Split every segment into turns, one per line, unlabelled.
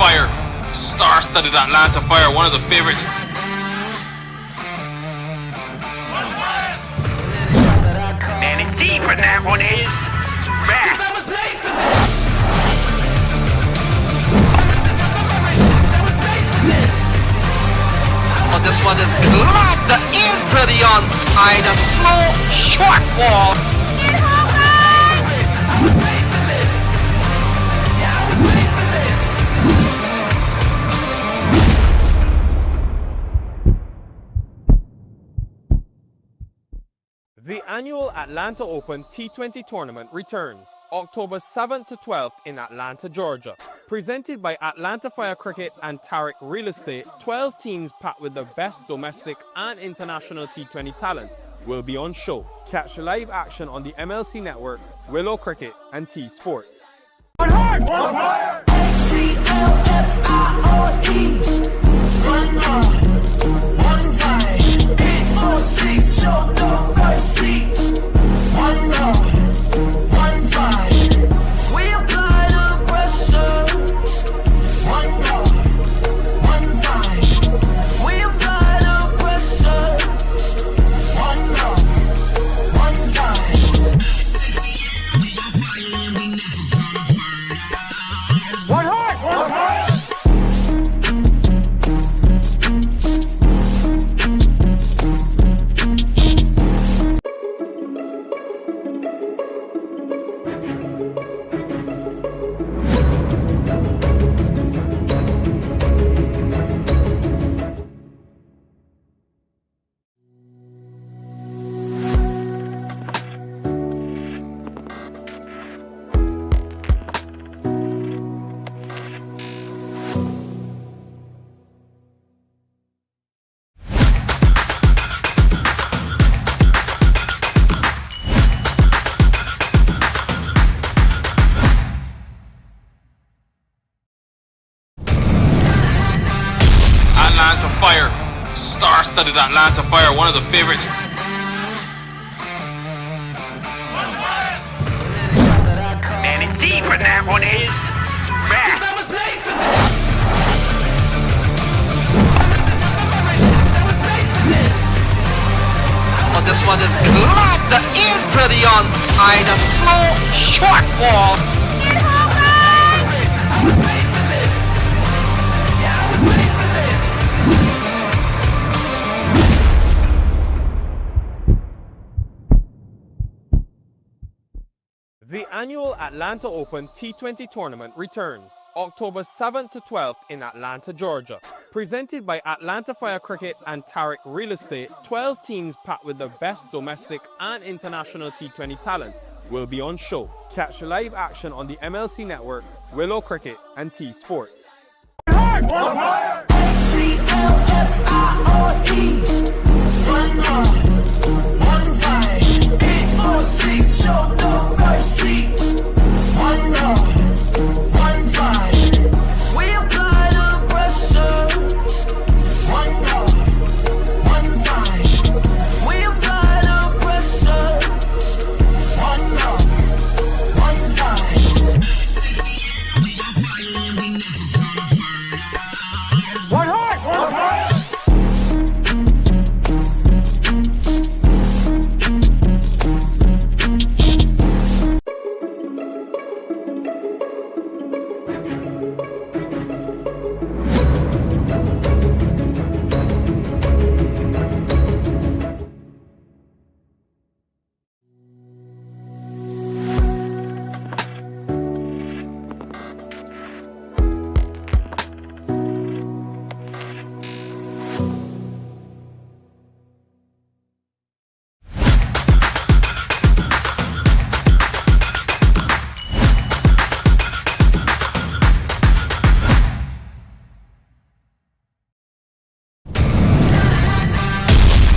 Fire, star-studded Atlanta Fire, one of the favorites.
Man, indeed, but that one is smack.
Oh, this one is lobbed into the onside, a slow, short ball.
The annual Atlanta Open T20 tournament returns October 7th to 12th in Atlanta, Georgia. Presented by Atlanta Fire Cricket and Tarek Real Estate, 12 teams packed with the best domestic and international T20 talent will be on show. Catch live action on the MLC Network, Willow Cricket and T Sports.
Atlanta Fire, star-studded Atlanta Fire, one of the favorites.
Man, indeed, but that one is smack.
Oh, this one is lobbed into the onside, a slow, short ball.
The annual Atlanta Open T20 tournament returns October 7th to 12th in Atlanta, Georgia. Presented by Atlanta Fire Cricket and Tarek Real Estate, 12 teams packed with the best domestic and international T20 talent will be on show. Catch live action on the MLC Network, Willow Cricket and T Sports.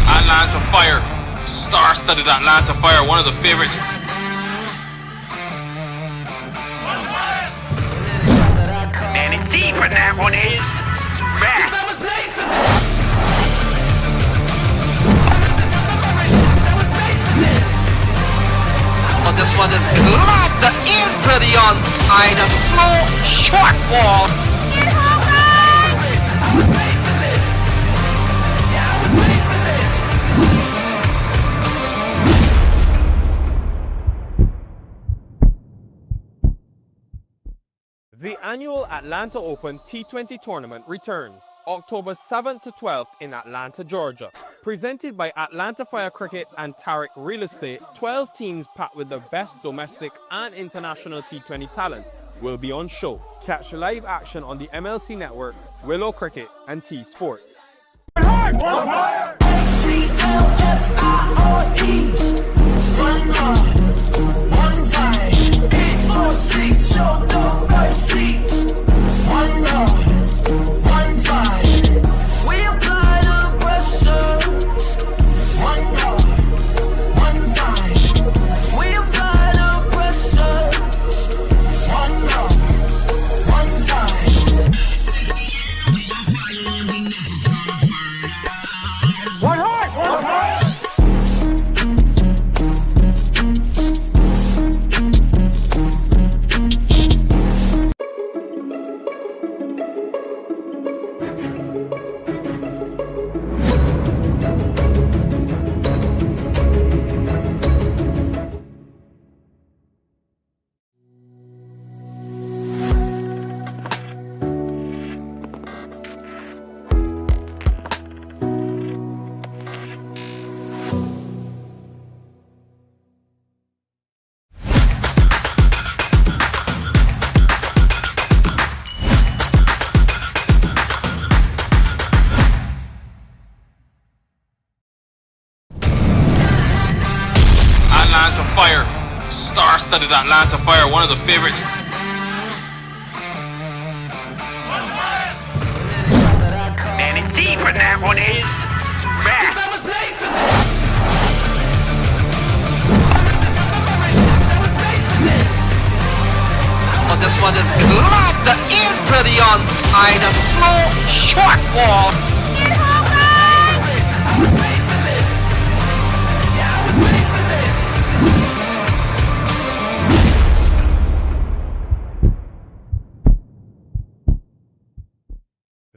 Atlanta Fire, star-studded Atlanta Fire, one of the favorites.
Man, indeed, but that one is smack.
Oh, this one is lobbed into the onside, a slow, short ball.
annual Atlanta Open T20 tournament returns October 7th to 12th in Atlanta, Georgia. Presented by Atlanta Fire Cricket and Tariq Real Estate, 12 teams packed with the best domestic and international T20 talent will be on show. Catch live action on the MLC Network, Willow Cricket and T Sports.
Atlanta Fire, star-studded Atlanta Fire, one of the favorites.
Man in deep, and that one is smack.
Oh, this one is lobbed into the onside, a slow short ball.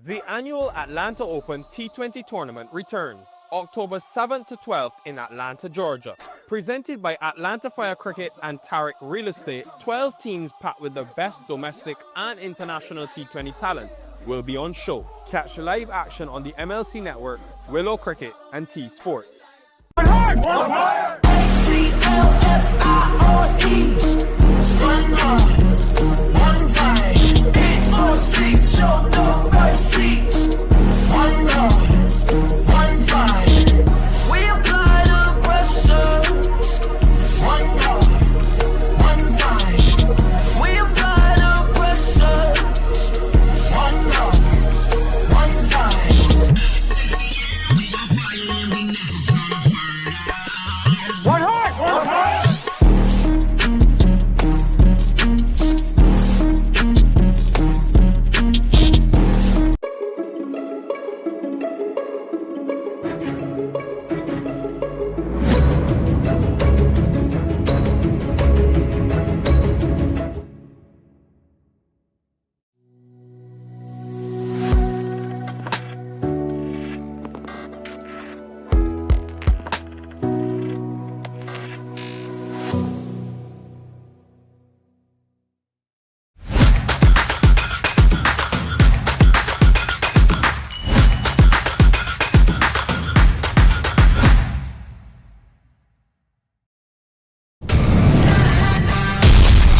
The annual Atlanta Open T20 tournament returns October 7th to 12th in Atlanta, Georgia. Presented by Atlanta Fire Cricket and Tariq Real Estate, 12 teams packed with the best domestic and international T20 talent will be on show. Catch live action on the MLC Network, Willow Cricket and T Sports.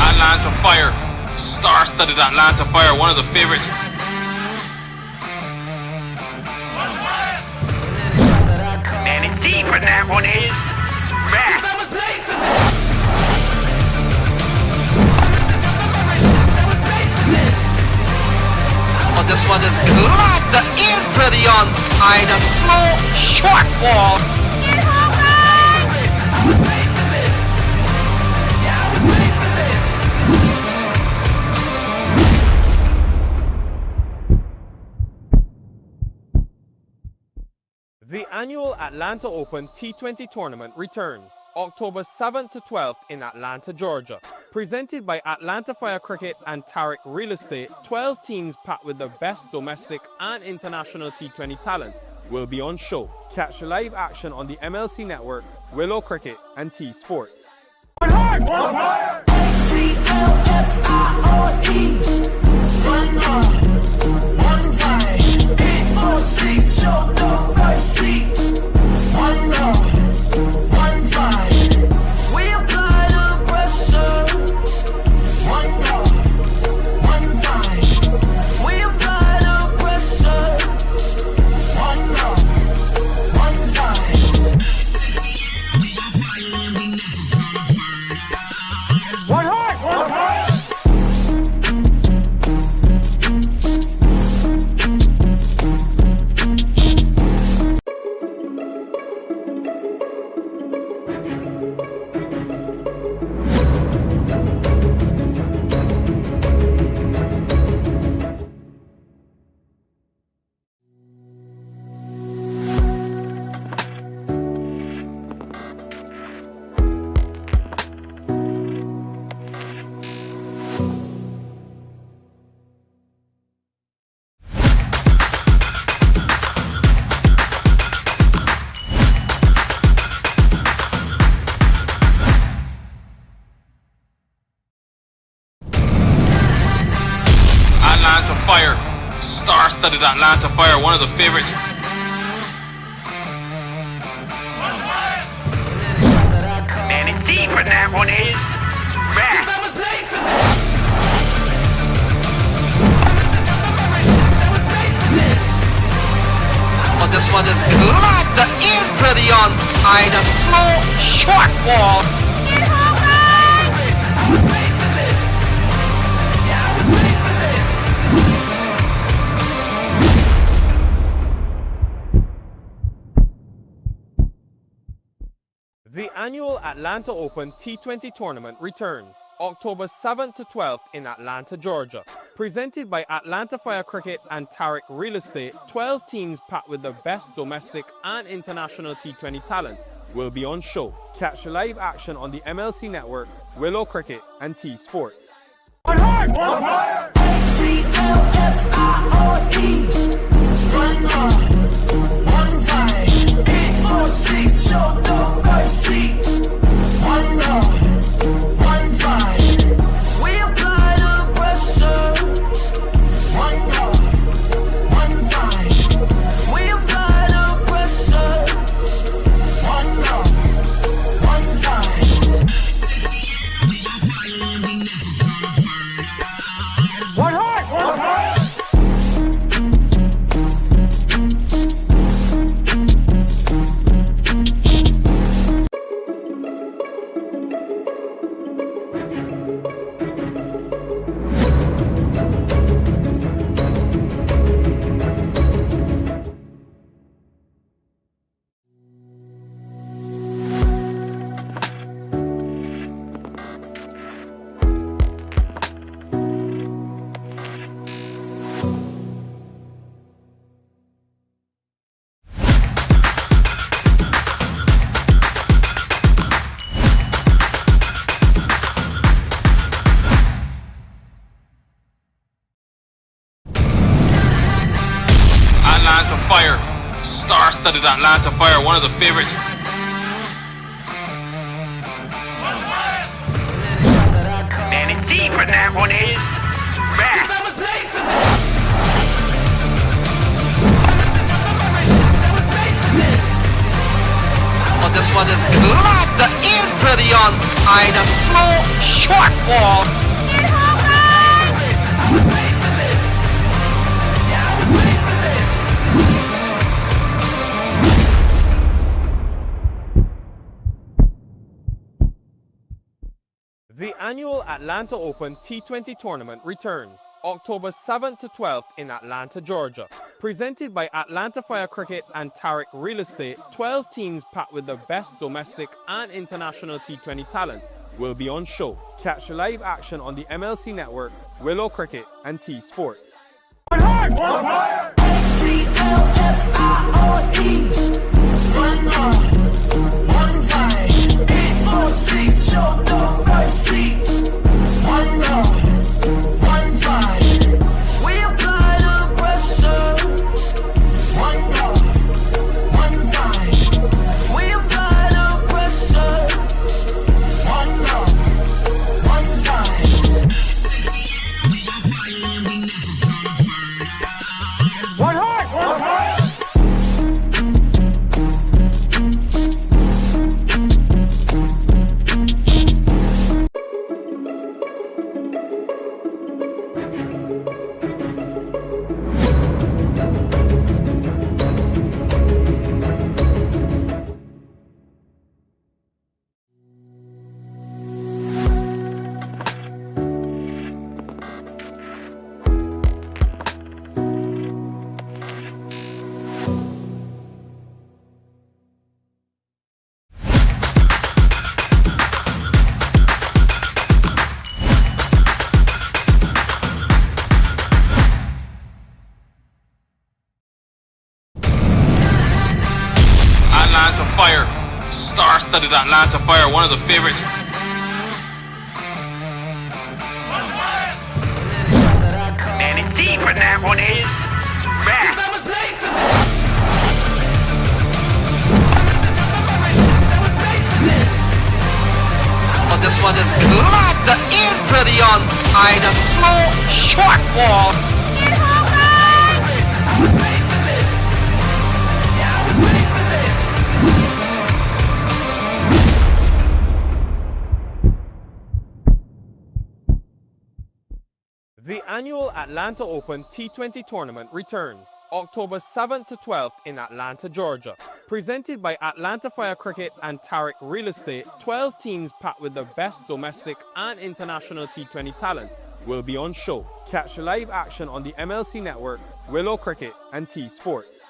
Atlanta Fire, star-studded Atlanta Fire, one of the favorites.
Man in deep, and that one is smack.
Oh, this one is lobbed into the onside, a slow short ball.
The annual Atlanta Open T20 tournament returns October 7th to 12th in Atlanta, Georgia. Presented by Atlanta Fire Cricket and Tariq Real Estate, 12 teams packed with the best domestic and international T20 talent will be on show. Catch live action on the MLC Network, Willow Cricket and T Sports.
Field5
Atlanta Fire, star-studded Atlanta Fire, one of the favorites.
Man, and deep in that one is smack.
Oh, this one is lobbed into the onside, a slow, short ball.
The annual Atlanta Open T20 tournament returns October 7th to 12th in Atlanta, Georgia. Presented by Atlanta Fire Cricket and Tarik Real Estate, 12 teams packed with the best domestic and international T20 talent will be on show. Catch live action on the MLC Network, Willow Cricket and T Sports.
Atlanta Fire, star-studded Atlanta Fire, one of the favorites.
Man, and deep in that one is smack.
Oh, this one is lobbed into the onside, a slow, short ball.
The annual Atlanta Open T20 tournament returns October 7th to 12th in Atlanta, Georgia. Presented by Atlanta Fire Cricket and Tarik Real Estate, 12 teams packed with the best domestic and international T20 talent will be on show. Catch live action on the MLC Network, Willow Cricket and T Sports.
Fire,
Star-studded Atlanta Fire, one of the favorites.
Man, and deep, and that one is smack.
Oh, this one is globbed into the onside. A slow, short ball.
The annual Atlanta Open T20 tournament returns October 7th to 12th in Atlanta, Georgia. Presented by Atlanta Fire Cricket and Tarik Real Estate, 12 teams packed with the best domestic and international T20 talent will be on show. Catch live action on the MLC Network, Willow Cricket and T Sports.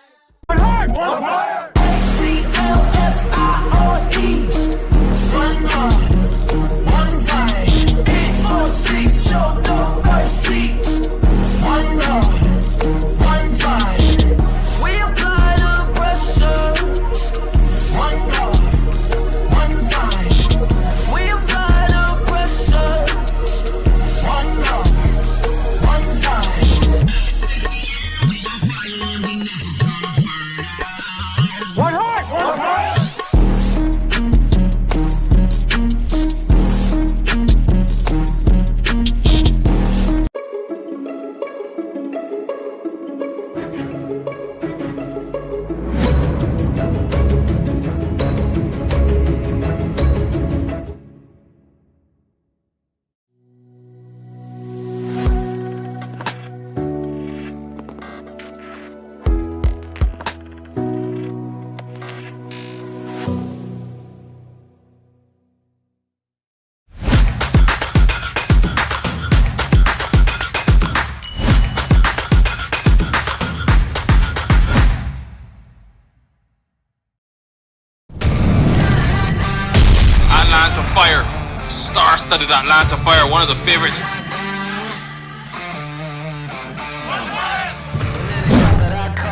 Atlanta Fire, star-studded Atlanta Fire, one of the favorites.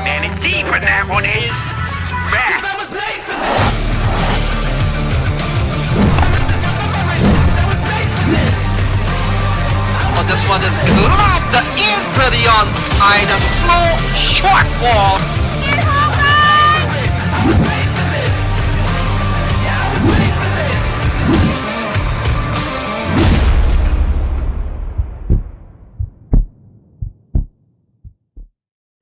Man, and deep, and that one is smack.
Oh, this one is globbed into the onside. A slow, short ball.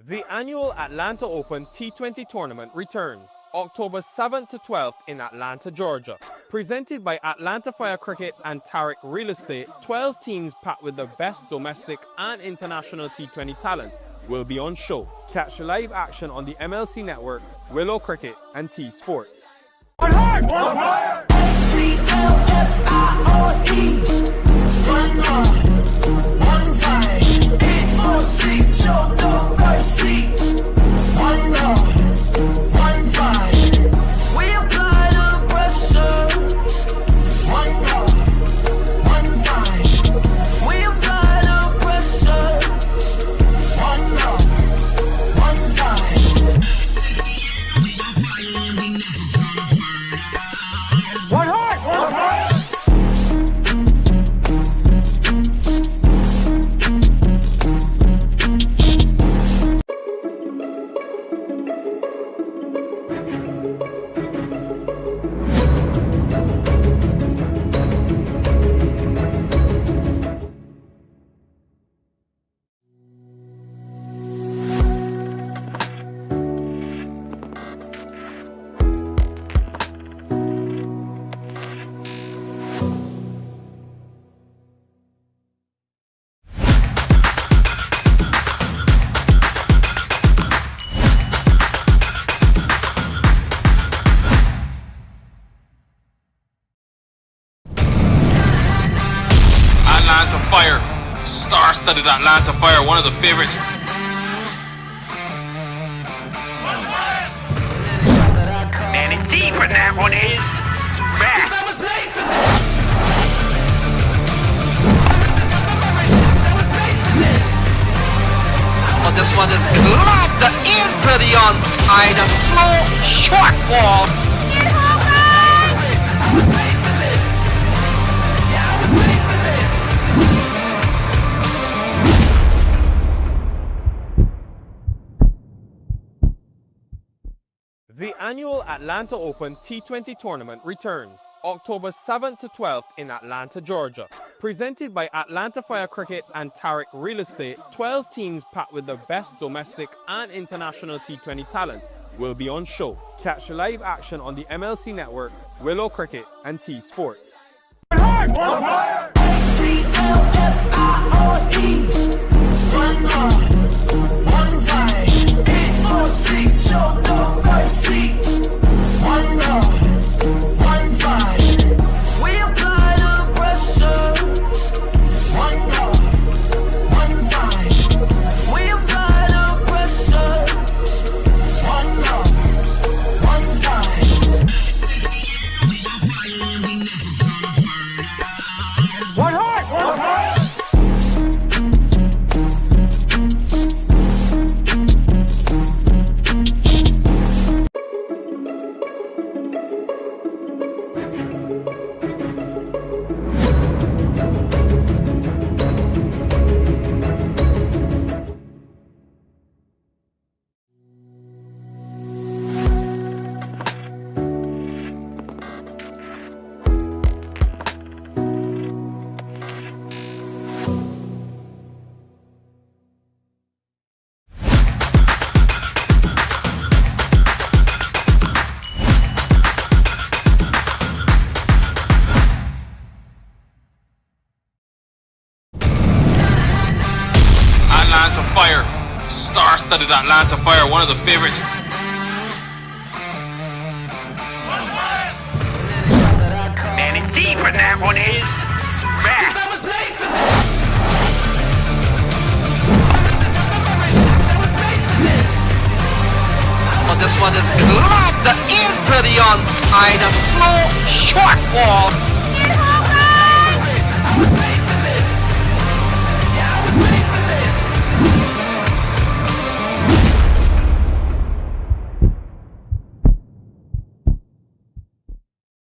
The annual Atlanta Open T20 tournament returns October 7th to 12th in Atlanta, Georgia. Presented by Atlanta Fire Cricket and Tarik Real Estate, 12 teams packed with the best domestic and international T20 talent will be on show. Catch live action on the MLC Network, Willow Cricket and T Sports.
Atlanta Fire, star-studded Atlanta Fire, one of the favorites.
Man, and deep, and that one is smack.
Oh, this one is globbed into the onside. A slow, short ball.
annual Atlanta Open T20 tournament returns October 7th to 12th in Atlanta, Georgia. Presented by Atlanta Fire Cricket and Tariq Real Estate, 12 teams packed with the best domestic and international T20 talent will be on show. Catch live action on the MLC Network, Willow Cricket and T Sports.
Atlanta Fire, star-studded Atlanta Fire, one of the favorites.
Man, indeed, but that one is smack.
Oh, this one is lobbed into the onside, a slow short ball.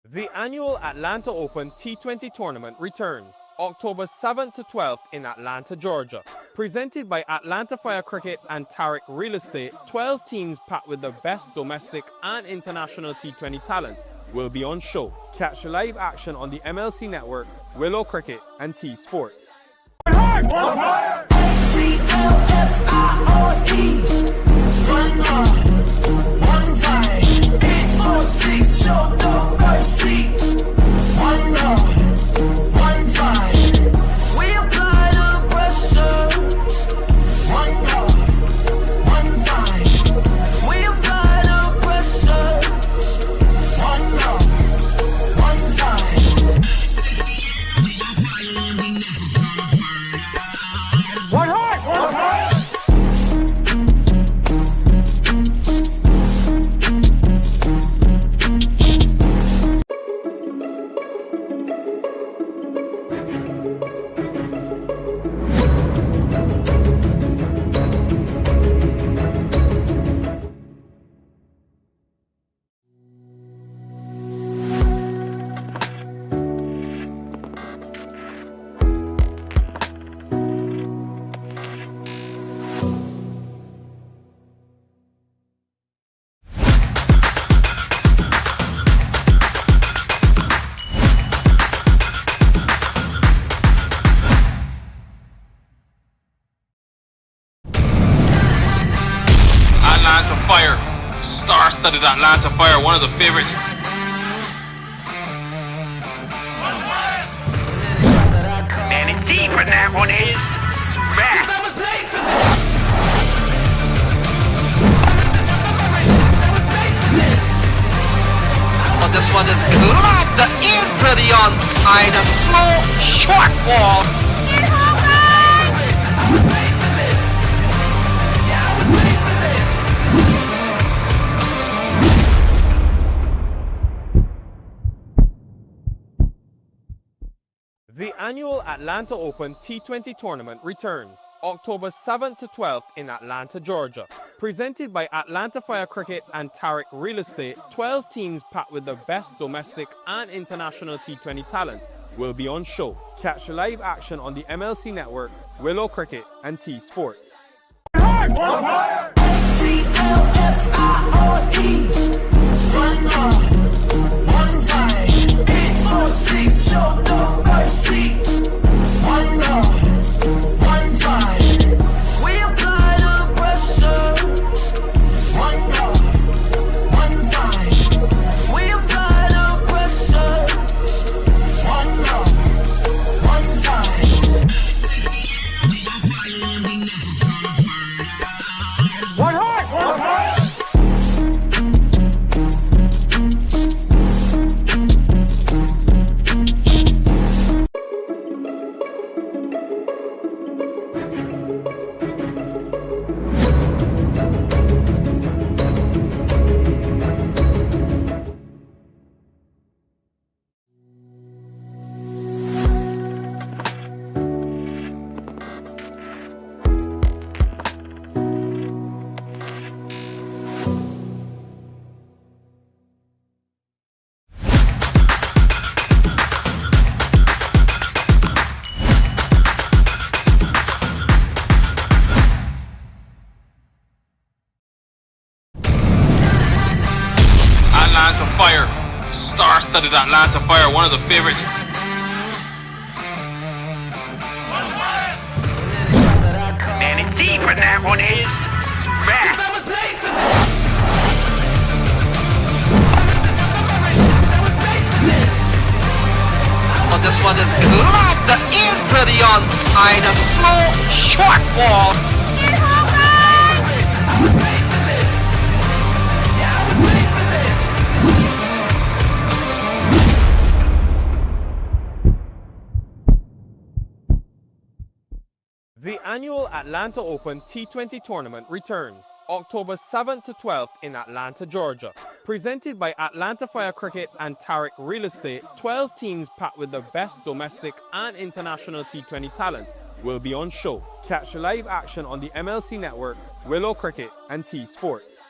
The annual Atlanta Open T20 tournament returns October 7th to 12th in Atlanta, Georgia. Presented by Atlanta Fire Cricket and Tariq Real Estate, 12 teams packed with the best domestic and international T20 talent will be on show. Catch live action on the MLC Network, Willow Cricket and T Sports.
Atlanta Fire, star-studded Atlanta Fire, one of the favorites.
Man, indeed, but that one is smack.
Oh, this one is lobbed into the onside, a slow short ball.
The annual Atlanta Open T20 tournament returns October 7th to 12th in Atlanta, Georgia. Presented by Atlanta Fire Cricket and Tariq Real Estate, 12 teams packed with the best domestic and international T20 talent will be on show. Catch live action on the MLC Network, Willow Cricket and T Sports.
TLFIOE
Atlanta Fire, star-studded Atlanta Fire, one of the favorites.
Man, and deeper than that one is smack.
Oh, this one is lobbed into the onside, a slow short ball.
The annual Atlanta Open T20 tournament returns October 7th to 12th in Atlanta, Georgia. Presented by Atlanta Fire Cricket and Tarik Real Estate, 12 teams packed with the best domestic and international T20 talent will be on show. Catch live action on the MLC Network, Willow Cricket and T Sports.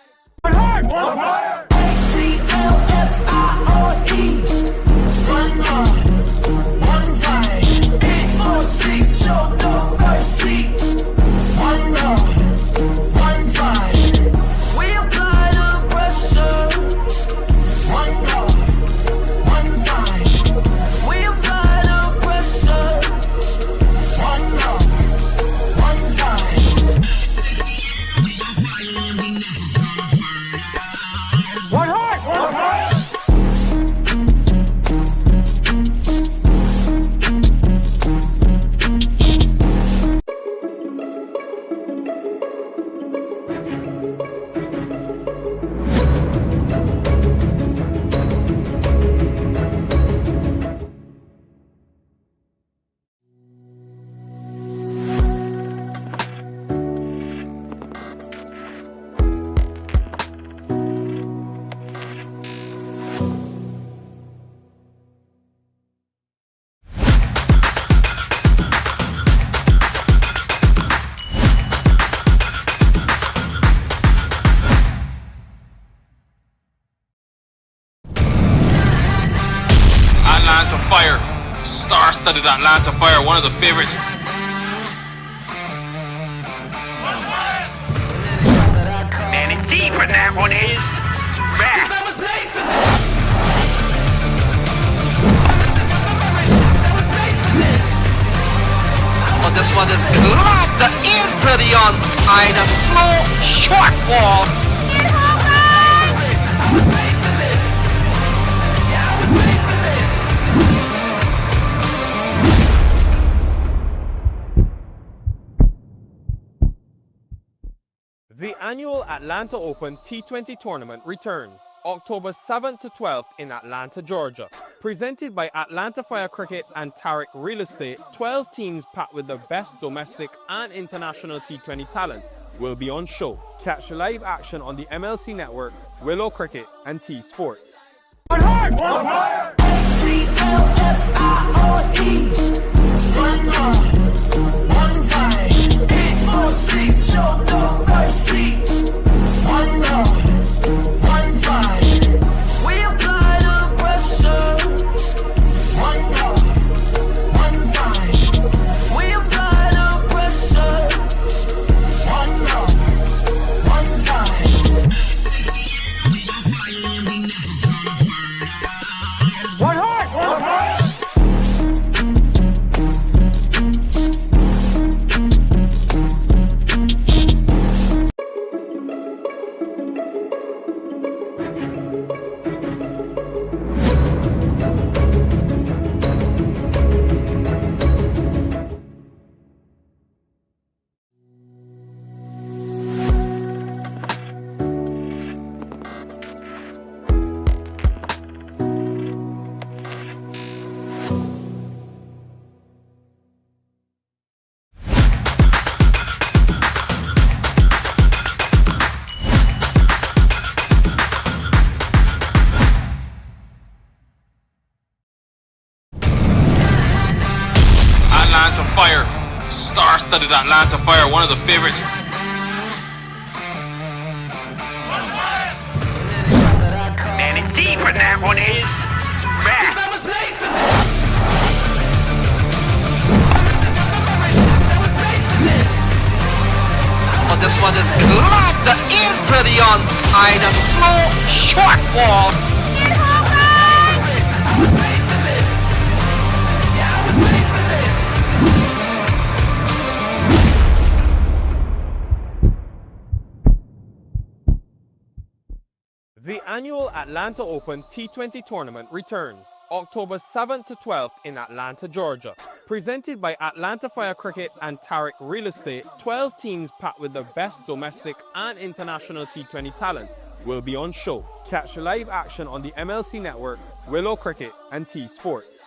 Atlanta Fire, star-studded Atlanta Fire, one of the favorites.
Man, and deeper than that one is smack.
Oh, this one is lobbed into the onside, a slow short ball.
The annual Atlanta Open T20 tournament returns October 7th to 12th in Atlanta, Georgia. Presented by Atlanta Fire Cricket and Tarik Real Estate, 12 teams packed with the best domestic and international T20 talent will be on show. Catch live action on the MLC Network, Willow Cricket and T Sports.
We gon' fire and we never fall.
Atlanta Fire, star-studded Atlanta Fire, one of the favorites.
Man, and deep in that one is smack.
Oh, this one is lobbed into the onside, a slow, short ball.
The annual Atlanta Open T20 tournament returns October 7th to 12th in Atlanta, Georgia. Presented by Atlanta Fire Cricket and Tarek Real Estate, 12 teams packed with the best domestic and international T20 talent will be on show. Catch live action on the MLC Network, Willow Cricket and T Sports.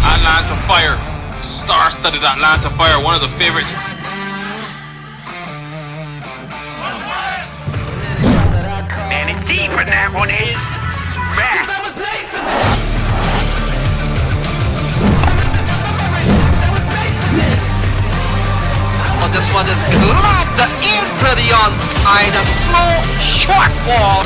Atlanta Fire, star-studded Atlanta Fire, one of the favorites.
Man, and deep in that one is smack.
Oh, this one is lobbed into the onside, a slow, short ball.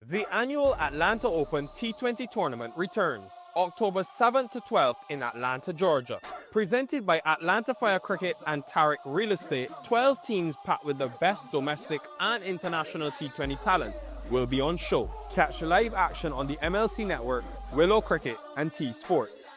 The annual Atlanta Open T20 tournament returns October 7th to 12th in Atlanta, Georgia. Presented by Atlanta Fire Cricket and Tarek Real Estate, 12 teams packed with the best domestic and international T20 talent will be on show. Catch live action on the MLC Network, Willow Cricket and T Sports.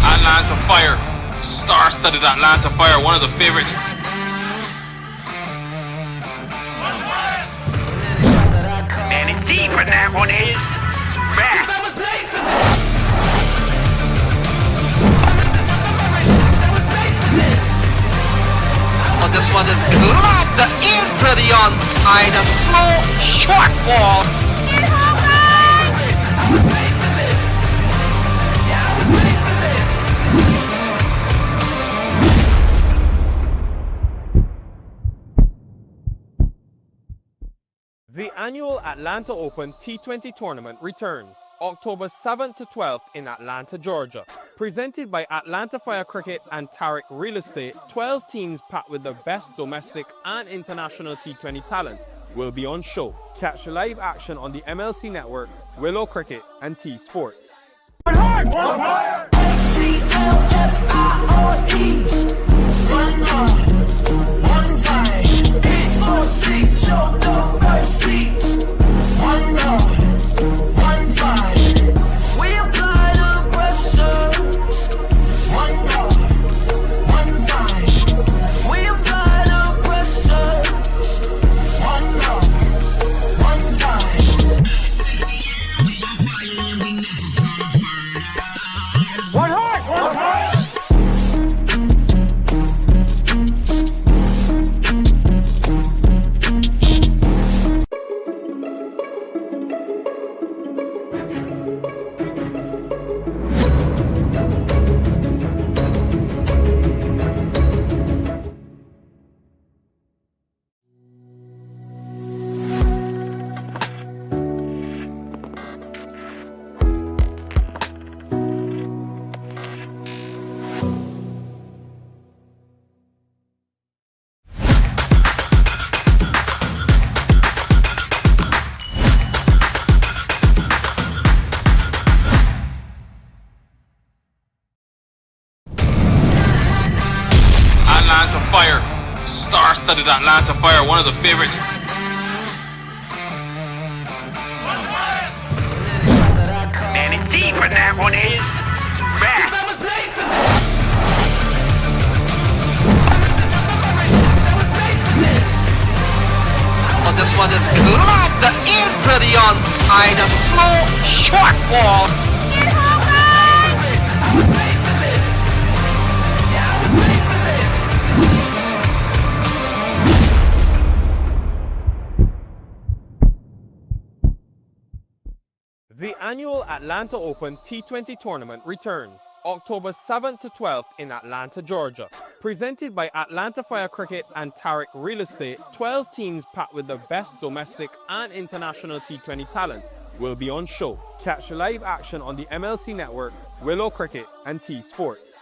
Atlanta Fire, star-studded Atlanta Fire, one of the favorites.
Man, and deep in that one is smack.
Oh, this one is lobbed into the onside, a slow, short ball.
The annual Atlanta Open T20 tournament returns October 7th to 12th in Atlanta, Georgia. Presented by Atlanta Fire Cricket and Tariq Real Estate, 12 teams packed with the best domestic and international T20 talent will be on show. Catch live action on the MLC Network, Willow Cricket and T Sports.
Atlanta Fire, star-studded Atlanta Fire, one of the favorites.
Man, and deep, and that one is smack.
Oh, this one is globbed into the onside, a slow, short ball.
The annual Atlanta Open T20 tournament returns October 7th to 12th in Atlanta, Georgia. Presented by Atlanta Fire Cricket and Tariq Real Estate, 12 teams packed with the best domestic and international T20 talent will be on show. Catch live action on the MLC Network, Willow Cricket and T Sports.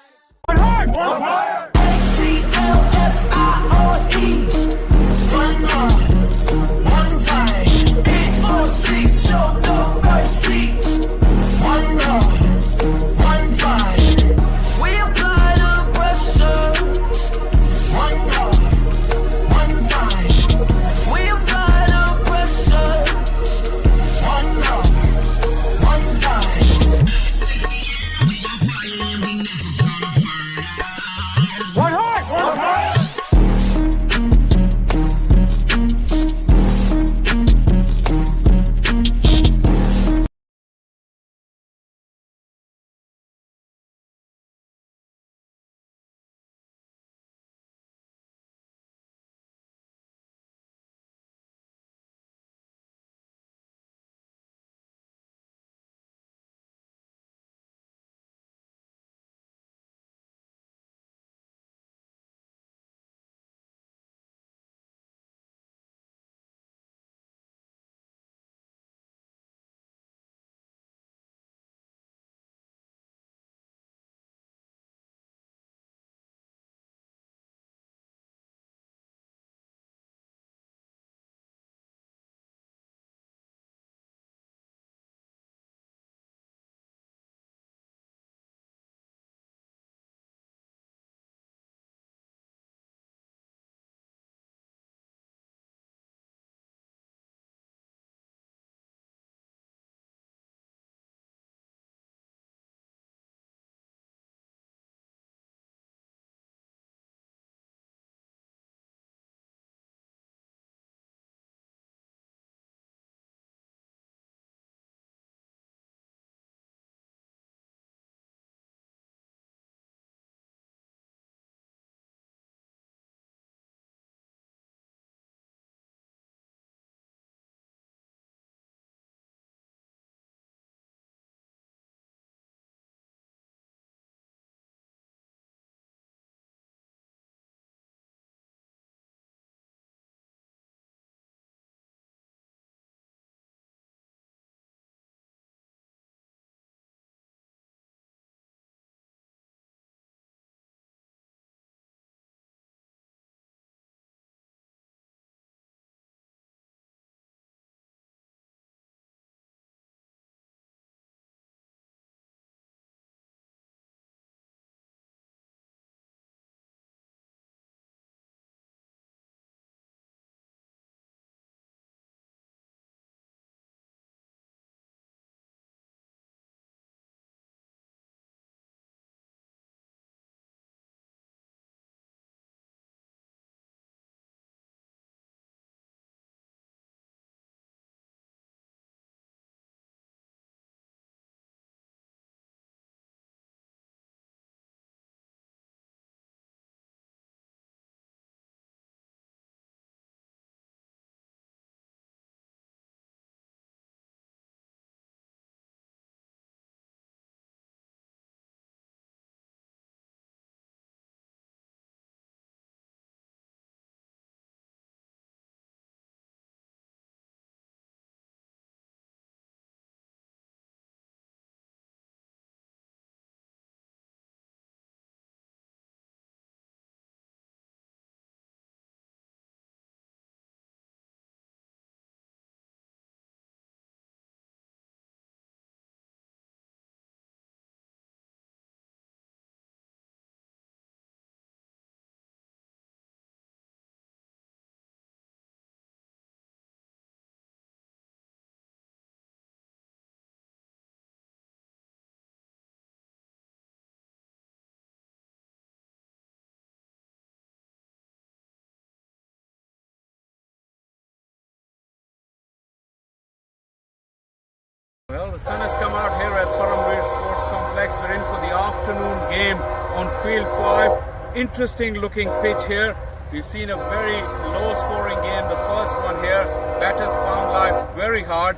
the sun has come out here at Paramveer Sports Complex. We're in for the afternoon game on Field 5. Interesting looking pitch here. We've seen a very low scoring game, the first one here. Batters found life very hard.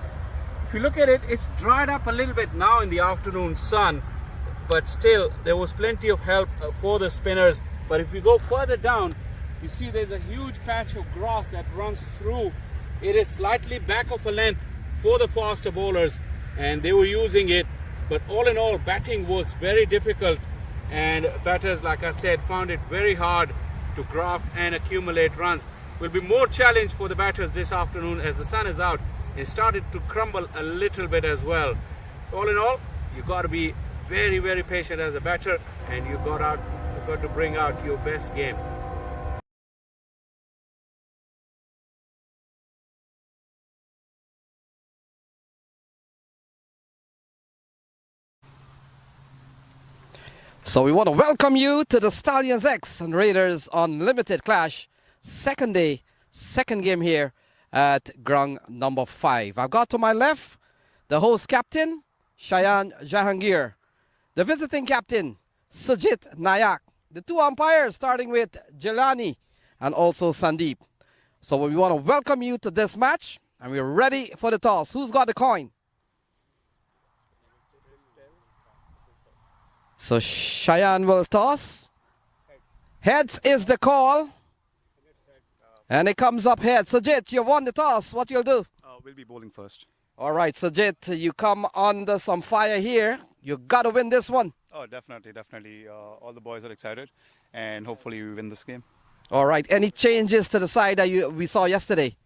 If you look at it, it's dried up a little bit now in the afternoon sun, but still there was plenty of help for the spinners. But if you go further down, you see there's a huge patch of grass that runs through. It is slightly back of a length for the faster bowlers, and they were using it. But all in all, batting was very difficult, and batters, like I said, found it very hard to graft and accumulate runs. Will be more challenge for the batters this afternoon as the sun is out. It started to crumble a little bit as well. So all in all, you got to be very, very patient as a batter, and you got to bring out your best game.
So we want to welcome you to the Stallions X and Raiders Unlimited Clash. Second day, second game here at ground number 5. I've got to my left the host captain, Shayan Jahangir. The visiting captain, Sujit Nayak. The two umpires starting with Jelani and also Sandeep. So we want to welcome you to this match, and we're ready for the toss. Who's got the coin? So Shayan will toss. Heads is the call. And it comes up heads. Sujit, you won the toss. What you'll do?
We'll be bowling first.
All right, Sujit, you come under some fire here. You got to win this one.
Oh, definitely, definitely. All the boys are excited, and hopefully we win this game.
All right, any changes to the side that we saw yesterday?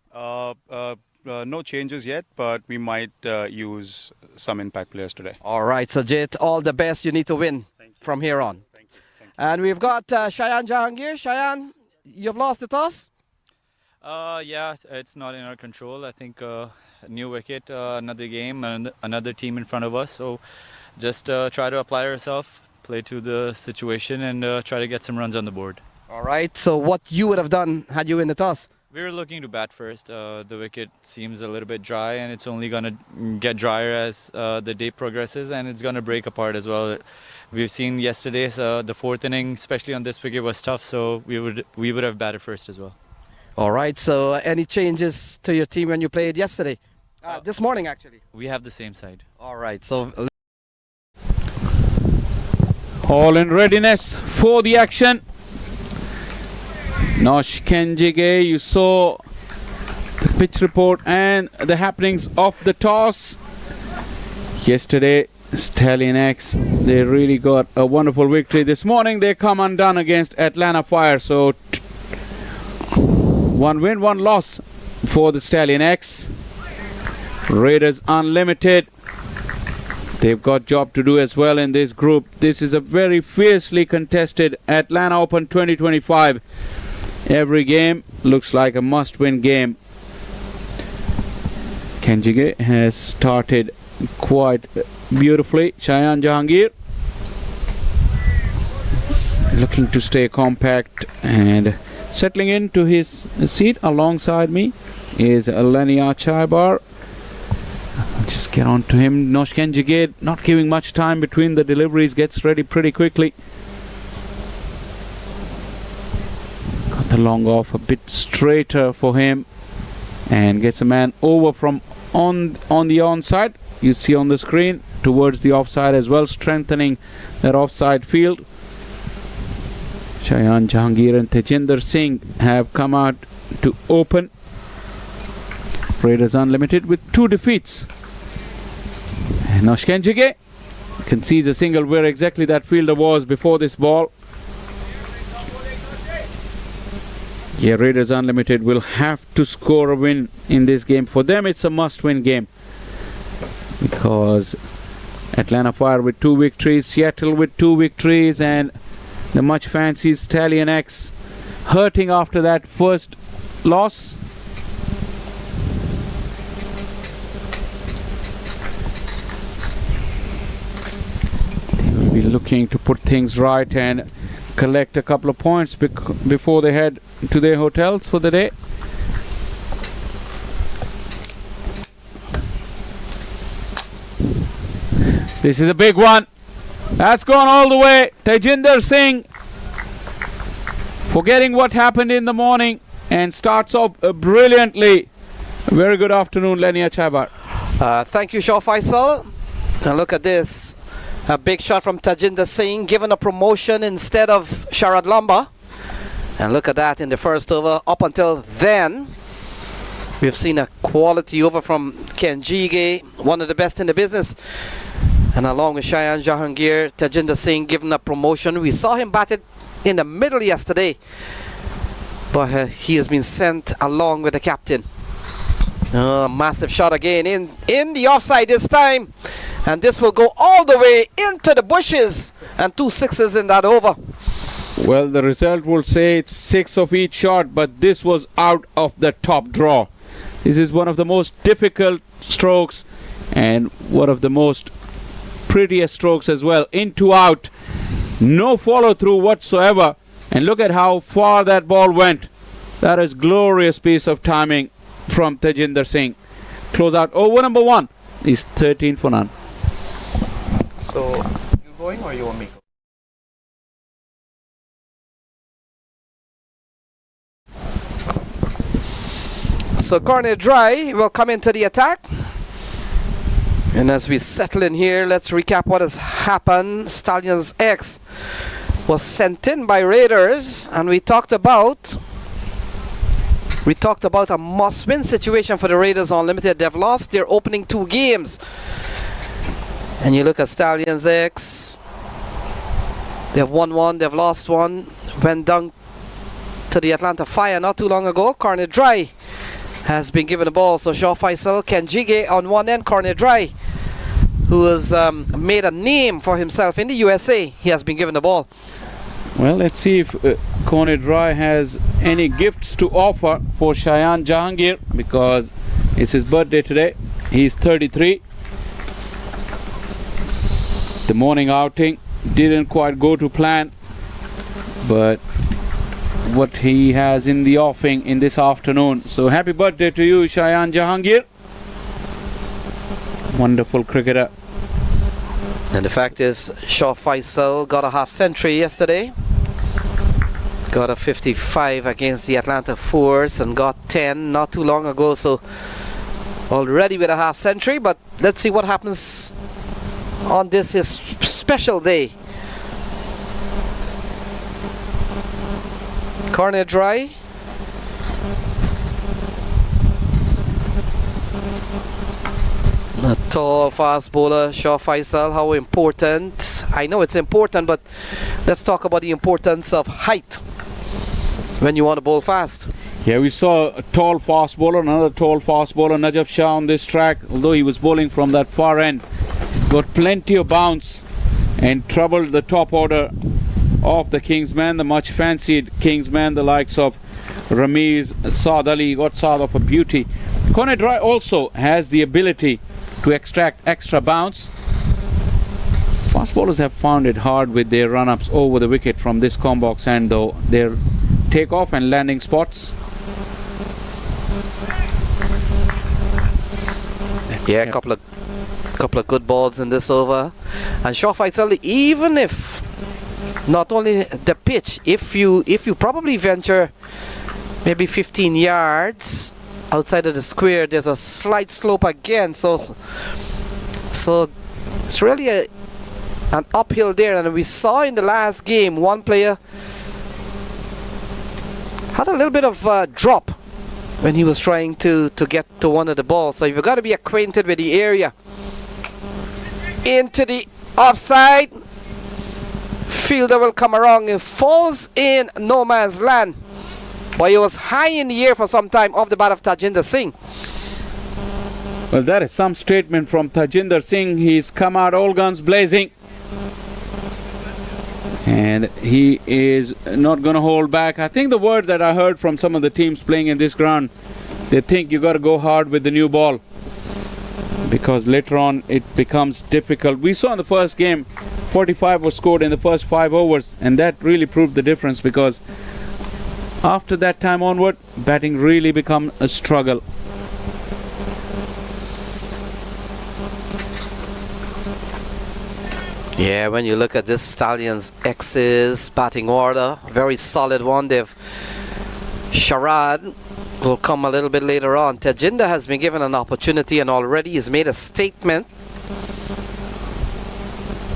No changes yet, but we might use some impact players today.
All right, Sujit, all the best. You need to win from here on.
Thank you.
And we've got Shayan Jahangir. Shayan, you've lost the toss?
Yeah, it's not in our control. I think new wicket, another game, and another team in front of us. So just try to apply ourselves, play to the situation, and try to get some runs on the board.
All right, so what you would have done had you win the toss?
We were looking to bat first. The wicket seems a little bit dry, and it's only going to get drier as the day progresses, and it's going to break apart as well. We've seen yesterday, the fourth inning, especially on this wicket, was tough, so we would have batted first as well.
All right, so any changes to your team when you played yesterday? This morning, actually.
We have the same side.
All right, so...
All in readiness for the action. Nosh Kenjige, you saw the pitch report and the happenings of the toss. Yesterday, Stallion X, they really got a wonderful victory. This morning, they come undone against Atlanta Fire. So, one win, one loss for the Stallion X. Raiders Unlimited, they've got job to do as well in this group. This is a very fiercely contested Atlanta Open 2025. Every game looks like a must-win game. Kenjige has started quite beautifully. Shayan Jahangir looking to stay compact and settling into his seat. Alongside me is Lenia Chaibar. Just get on to him. Nosh Kenjige not giving much time between the deliveries, gets ready pretty quickly. Got the long off a bit straighter for him and gets a man over from on the onside. You see on the screen towards the offside as well, strengthening that offside field. Shayan Jahangir and Tejinder Singh have come out to open. Raiders Unlimited with 2 defeats. Nosh Kenjige concedes a single where exactly that fielder was before this ball. Yeah, Raiders Unlimited will have to score a win in this game. For them, it's a must-win game because Atlanta Fire with 2 victories, Seattle with 2 victories, and the much fancied Stallion X hurting after that first loss. They will be looking to put things right and collect a couple of points before they head to their hotels for the day.
This is a big one. That's gone all the way. Tajinder Singh forgetting what happened in the morning and starts off brilliantly. Very good afternoon, Lenia Chabar.
Thank you, Shaw Faisal. And look at this. A big shot from Tajinder Singh, given a promotion instead of Sharad Lamba. And look at that in the first over. Up until then, we've seen a quality over from Ken Jige, one of the best in the business. And along with Shayan Jahangir, Tajinder Singh given a promotion. We saw him batted in the middle yesterday, but he has been sent along with the captain. Massive shot again in the offside this time, and this will go all the way into the bushes, and 2 sixes in that over.
Well, the result will say it's 6 of each shot, but this was out of the top draw. This is one of the most difficult strokes and one of the most prettiest strokes as well. Into out, no follow through whatsoever, and look at how far that ball went. That is glorious piece of timing from Tajinder Singh. Close out over number 1 is 13 for none.
So you going or you want me? So Cornet Dry will come into the attack. And as we settle in here, let's recap what has happened. Stallions X was sent in by Raiders, and we talked about a must-win situation for the Raiders Unlimited. They've lost their opening 2 games. And you look at Stallions X, they've won 1, they've lost 1, went down to the Atlanta Fire not too long ago. Cornet Dry has been given the ball. So Shaw Faisal, Ken Jige on one end, Cornet Dry, who has made a name for himself in the USA, he has been given the ball.
Well, let's see if Cornet Dry has any gifts to offer for Shayan Jahangir, because it's his birthday today. He's 33. The morning outing didn't quite go to plan, but what he has in the offing in this afternoon. So happy birthday to you, Shayan Jahangir. Wonderful cricketer.
And the fact is, Shaw Faisal got a half century yesterday. Got a 55 against the Atlanta Force and got 10 not too long ago. So already with a half century, but let's see what happens on this his special day. Cornet Dry. A tall, fast bowler, Shaw Faisal. How important? I know it's important, but let's talk about the importance of height when you want to bowl fast.
Yeah, we saw a tall fast bowler, another tall fast bowler, Najaf Shah on this track. Although he was bowling from that far end, got plenty of bounce and troubled the top order of the Kingsman, the much fancied Kingsman, the likes of Ramiz, Saad Ali. Got Saad of a beauty. Cornet Dry also has the ability to extract extra bounce. Fast bowlers have found it hard with their run-ups over the wicket from this combox end, though. Their takeoff and landing spots.
Yeah, a couple of good balls in this over. And Shaw Faisal, even if not only the pitch, if you probably venture maybe 15 yards outside of the square, there's a slight slope again, so it's really an uphill there. And we saw in the last game one player had a little bit of drop when he was trying to get to one of the balls. So you've got to be acquainted with the area. Into the offside, fielder will come around. It falls in no man's land, but it was high in the air for some time off the bat of Tajinder Singh.
Well, that is some statement from Tajinder Singh. He's come out all guns blazing, and he is not going to hold back. I think the word that I heard from some of the teams playing in this ground, they think you got to go hard with the new ball, because later on it becomes difficult. We saw in the first game 45 was scored in the first 5 overs, and that really proved the difference, because after that time onward, batting really become a struggle.
Yeah, when you look at this Stallions X's batting order, very solid one. They've Sharad will come a little bit later on. Tejinder has been given an opportunity and already has made a statement.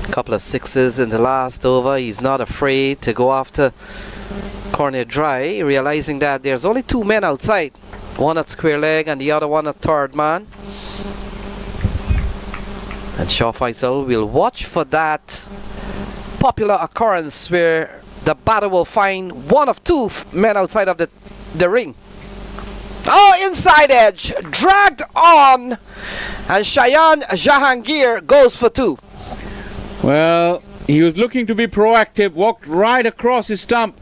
A couple of sixes in the last over. He's not afraid to go after corner dry, realizing that there's only two men outside. One at square leg and the other one at third man. And Shaw Faisal will watch for that popular occurrence where the batter will find one of two men outside of the ring. Oh, inside edge, dragged on, and Shayan Jahangir goes for two.
Well, he was looking to be proactive, walked right across his stump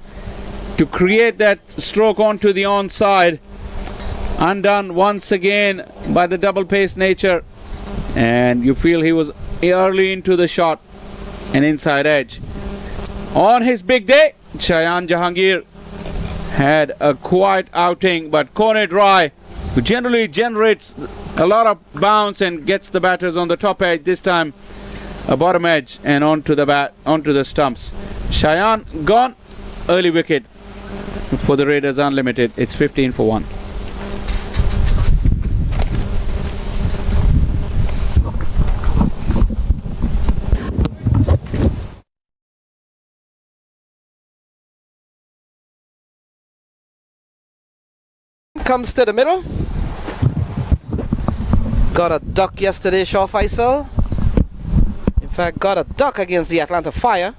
to create that stroke onto the onside. Undone once again by the double pace nature, and you feel he was early into the shot, an inside edge. On his big day, Shayan Jahangir had a quiet outing, but corner dry, who generally generates a lot of bounce and gets the batters on the top edge, this time a bottom edge and onto the stumps. Shayan gone, early wicket for the Raiders Unlimited. It's 15 for 1.
Comes to the middle. Got a duck yesterday, Shaw Faisal. In fact, got a duck against the Atlanta Fire.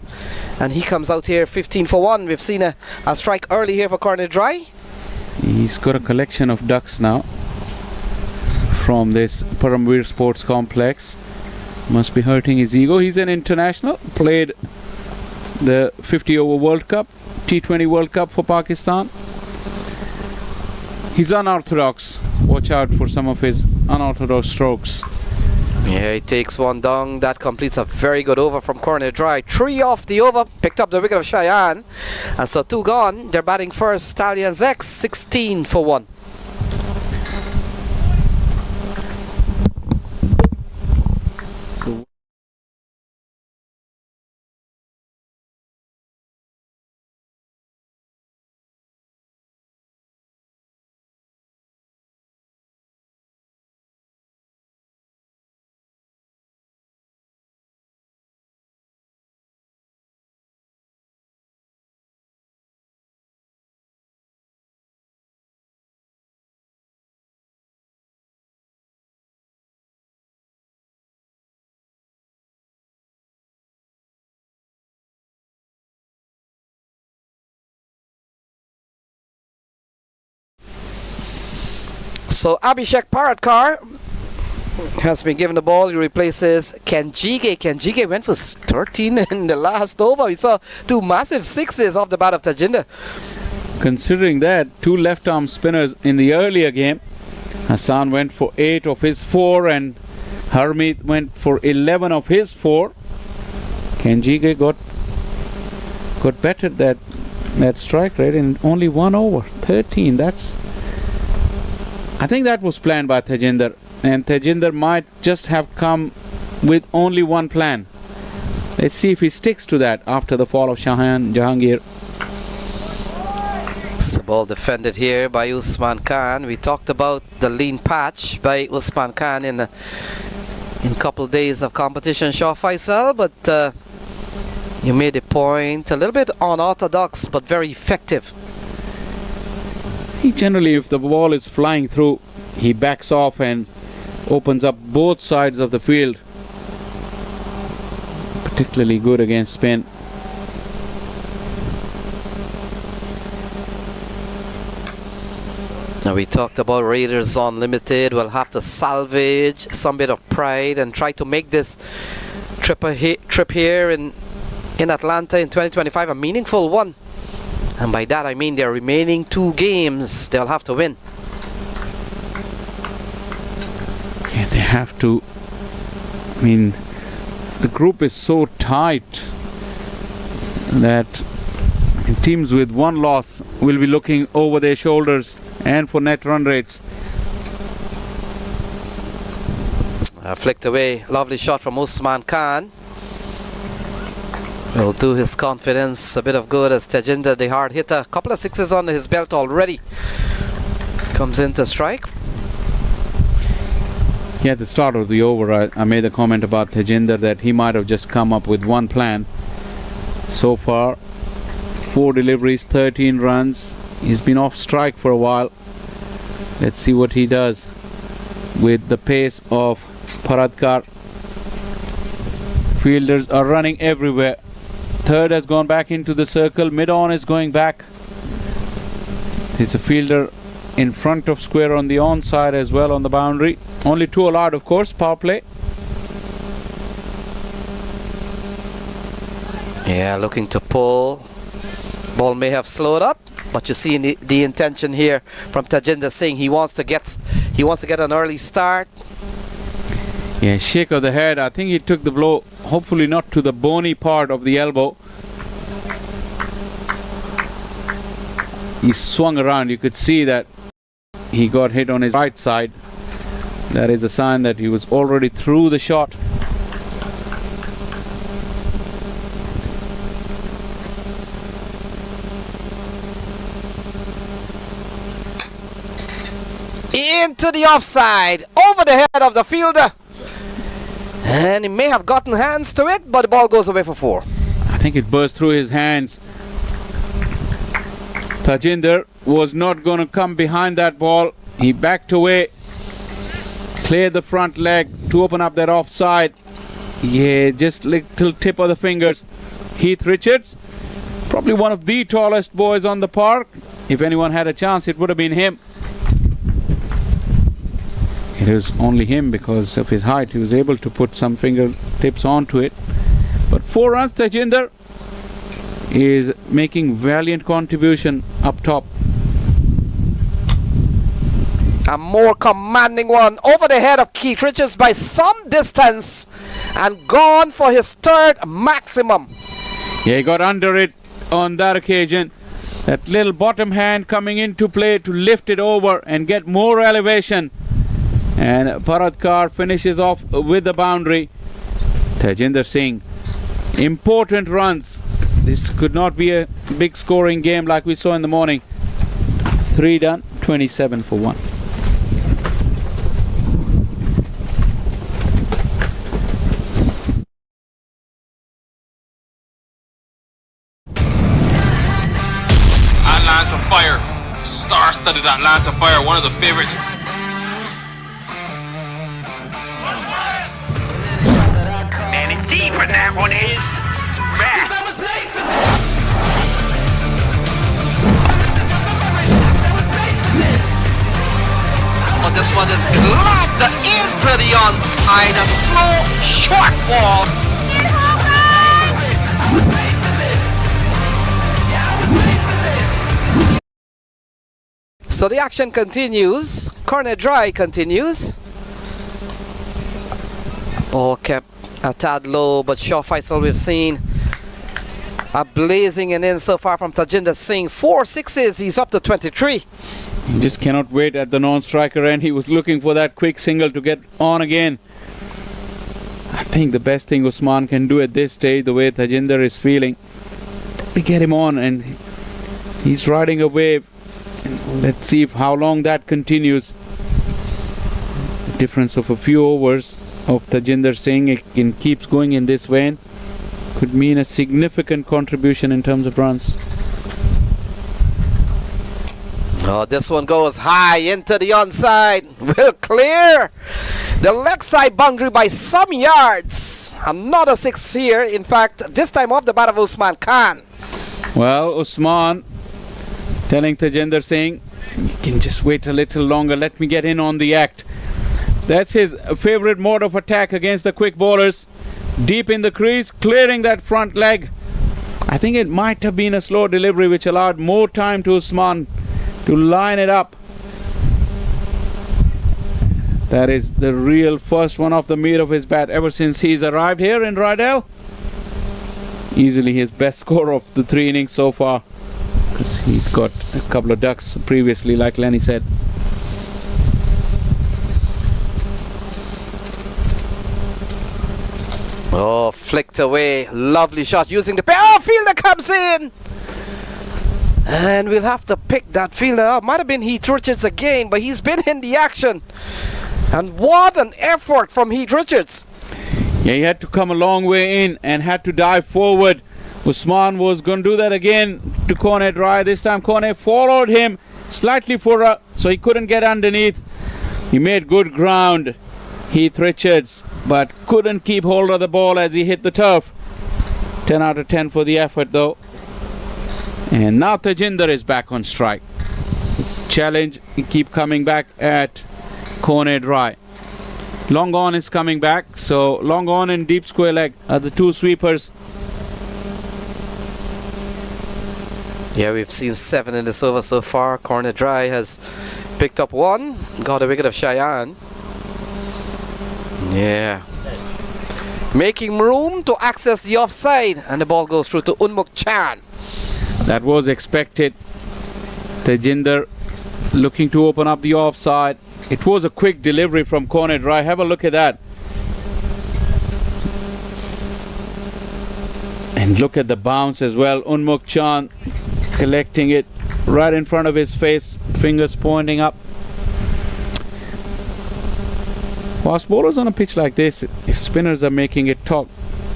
And he comes out here 15 for 1. We've seen a strike early here for corner dry.
He's got a collection of ducks now from this Paramveer Sports Complex. Must be hurting his ego. He's an international. Played the 50 over World Cup, T20 World Cup for Pakistan. He's unorthodox. Watch out for some of his unorthodox strokes.
Yeah, he takes one down. That completes a very good over from corner dry. 3 off the over. Picked up the wicket of Cheyenne. And so 2 gone. They're batting first. Stallions X 16 for 1. So Abhishek Paratkar has been given the ball. He replaces Kenjige. Kenjige went for 13 in the last over. We saw 2 massive sixes off the bat of Tajinder.
Considering that, 2 left-arm spinners in the earlier game, Hassan went for 8 of his 4 and Harmeet went for 11 of his 4. Kenjige got battered that strike rate in only 1 over. 13, I think that was planned by Tejinder, and Tejinder might just have come with only one plan. Let's see if he sticks to that after the fall of Shahan Jahangir.
It's the ball defended here by Usman Khan. We talked about the lean patch by Usman Khan in couple days of competition, Shaw Faisal, but you made a point, a little bit unorthodox but very effective.
He generally, if the ball is flying through, he backs off and opens up both sides of the field. Particularly good against spin.
Now we talked about Raiders Unlimited. We'll have to salvage some bit of pride and try to make this trip here in Atlanta in 2025 a meaningful one. And by that I mean their remaining 2 games they'll have to win.
Yeah, they have to. I mean, the group is so tight that teams with 1 loss will be looking over their shoulders and for net run rates.
Flicked away. Lovely shot from Usman Khan. Will do his confidence a bit of good as Tejinder, the hard hitter. A couple of sixes under his belt already. Comes in to strike.
Yeah, at the start of the over, I made a comment about Tejinder that he might have just come up with one plan. So far, 4 deliveries, 13 runs. He's been off strike for a while. Let's see what he does with the pace of Paradkar. Fielders are running everywhere. Third has gone back into the circle. Mid-on is going back. There's a fielder in front of square on the onside as well on the boundary. Only 2 allowed, of course, power play.
Yeah, looking to pull. Ball may have slowed up, but you see the intention here from Tejinder Singh. He wants to get an early start.
Yeah, shake of the head. I think he took the blow, hopefully not to the bony part of the elbow. He swung around. You could see that he got hit on his right side. That is a sign that he was already through the shot.
Into the offside, over the head of the fielder. And he may have gotten hands to it, but the ball goes away for 4.
I think it burst through his hands. Tejinder was not going to come behind that ball. He backed away, cleared the front leg to open up that offside. Yeah, just little tip of the fingers. Heath Richards, probably one of the tallest boys on the park. If anyone had a chance, it would have been him. It was only him because of his height. He was able to put some fingertips onto it. But 4 runs, Tejinder is making valiant contribution up top.
A more commanding one over the head of Keith Richards by some distance and gone for his 3rd maximum.
Yeah, he got under it on that occasion. That little bottom hand coming into play to lift it over and get more elevation. And Paradkar finishes off with the boundary. Tejinder Singh, important runs. This could not be a big scoring game like we saw in the morning. 3 done, 27 for 1.
Atlanta Fire, star-studded Atlanta Fire, one of the favorites.
Man, and deep, and that one is smack.
Oh, this one is lobbed into the onside, a slow, short ball. So the action continues. Corner dry continues. Ball kept a tad low, but sure Faisal, we've seen a blazing in so far from Tejinder Singh. 4 sixes, he's up to 23.
He just cannot wait at the non-striker end. He was looking for that quick single to get on again. I think the best thing Usman can do at this stage, the way Tejinder is feeling, probably get him on, and he's riding a wave. Let's see how long that continues. The difference of a few overs of Tejinder Singh, it keeps going in this vein, could mean a significant contribution in terms of runs.
Oh, this one goes high into the onside. Will clear the leg side boundary by some yards. Another 6 here. In fact, this time off the bat of Usman Khan.
Well, Usman telling Tejinder Singh, you can just wait a little longer. Let me get in on the act. That's his favorite mode of attack against the quick bowlers. Deep in the crease, clearing that front leg. I think it might have been a slow delivery which allowed more time to Usman to line it up. That is the real first one off the meat of his bat ever since he's arrived here in Rydell. Easily his best score of the 3 innings so far, because he got a couple of ducks previously, like Lenny said.
Oh, Flicked away. Lovely shot using the pair. Oh, fielder comes in. And we'll have to pick that fielder up. Might have been Heath Richards again, but he's been in the action. And what an effort from Heath Richards.
Yeah, he had to come a long way in and had to dive forward. Usman was going to do that again to Kone Dry. This time Kone followed him slightly forward, so he couldn't get underneath. He made good ground, Heath Richards, but couldn't keep hold of the ball as he hit the turf. 10 out of 10 for the effort though. And now Tajinder is back on strike. Challenge, he keep coming back at Kone Dry. Long on is coming back, so long on and deep square leg are the two sweepers.
Yeah, we've seen 7 in this over so far. Corner Dry has picked up 1. Got a wicket of Cheyenne. Yeah. Making room to access the offside. And the ball goes through to Unmuk Chan.
That was expected. Tajinder looking to open up the offside. It was a quick delivery from Corner Dry. Have a look at that. And look at the bounce as well. Unmuk Chan collecting it right in front of his face, fingers pointing up. Fast bowlers on a pitch like this, if spinners are making it talk,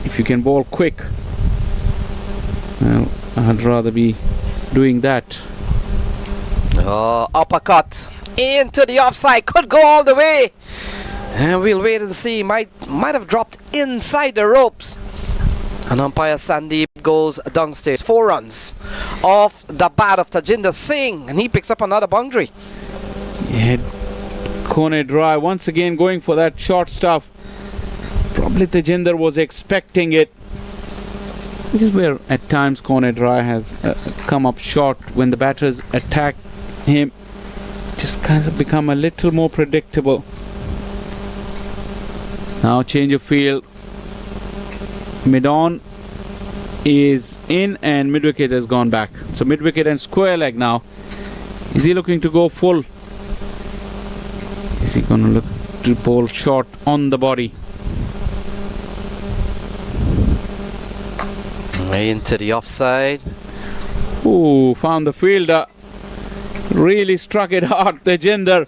if you can bowl quick, well, I'd rather be doing that.
Oh, uppercut into the offside, could go all the way. And we'll wait and see. Might have dropped inside the ropes. And umpire Sandeep goes downstairs. 4 runs off the bat of Tajinder Singh, and he picks up another boundary.
Yeah, Kone Dry once again going for that short stuff. Probably Tajinder was expecting it. This is where at times Kone Dry has come up short when the batters attack him. Just kind of become a little more predictable. Now change of field. Mid-on is in and mid-wicket has gone back. So mid-wicket and square leg now. Is he looking to go full? Is he going to look to bowl short on the body?
Into the offside.
Ooh, found the fielder. Really struck it hard, Tajinder.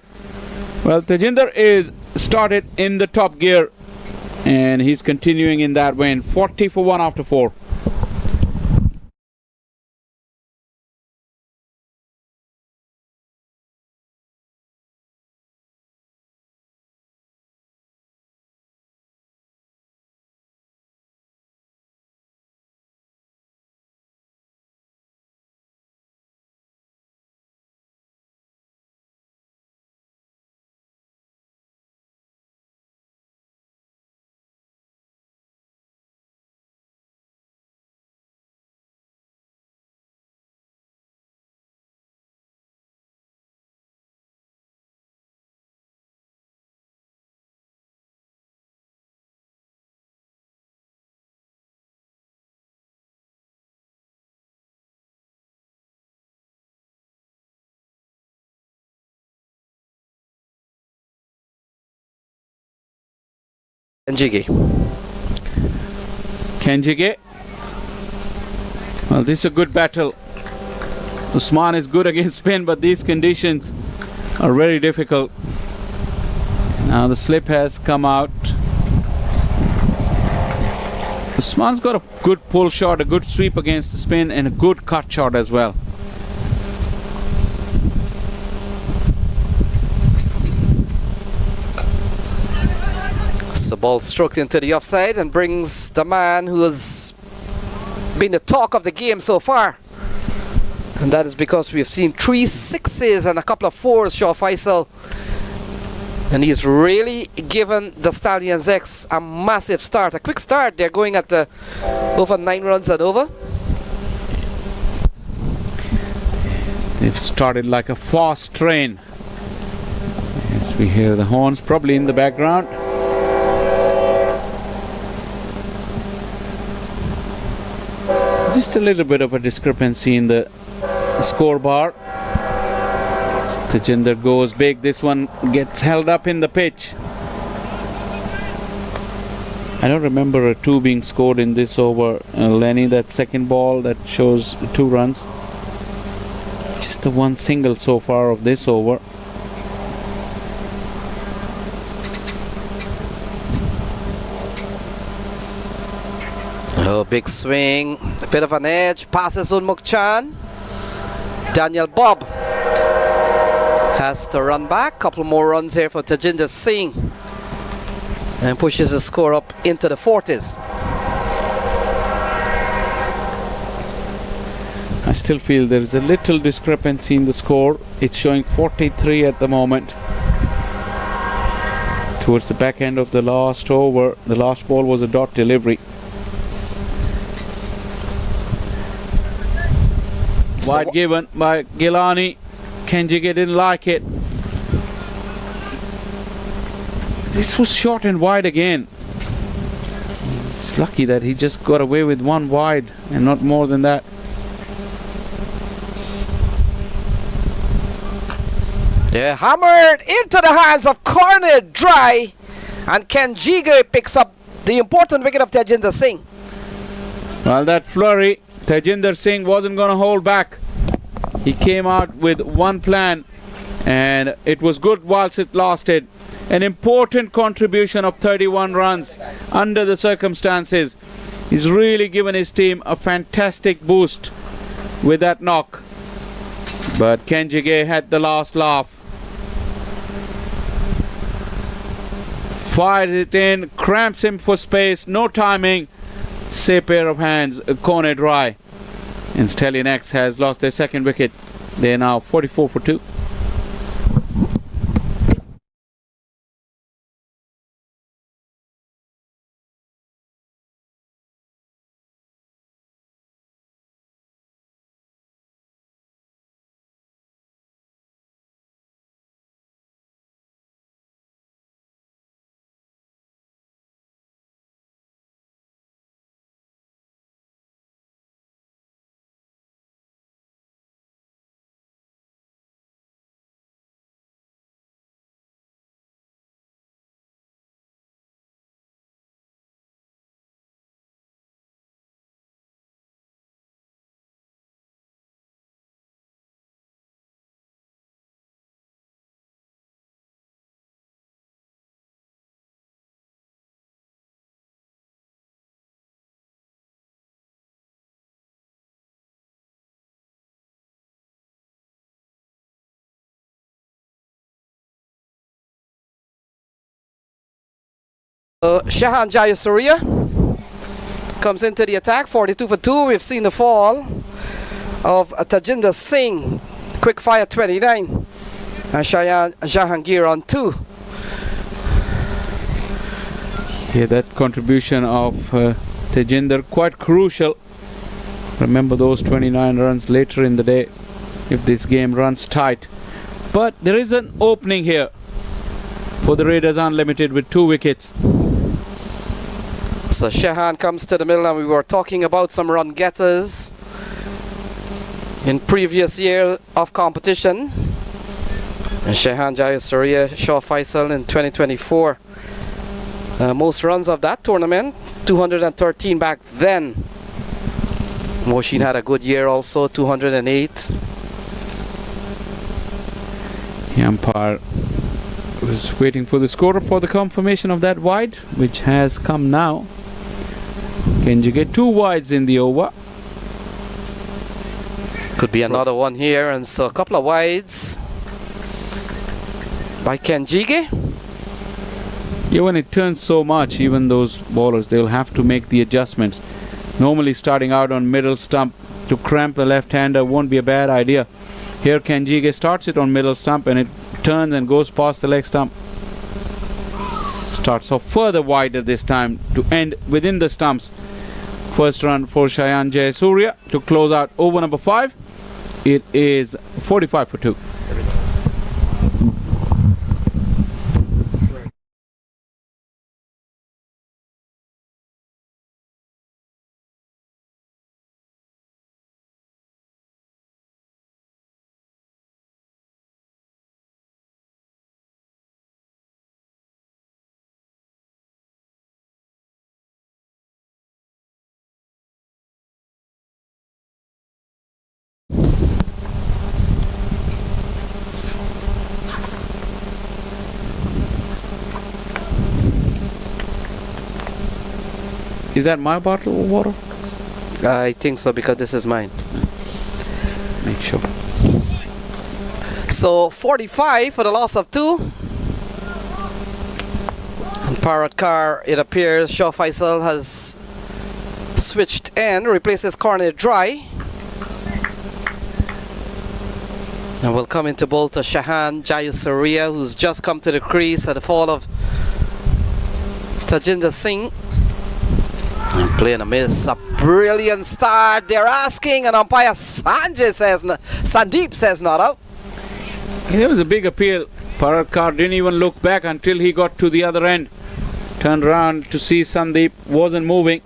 Well, Tajinder is started in the top gear. And he's continuing in that vein. 40 for 1 after 4. Kenjige. Well, this is a good battle. Usman is good against spin, but these conditions are very difficult. Now the slip has come out. Usman's got a good pull shot, a good sweep against the spin, and a good cut shot as well.
The ball stroked into the offside and brings the man who has been the talk of the game so far. And that is because we've seen 3 6s and a couple of 4s, Shaw Faisal. And he's really given the Stallions X a massive start, a quick start. They're going at over 9 runs and over.
They've started like a fast train. Yes, we hear the horns probably in the background. Just a little bit of a discrepancy in the score bar. Tajinder goes big. This one gets held up in the pitch. I don't remember a 2 being scored in this over. Lenny, that second ball that shows 2 runs. Just the one single so far of this over.
Oh, big swing, a bit of an edge, passes on Mukchan. Daniel Bob has to run back. Couple more runs here for Tajinder Singh and pushes the score up into the 40s.
I still feel there is a little discrepancy in the score. It's showing 43 at the moment. Towards the back end of the last over, the last ball was a dot delivery. Wide given by Gilani. Kenjige didn't like it. This was short and wide again. It's lucky that he just got away with 1 wide and not more than that.
Yeah, hammered into the hands of corner dry, and Kenjige picks up the important wicket of Tajinder Singh.
Well, that flurry, Tajinder Singh wasn't going to hold back. He came out with one plan, and it was good whilst it lasted. An important contribution of 31 runs under the circumstances. He's really given his team a fantastic boost with that knock. But Kenjige had the last laugh. Fires it in, cramps him for space, no timing. Say pair of hands, corner dry. And Stallion X has lost their second wicket. They're now 44 for 2.
Shahan Jayasuriya comes into the attack, 42 for 2. We've seen the fall of Tajinder Singh, quick fire 29, and Shahan Jahangir on 2.
Yeah, that contribution of Tajinder quite crucial. Remember those 29 runs later in the day if this game runs tight. But there is an opening here for the Raiders Unlimited with 2 wickets.
So Shahan comes to the middle, and we were talking about some run getters in previous year of competition. And Shahan Jayasuriya, Shaw Faisal in 2024. Most runs of that tournament, 213 back then. Moshin had a good year also, 208.
The umpire was waiting for the scorer for the confirmation of that wide, which has come now. Kenjige 2 wides in the over.
Could be another one here, and so a couple of wides by Kenjige.
Yeah, when it turns so much, even those bowlers, they'll have to make the adjustments. Normally starting out on middle stump to cramp the left-hander won't be a bad idea. Here Kenjige starts it on middle stump, and it turns and goes past the leg stump. Starts off further wider this time to end within the stumps. First run for Shayan Jayasuriya to close out over number 5. It is 45 for 2. Is that my bottle of water?
I think so, because this is mine.
Make sure.
So 45 for the loss of 2. And Parrot Car, it appears Shaw Faisal has switched end, replaces Cornet Dry. And we'll come into bowl to Shahan Jayasuriya, who's just come to the crease at the fall of Tajinder Singh. And playing a miss, a brilliant start. They're asking, and umpire Sandeep says not out.
There was a big appeal. Parrot Car didn't even look back until he got to the other end. Turned around to see Sandeep wasn't moving.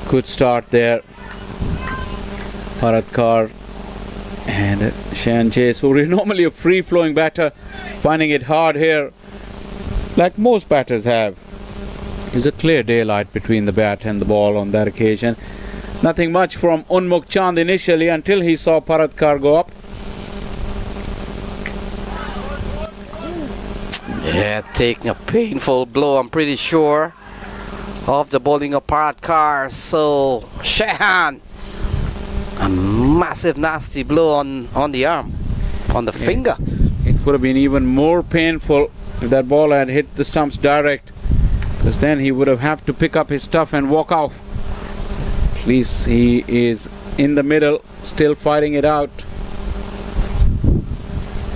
Good start there. Parrot Car and Shan Jayasuriya, normally a free-flowing batter, finding it hard here, like most batters have. There's a clear daylight between the bat and the ball on that occasion. Nothing much from Unmukh Chand initially until he saw Parrot Car go up.
Yeah, taking a painful blow, I'm pretty sure, of the bowling of Parrot Car. So Shahan, a massive nasty blow on the arm, on the finger.
It would have been even more painful if that ball had hit the stumps direct, because then he would have had to pick up his stuff and walk off. At least he is in the middle, still fighting it out.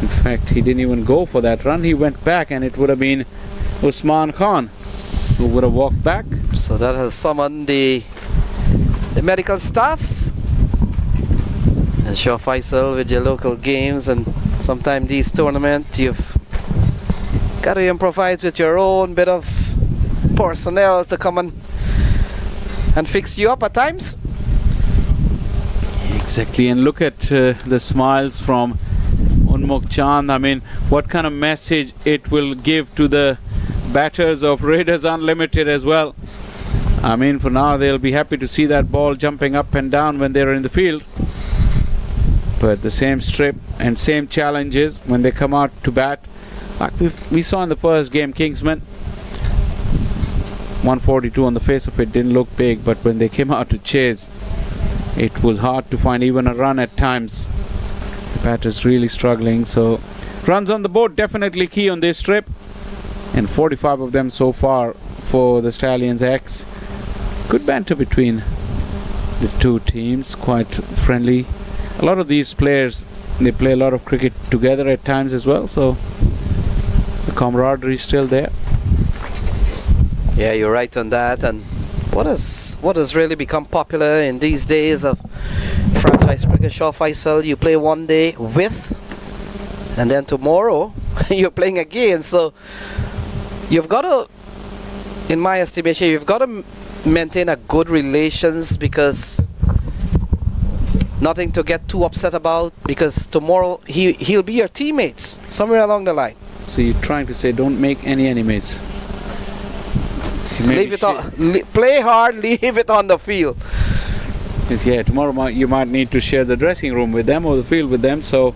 In fact, he didn't even go for that run. He went back, and it would have been Usman Khan who would have walked back.
So that has summoned the medical staff. And Shaw Faisal with your local games, and sometimes these tournaments you've got to improvise with your own bit of personnel to come and fix you up at times.
Exactly, and look at the smiles from Unmukh Chand. I mean, what kind of message it will give to the batters of Raiders Unlimited as well. I mean, for now they'll be happy to see that ball jumping up and down when they're in the field. But the same strip and same challenges when they come out to bat. Like we saw in the first game, Kingsman, 142 on the face of it didn't look big, but when they came out to chase, it was hard to find even a run at times. The batters really struggling. So runs on the board definitely key on this strip, and 45 of them so far for the Stallions X. Good banter between the two teams, quite friendly. A lot of these players, they play a lot of cricket together at times as well, so the camaraderie is still there.
Yeah, you're right on that. And what has really become popular in these days of franchise cricket, Shaw Faisal, you play one day with, and then tomorrow you're playing again. So you've got to, in my estimation, you've got to maintain a good relations, because nothing to get too upset about, because tomorrow he'll be your teammates somewhere along the line.
So you're trying to say don't make any enemies.
Leave it on, play hard, leave it on the field.
Yeah, tomorrow you might need to share the dressing room with them or the field with them. So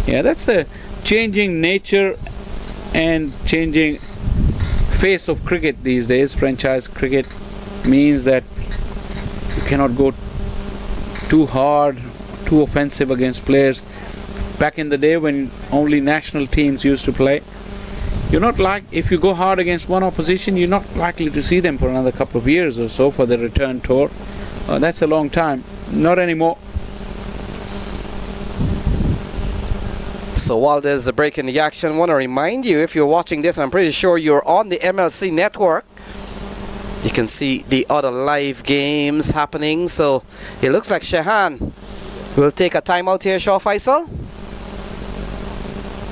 yeah, that's the changing nature and changing face of cricket these days. Franchise cricket means that you cannot go too hard, too offensive against players. Back in the day when only national teams used to play, you're not like, if you go hard against one opposition, you're not likely to see them for another couple of years or so for the return tour. That's a long time. Not anymore.
So while there's a break in the action, I want to remind you, if you're watching this, I'm pretty sure you're on the MLC network, you can see the other live games happening. So it looks like Shahan will take a timeout here, Shaw Faisal.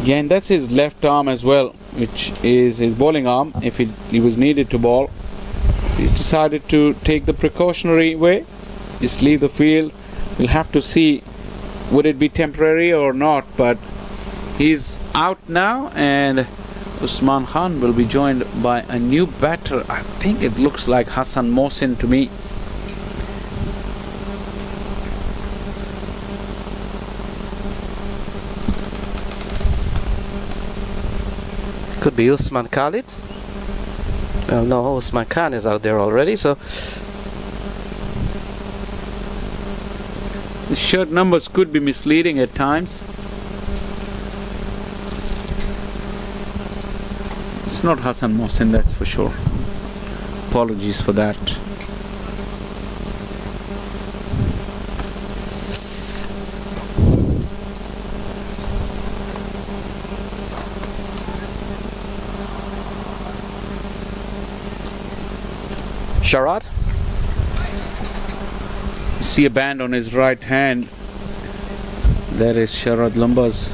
Yeah, and that's his left arm as well, which is his bowling arm. If he was needed to bowl, he's decided to take the precautionary way, just leave the field. We'll have to see would it be temporary or not, but he's out now, and Usman Khan will be joined by a new batter. I think it looks like Hassan Mohsin to me.
Could be Usman Khalid. Well, no, Usman Khan is out there already, so
The shirt numbers could be misleading at times. It's not Hassan Mohsin, that's for sure. Apologies for that.
Sharad.
You see a band on his right hand. That is Sharad Lumba's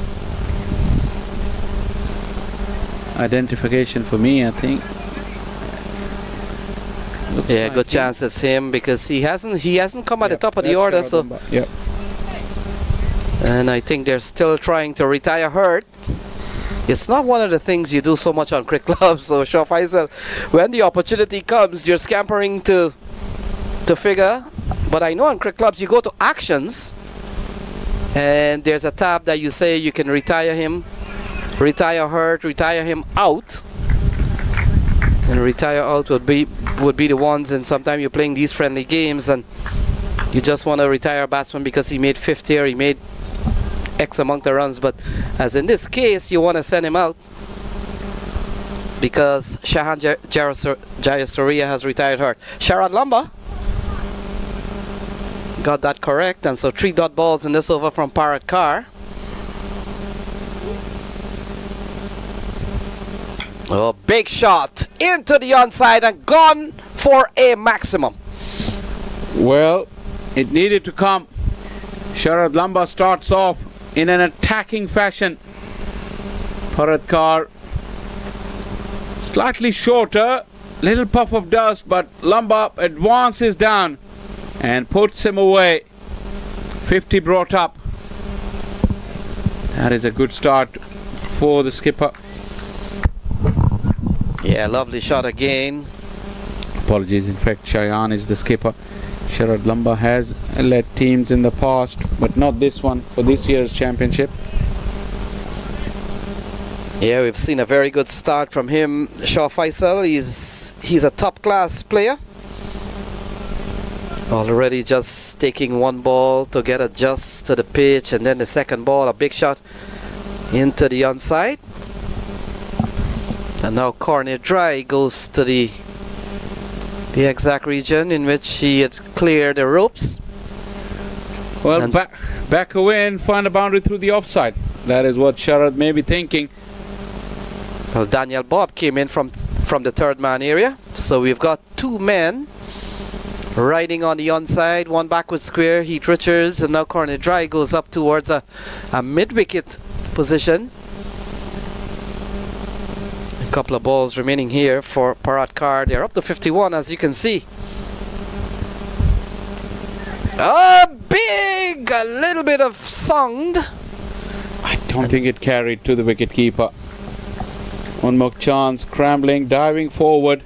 identification for me, I think. Looks
Yeah,
like
good
him.
chance it's him because he hasn't come at the top of the
That's
order,
Sharad
so
Lumba. Yep.
and I think they're still trying to retire Hurt. It's not one of the things you do so much on cricket clubs, so Shaw Faisal, when the opportunity comes, you're scampering to figure. But I know on cricket clubs you go to actions and there's a tab that you say you can retire him, retire Hurt, retire him out. And retire out would be the ones, and sometimes you're playing these friendly games and you just want to retire a batsman because he made 50 or he made X amount of runs, but as in this case you want to send him out because Shahan Jayasuriya has retired Hurt. Sharad Lumba got that correct, and so 3 dot balls in this over from Parrot Carr. Oh, big shot into the onside and gone for a maximum.
Well, it needed to come. Sharad Lumba starts off in an attacking fashion. Parrot Carr slightly shorter, little puff of dust, but Lumba advances down and puts him away. 50 brought up. That is a good start for the skipper.
Yeah, lovely shot again.
Apologies, in fact Shayan is the skipper. Sharad Lumba has led teams in the past, but not this one for this year's championship.
Yeah, we've seen a very good start from him. Shaw Faisal, he's a top class player. Already just taking one ball to get adjust to the pitch, and then the second ball, a big shot into the onside. And now corner dry goes to the exact region in which he had cleared the ropes.
Well,
And
back away and find a boundary through the offside. That is what Sharad may be thinking.
well, Daniel Bob came in from the third man area, so we've got 2 men riding on the onside, one backward square, Heath Richards, and now corner dry goes up towards a mid-wicket position. A couple of balls remaining here for Parrot Carr. They're up to 51, as you can see. A little bit of sound.
I don't think it carried to the wicket keeper. One more chance, scrambling, diving forward.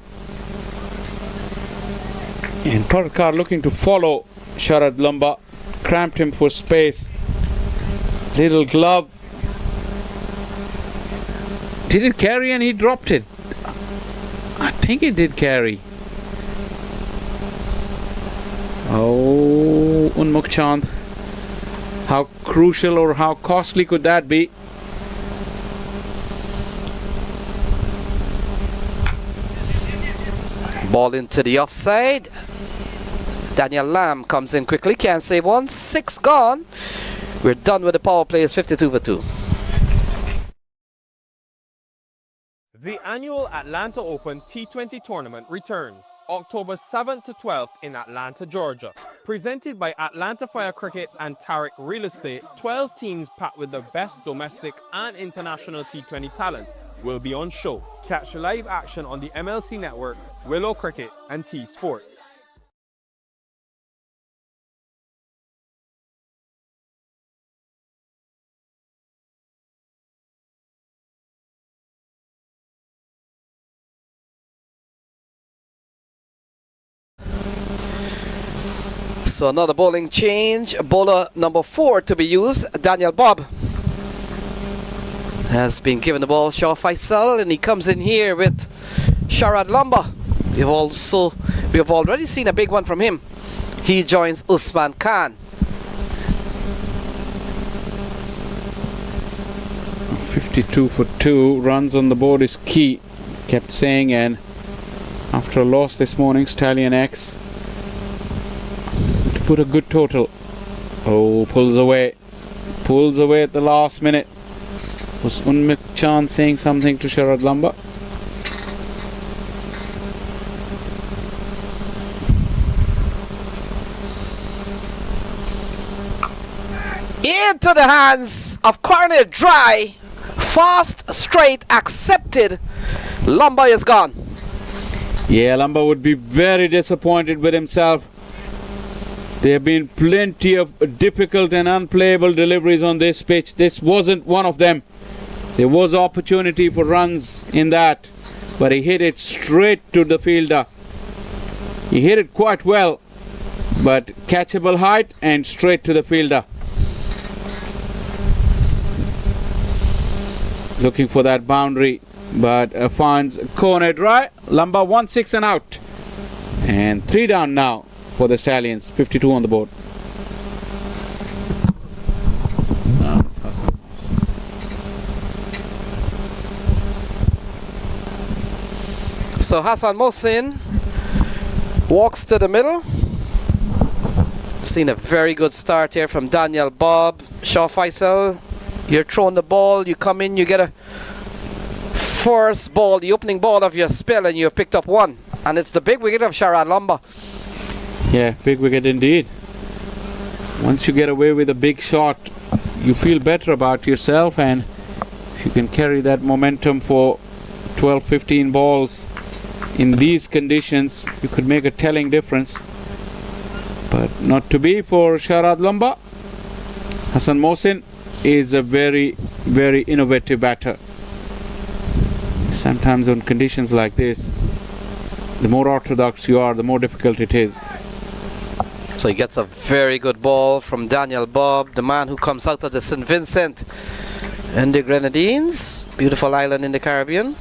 And Parrot Carr looking to follow Sharad Lumba. Cramped him for space. Little glove. Did it carry and he dropped it? I think it did carry. Oh, Unmukh Chand. How crucial or how costly could that be?
Ball into the offside. Daniel Lamb comes in quickly, can't save one. 6 gone. We're done with the power play. It's 52 for 2.
The annual Atlanta Open T20 tournament returns October 7th to 12th in Atlanta, Georgia. Presented by Atlanta Fire Cricket and Tariq Real Estate, 12 teams packed with the best domestic and international T20 talent will be on show. Catch live action on the MLC Network, Willow Cricket and T Sports.
So another bowling change. Bowler number 4 to be used. Daniel Bob has been given the ball. Shaw Faisal, and he comes in here with Sharad Lumba. we have already seen a big one from him. He joins Usman Khan.
52 for 2, runs on the board is key, kept saying, and after a loss this morning, Stallion X to put a good total. Oh, pulls away at the last minute. Was Unmik Chan saying something to Sharad Lamba?
Into the hands of Cornet Dry. Fast, straight, accepted. Lamba is gone.
Yeah, Lamba would be very disappointed with himself. There have been plenty of difficult and unplayable deliveries on this pitch. This wasn't one of them. There was opportunity for runs in that, but he hit it straight to the fielder. He hit it quite well, but catchable height and straight to the fielder. Looking for that boundary, but finds corner dry. Lamba 1-6 and out, and 3 down now for the Stallions. 52 on the board.
So Hassan Mohsin walks to the middle. Seen a very good start here from Daniel Bob. Shah Faisal, you're throwing the ball, you come in, you get a first ball, the opening ball of your spell, and you've picked up one. And it's the big wicket of Sharad Lamba.
Yeah, big wicket indeed. Once you get away with a big shot, you feel better about yourself, and if you can carry that momentum for 12-15 balls in these conditions, you could make a telling difference. But not to be for Sharad Lamba. Hassan Mohsin is a very, very innovative batter. Sometimes on conditions like this, the more orthodox you are, the more difficult it is.
So he gets a very good ball from Daniel Bob, the man who comes out of the St. Vincent and the Grenadines, beautiful island in the Caribbean.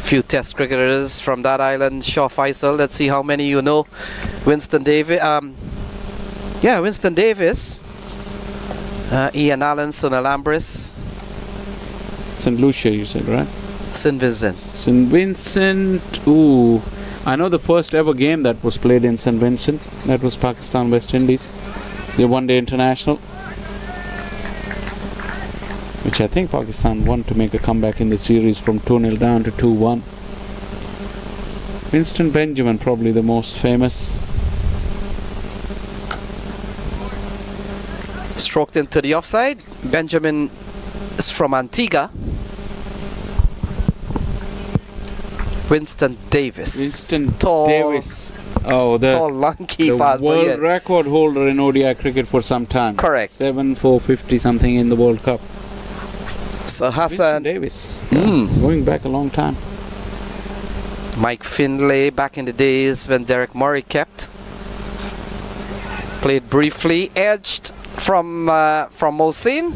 Few test cricketers from that island. Shah Faisal, let's see how many you know. Winston Davis, Winston Davis, Ian Allen, Sunil Ambris.
St. Lucia, you said, right?
St. Vincent.
St. Vincent, ooh. I know the first ever game that was played in St. Vincent. That was Pakistan West Indies. The one-day international, which I think Pakistan won to make a comeback in the series from 2-0 down to 2-1. Winston Benjamin, probably the most famous.
Stroked into the offside. Benjamin is from Antigua. Winston Davis.
Winston
tall,
Davis. Oh, the
tall, lanky
world record holder in ODI cricket for some time.
Correct.
7 for 50 something in the World Cup.
So Hassan
Davis, going back a long time.
Mike Findlay back in the days when Derek Murray kept. Played briefly, edged from Mohsin.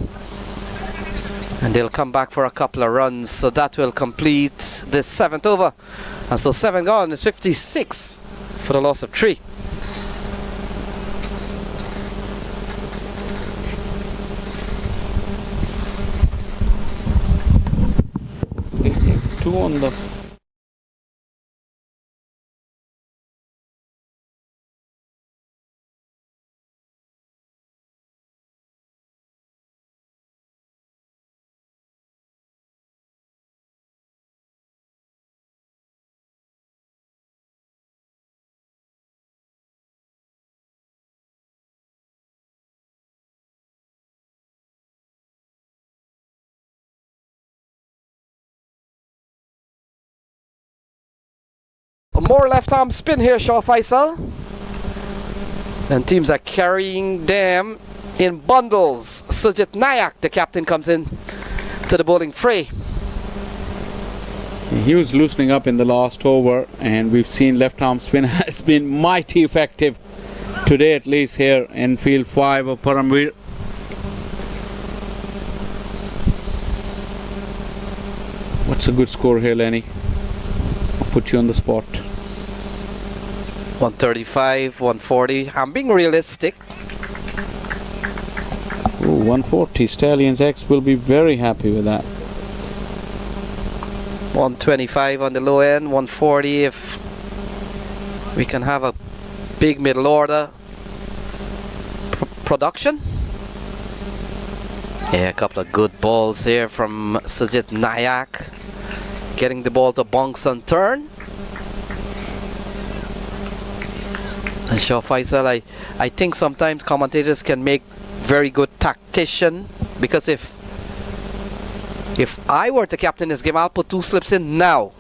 And they'll come back for a couple of runs, so that will complete the 7th over. And so 7 gone is 56 for the loss of 3.
Two on the
more left arm spin here, Shah Faisal. And teams are carrying them in bundles. Sujit Nayak, the captain, comes in to the bowling fray.
He was loosening up in the last over, and we've seen left arm spin has been mighty effective today, at least here in Field 5 of Paramveer. What's a good score here, Lenny? I'll put you on the spot.
135, 140. I'm being realistic.
Ooh, 140. Stallions X will be very happy with that.
125 on the low end, 140 if we can have a big middle order production. Yeah, a couple of good balls here from Sujit Nayak, getting the ball to bounce and turn. And Shah Faisal, I think sometimes commentators can make very good tactician, because if I were to captain this game, I'll put 2 slips in now.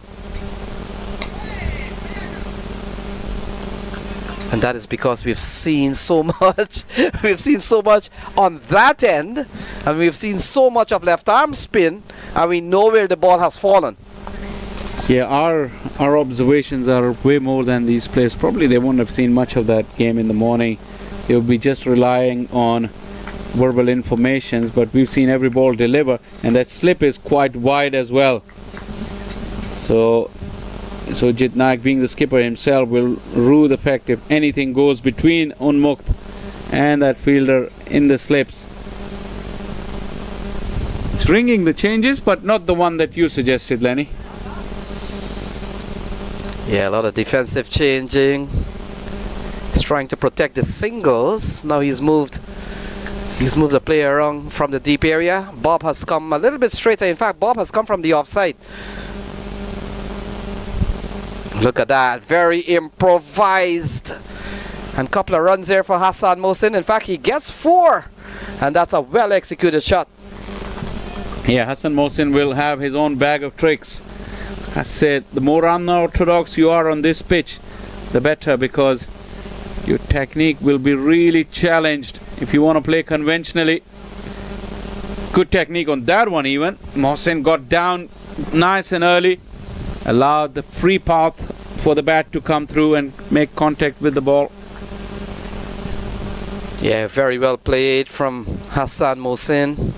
And that is because we've seen so much. We've seen so much on that end, and we've seen so much of left arm spin, and we know where the ball has fallen.
Yeah, our observations are way more than these players. Probably they won't have seen much of that game in the morning. They'll be just relying on verbal informations, but we've seen every ball deliver, and that slip is quite wide as well. So Jit Naik, being the skipper himself, will rue the fact if anything goes between Unmukt and that fielder in the slips. It's ringing the changes, but not the one that you suggested, Lenny.
Yeah, a lot of defensive changing. He's trying to protect the singles. Now he's moved the player around from the deep area. Bob has come a little bit straighter. In fact, Bob has come from the offside. Look at that, very improvised. And a couple of runs there for Hassan Mohsin. In fact, he gets 4, and that's a well executed shot.
Yeah, Hassan Mohsin will have his own bag of tricks. I said, the more unorthodox you are on this pitch, the better, because your technique will be really challenged if you want to play conventionally. Good technique on that one even. Mohsin got down nice and early, allowed the free path for the bat to come through and make contact with the ball.
Yeah, very well played from Hassan Mohsin.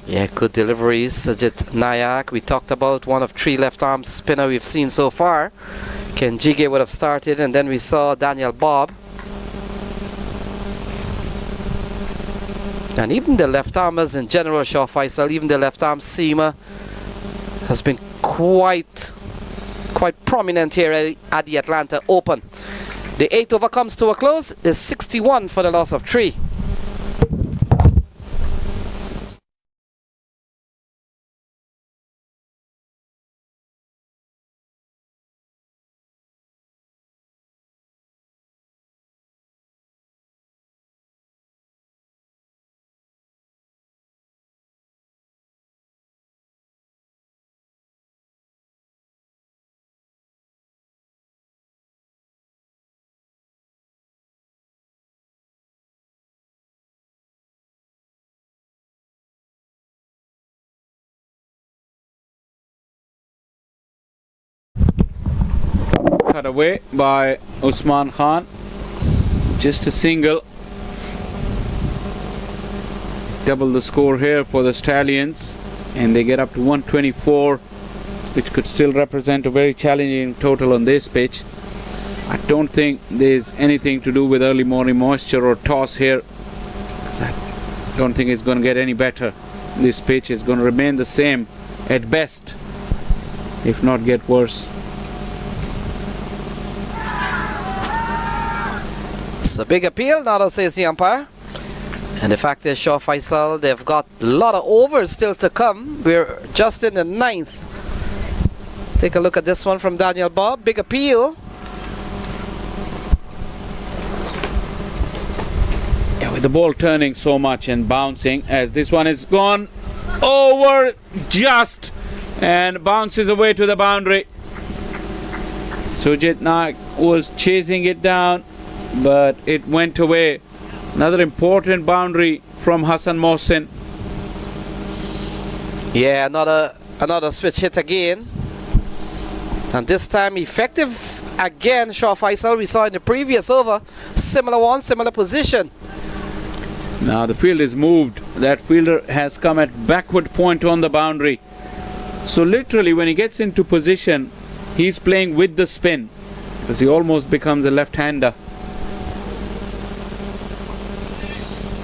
Yeah, good deliveries. Sajid Nayak, we talked about one of 3 left arm spinner we've seen so far. Ken Jige would have started, and then we saw Daniel Bob. And even the left armers in general, Shah Faisal, even the left arm seamer has been quite prominent here at the Atlanta Open. The 8th over comes to a close. Is 61 for the loss of 3.
Cut away by Usman Khan. Just a single. Double the score here for the Stallions, and they get up to 124, which could still represent a very challenging total on this pitch. I don't think there's anything to do with early morning moisture or toss here, because I don't think it's going to get any better. This pitch is going to remain the same at best, if not get worse.
It's a big appeal, Nado says the umpire. And the fact is, Shah Faisal, they've got a lot of overs still to come. We're just in the 9th. Take a look at this one from Daniel Bob. Big appeal.
Yeah, with the ball turning so much and bouncing, as this one is gone over just and bounces away to the boundary. Sujit Naik was chasing it down, but it went away. Another important boundary from Hassan Mohsin.
Yeah, another switch hit again. And this time effective again, Shah Faisal. We saw in the previous over, similar one, similar position.
Now the field is moved. That fielder has come at backward point on the boundary. So literally when he gets into position, he's playing with the spin because he almost becomes a left-hander.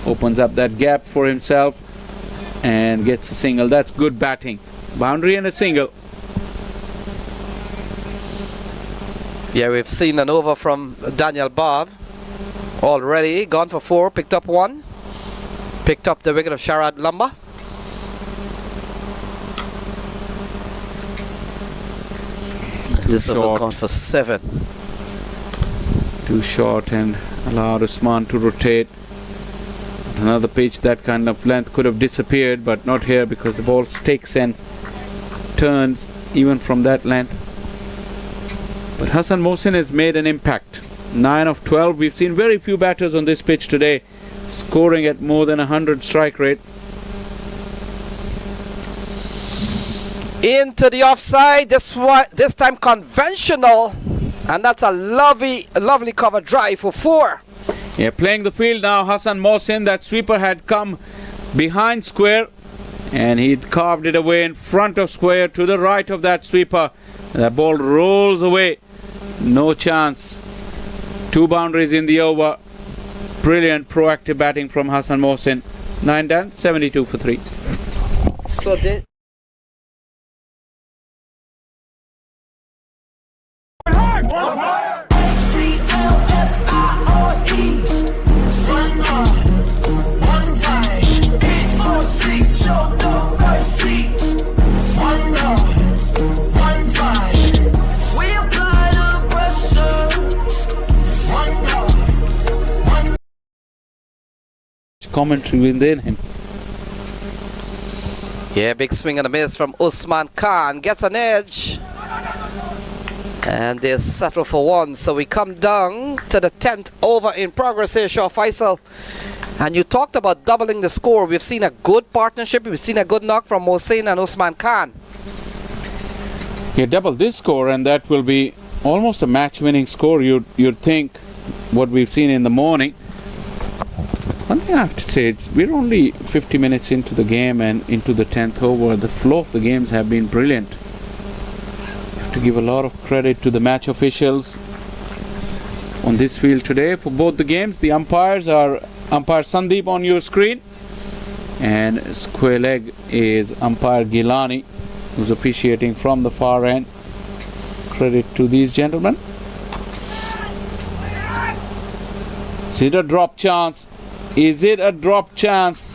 Opens up that gap for himself and gets a single. That's good batting. Boundary and a single.
Yeah, we've seen an over from Daniel Bob already. Gone for 4, picked up 1. Picked up the wicket of Sharad Lumba. This over's gone for 7.
Too short and allowed Usman to rotate. Another pitch that kind of length could have disappeared, but not here because the ball sticks and turns even from that length. But Hassan Mohsin has made an impact. 9 of 12. We've seen very few batters on this pitch today scoring at more than 100 strike rate.
Into the offside. This time conventional, and that's a lovely cover drive for 4.
Yeah, playing the field now, Hassan Mohsin. That sweeper had come behind square and he'd carved it away in front of square to the right of that sweeper. That ball rolls away. No chance. 2 boundaries in the over. Brilliant proactive batting from Hassan Mohsin. 9 done, 72 for 3.
So they
commentary within him.
Yeah, big swing and a miss from Usman Khan. Gets an edge. And they settle for 1. So we come down to the 10th over in progress here, Shaw Faisal. And you talked about doubling the score. We've seen a good partnership. We've seen a good knock from Mohsin and Usman Khan.
Yeah, double this score and that will be almost a match-winning score. You'd think what we've seen in the morning. One thing I have to say, we're only 50 minutes into the game and into the 10th over. The flow of the games have been brilliant. I have to give a lot of credit to the match officials on this field today for both the games. The umpires are umpire Sandeep on your screen, and square leg is umpire Gilani, who's officiating from the far end. Credit to these gentlemen. Is it a drop chance? Is it a drop chance?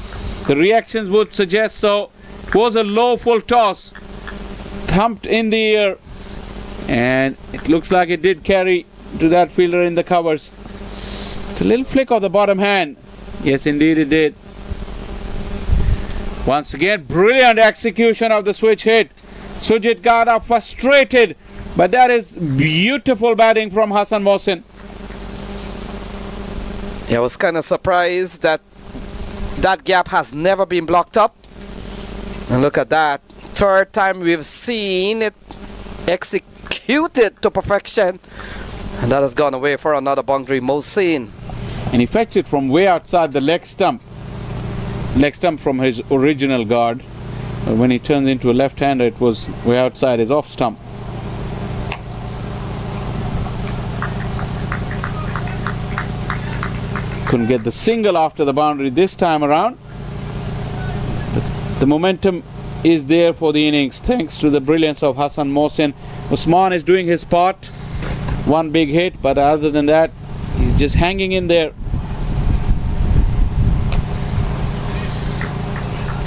The reactions would suggest so. It was a low full toss, thumped in the air, and it looks like it did carry to that fielder in the covers. It's a little flick of the bottom hand. Yes, indeed it did. Once again, brilliant execution of the switch hit. Sujit Gada frustrated, but that is beautiful batting from Hassan Mohsin.
Yeah, I was kind of surprised that that gap has never been blocked up. And look at that. 3rd time we've seen it executed to perfection. And that has gone away for another boundary. Mohsin.
And he fetched it from way outside the leg stump. Leg stump from his original guard. When he turns into a left-hander, it was way outside his off stump. Couldn't get the single after the boundary this time around. The momentum is there for the innings thanks to the brilliance of Hassan Mohsin. Usman is doing his part. 1 big hit, but other than that, he's just hanging in there.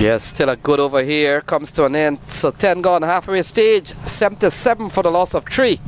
Yes, still a good over here. Comes to an end. So 10 gone, halfway stage. 77 for the loss of 3.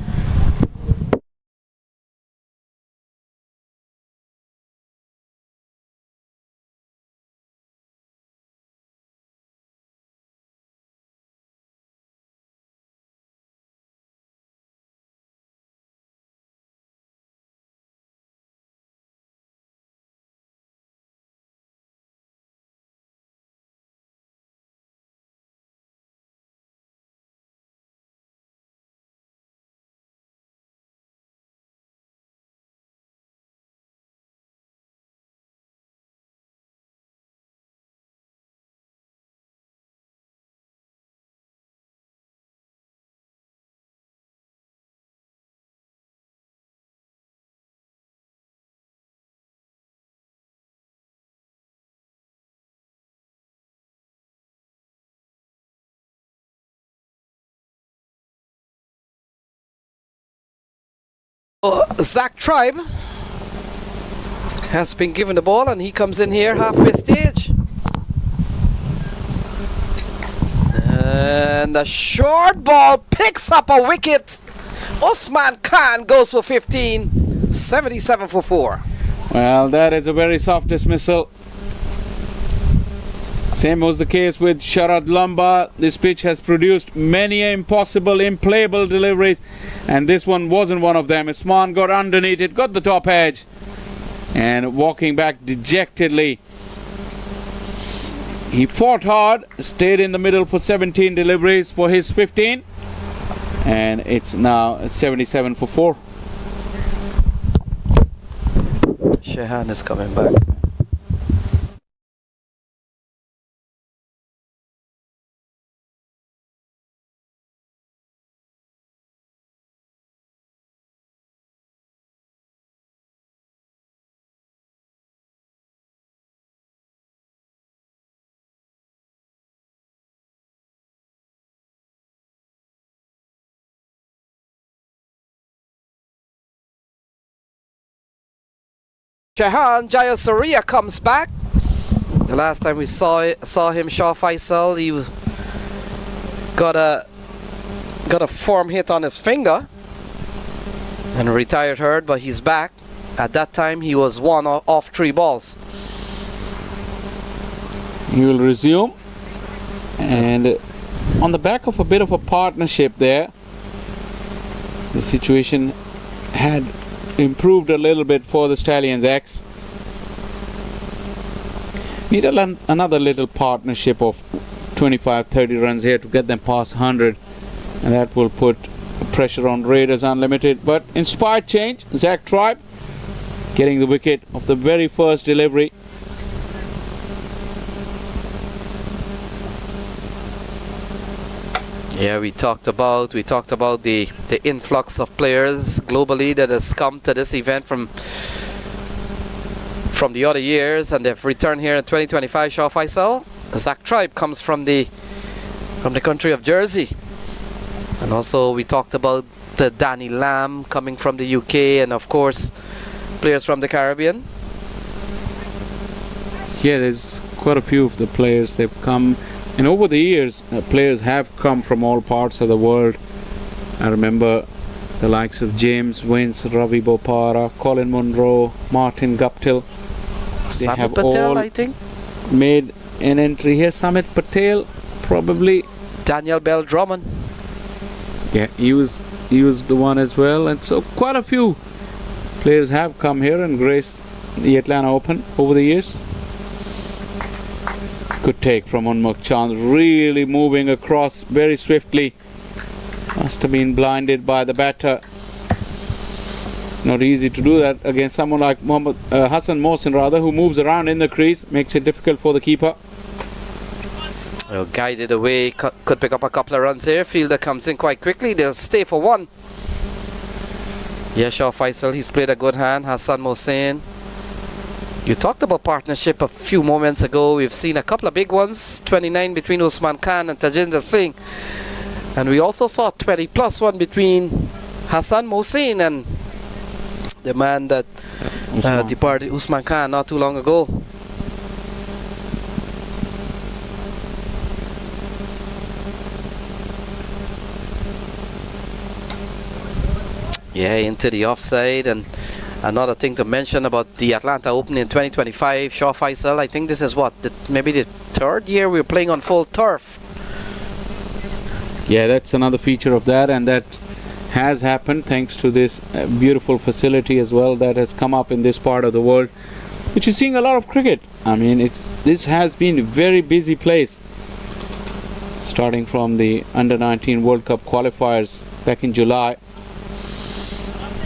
Zach Tribe has been given the ball and he comes in here halfway stage. And the short ball picks up a wicket. Usman Khan goes for 15, 77 for 4.
Well, that is a very soft dismissal. Same was the case with Sharad Lamba. This pitch has produced many impossible, implayable deliveries, and this one wasn't one of them. Usman got underneath it, got the top edge, and walking back dejectedly. He fought hard, stayed in the middle for 17 deliveries for his 15, and it's now 77 for 4.
Shehan is coming back. Shehan Jayasuriya comes back. The last time we saw him, Shah Faisal, he got a form hit on his finger and retired hurt, but he's back. At that time, he was 1 off 3 balls.
He will resume, and on the back of a bit of a partnership there, the situation had improved a little bit for the Stallions X. Need another little partnership of 25-30 runs here to get them past 100, and that will put pressure on Raiders Unlimited. But inspired change, Zach Tribe getting the wicket of the very first delivery.
Yeah, we talked about the influx of players globally that has come to this event from the other years, and they've returned here in 2025. Shah Faisal, Zach Tribe comes from the country of Jersey, and also we talked about the Danny Lamb coming from the UK, and of course players from the Caribbean.
Yeah, there's quite a few of the players they've come. And over the years, players have come from all parts of the world. I remember the likes of James Vince, Ravi Bopara, Colin Munro, Martin Guptill. They
Samit
have
Patel,
all
I think.
made an entry here. Samit Patel, probably.
Daniel Bell Drummond.
Yeah, he was the one as well. And so quite a few players have come here and graced the Atlanta Open over the years. Good take from Unmukt Chand, really moving across very swiftly. Must have been blinded by the batter. Not easy to do that against someone like Hassan Mohsin who moves around in the crease, makes it difficult for the keeper.
Well, guided away, could pick up a couple of runs here. Fielder comes in quite quickly, they'll stay for 1. Yeah, Shah Faisal, he's played a good hand. Hassan Mohsin. You talked about partnership a few moments ago. We've seen a couple of big ones, 29 between Usman Khan and Tajinder Singh. And we also saw 20+ one between Hassan Mohsin and the man that departed, Usman Khan, not too long ago. Yeah, into the offside. And another thing to mention about the Atlanta Open in 2025, Shah Faisal, I think this is what, maybe the 3rd year we're playing on full turf.
Yeah, that's another feature of that, and that has happened thanks to this beautiful facility as well that has come up in this part of the world, which is seeing a lot of cricket. I mean, this has been a very busy place, starting from the Under-19 World Cup qualifiers back in July.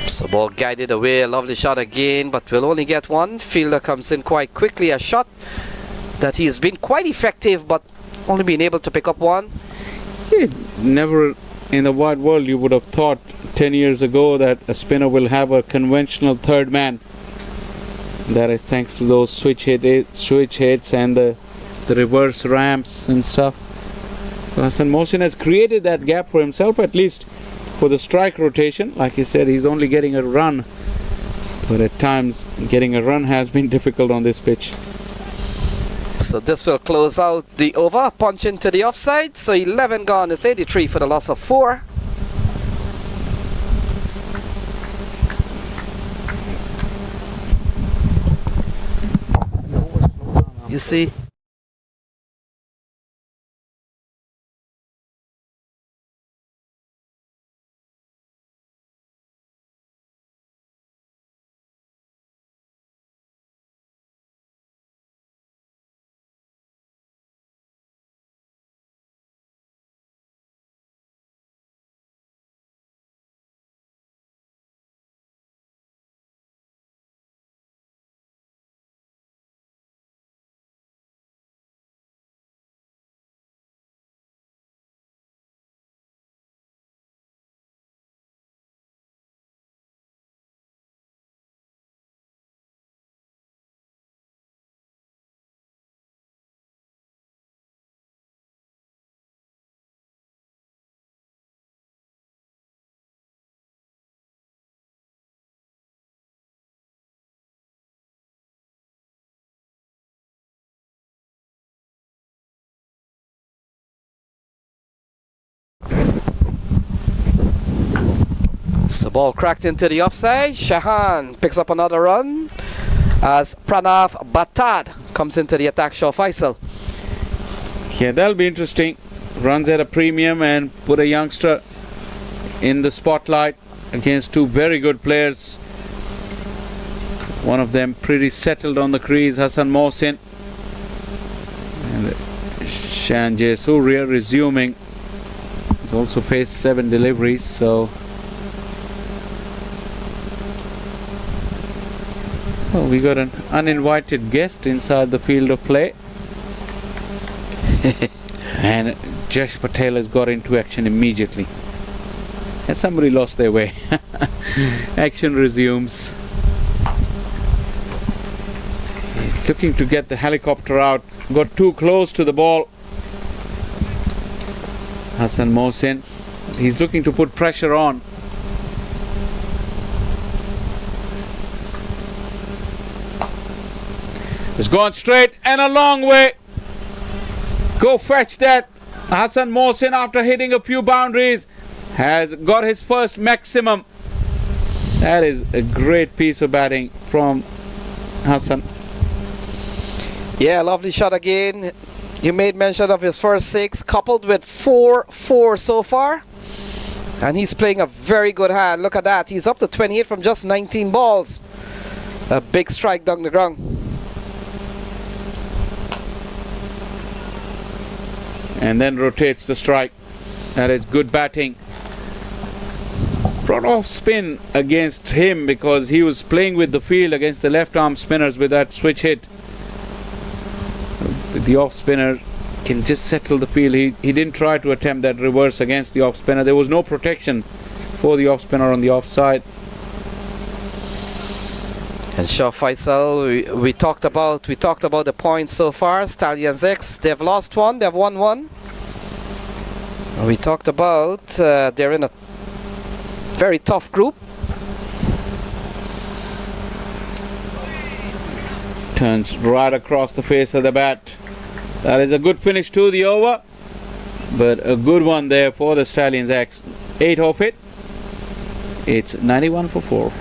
So ball guided away, a lovely shot again, but we'll only get 1. Fielder comes in quite quickly, a shot that he's been quite effective, but only been able to pick up 1.
Yeah, never in the wide world you would have thought 10 years ago that a spinner will have a conventional 3rd man. That is thanks to those switch hits and the reverse ramps and stuff. Hassan Mohsin has created that gap for himself, at least for the strike rotation. Like he said, he's only getting a run, but at times getting a run has been difficult on this pitch.
So this will close out the over. Punch into the offside. So 11 gone. It's 83 for the loss of 4. You see? So ball cracked into the offside. Shahan picks up another run as Pranav Batad comes into the attack. Shaw Faisal.
Yeah, that'll be interesting. Runs at a premium and put a youngster in the spotlight against two very good players. One of them pretty settled on the crease, Hassan Mohsin. And Shanjay Surya resuming. He's also faced 7 deliveries, so well, we got an uninvited guest inside the field of play. And Jash Patel has got into action immediately. And somebody lost their way. Action resumes. He's looking to get the helicopter out. Got too close to the ball. Hassan Mohsin. He's looking to put pressure on. It's gone straight and a long way. Go fetch that. Hassan Mohsin, after hitting a few boundaries, has got his first maximum. That is a great piece of batting from Hassan.
Yeah, lovely shot again. You made mention of his first 6, coupled with 4 so far. And he's playing a very good hand. Look at that. He's up to 28 from just 19 balls. A big strike down the ground.
And then rotates the strike. That is good batting. Brought off spin against him because he was playing with the field against the left arm spinners with that switch hit. The off spinner can just settle the field. He didn't try to attempt that reverse against the off spinner. There was no protection for the off spinner on the offside.
And Shaw Faisal, we talked about the points so far. Stallions X, they've lost 1, they've won 1. We talked about they're in a very tough group.
Turns right across the face of the bat. That is a good finish to the over, but a good one there for the Stallions X. 8 off it. It's 91 for 4.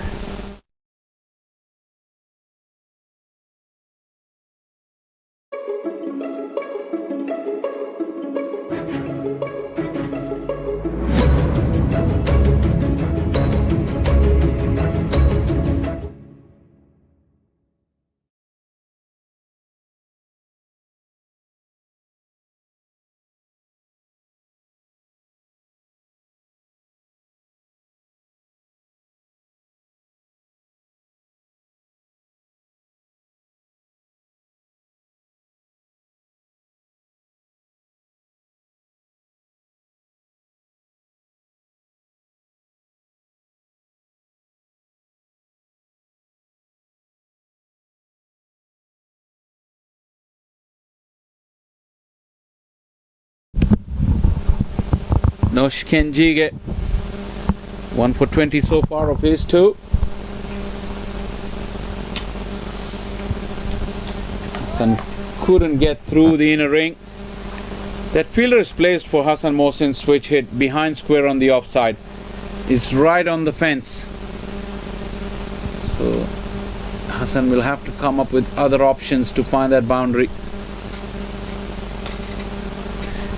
Noshkenjige 1 for 20 so far of his two. Hassan couldn't get through the inner ring. That fielder is placed for Hassan Mohsin's switch hit behind square on the offside. It's right on the fence. So Hassan will have to come up with other options to find that boundary.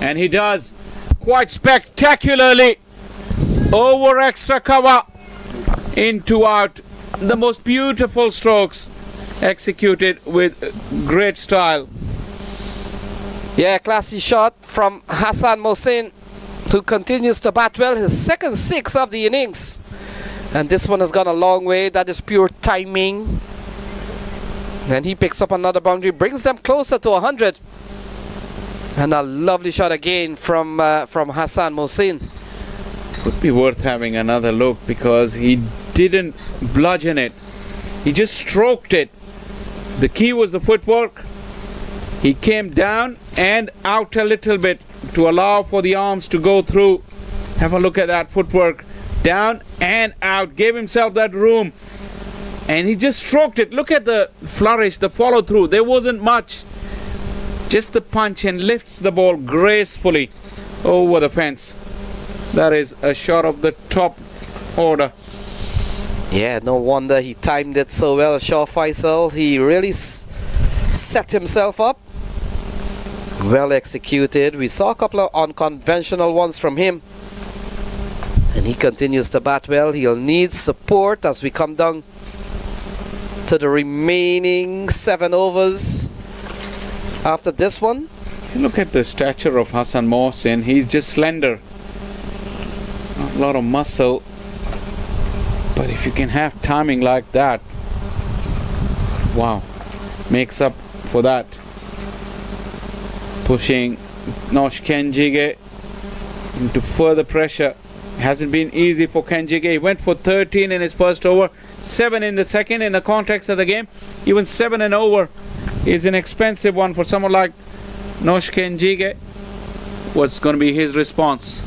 And he does quite spectacularly. Over extra cover, into out. The most beautiful strokes executed with great style.
Yeah, classy shot from Hassan Mohsin, who continues to bat well. His second six of the innings. And this one has gone a long way. That is pure timing. And he picks up another boundary, brings them closer to 100. And a lovely shot again from Hassan Mohsin.
Could be worth having another look because he didn't bludgeon it. He just stroked it. The key was the footwork. He came down and out a little bit to allow for the arms to go through. Have a look at that footwork. Down and out. Gave himself that room. And he just stroked it. Look at the flourish, the follow through. There wasn't much. Just the punch, and lifts the ball gracefully over the fence. That is a shot of the top order.
Yeah, no wonder he timed it so well, Shah Faisal. He really set himself up. Well executed. We saw a couple of unconventional ones from him. And he continues to bat well. He'll need support as we come down to the remaining 7 overs after this one.
Look at the stature of Hassan Mohsin. He's just slender. Not a lot of muscle. But if you can have timing like that, wow, makes up for that. Pushing Nosh Kenjige into further pressure. It hasn't been easy for Kenjige. He went for 13 in his first over, 7 in the second. In the context of the game, even 7 and over is an expensive one for someone like Nosh Kenjige. What's going to be his response?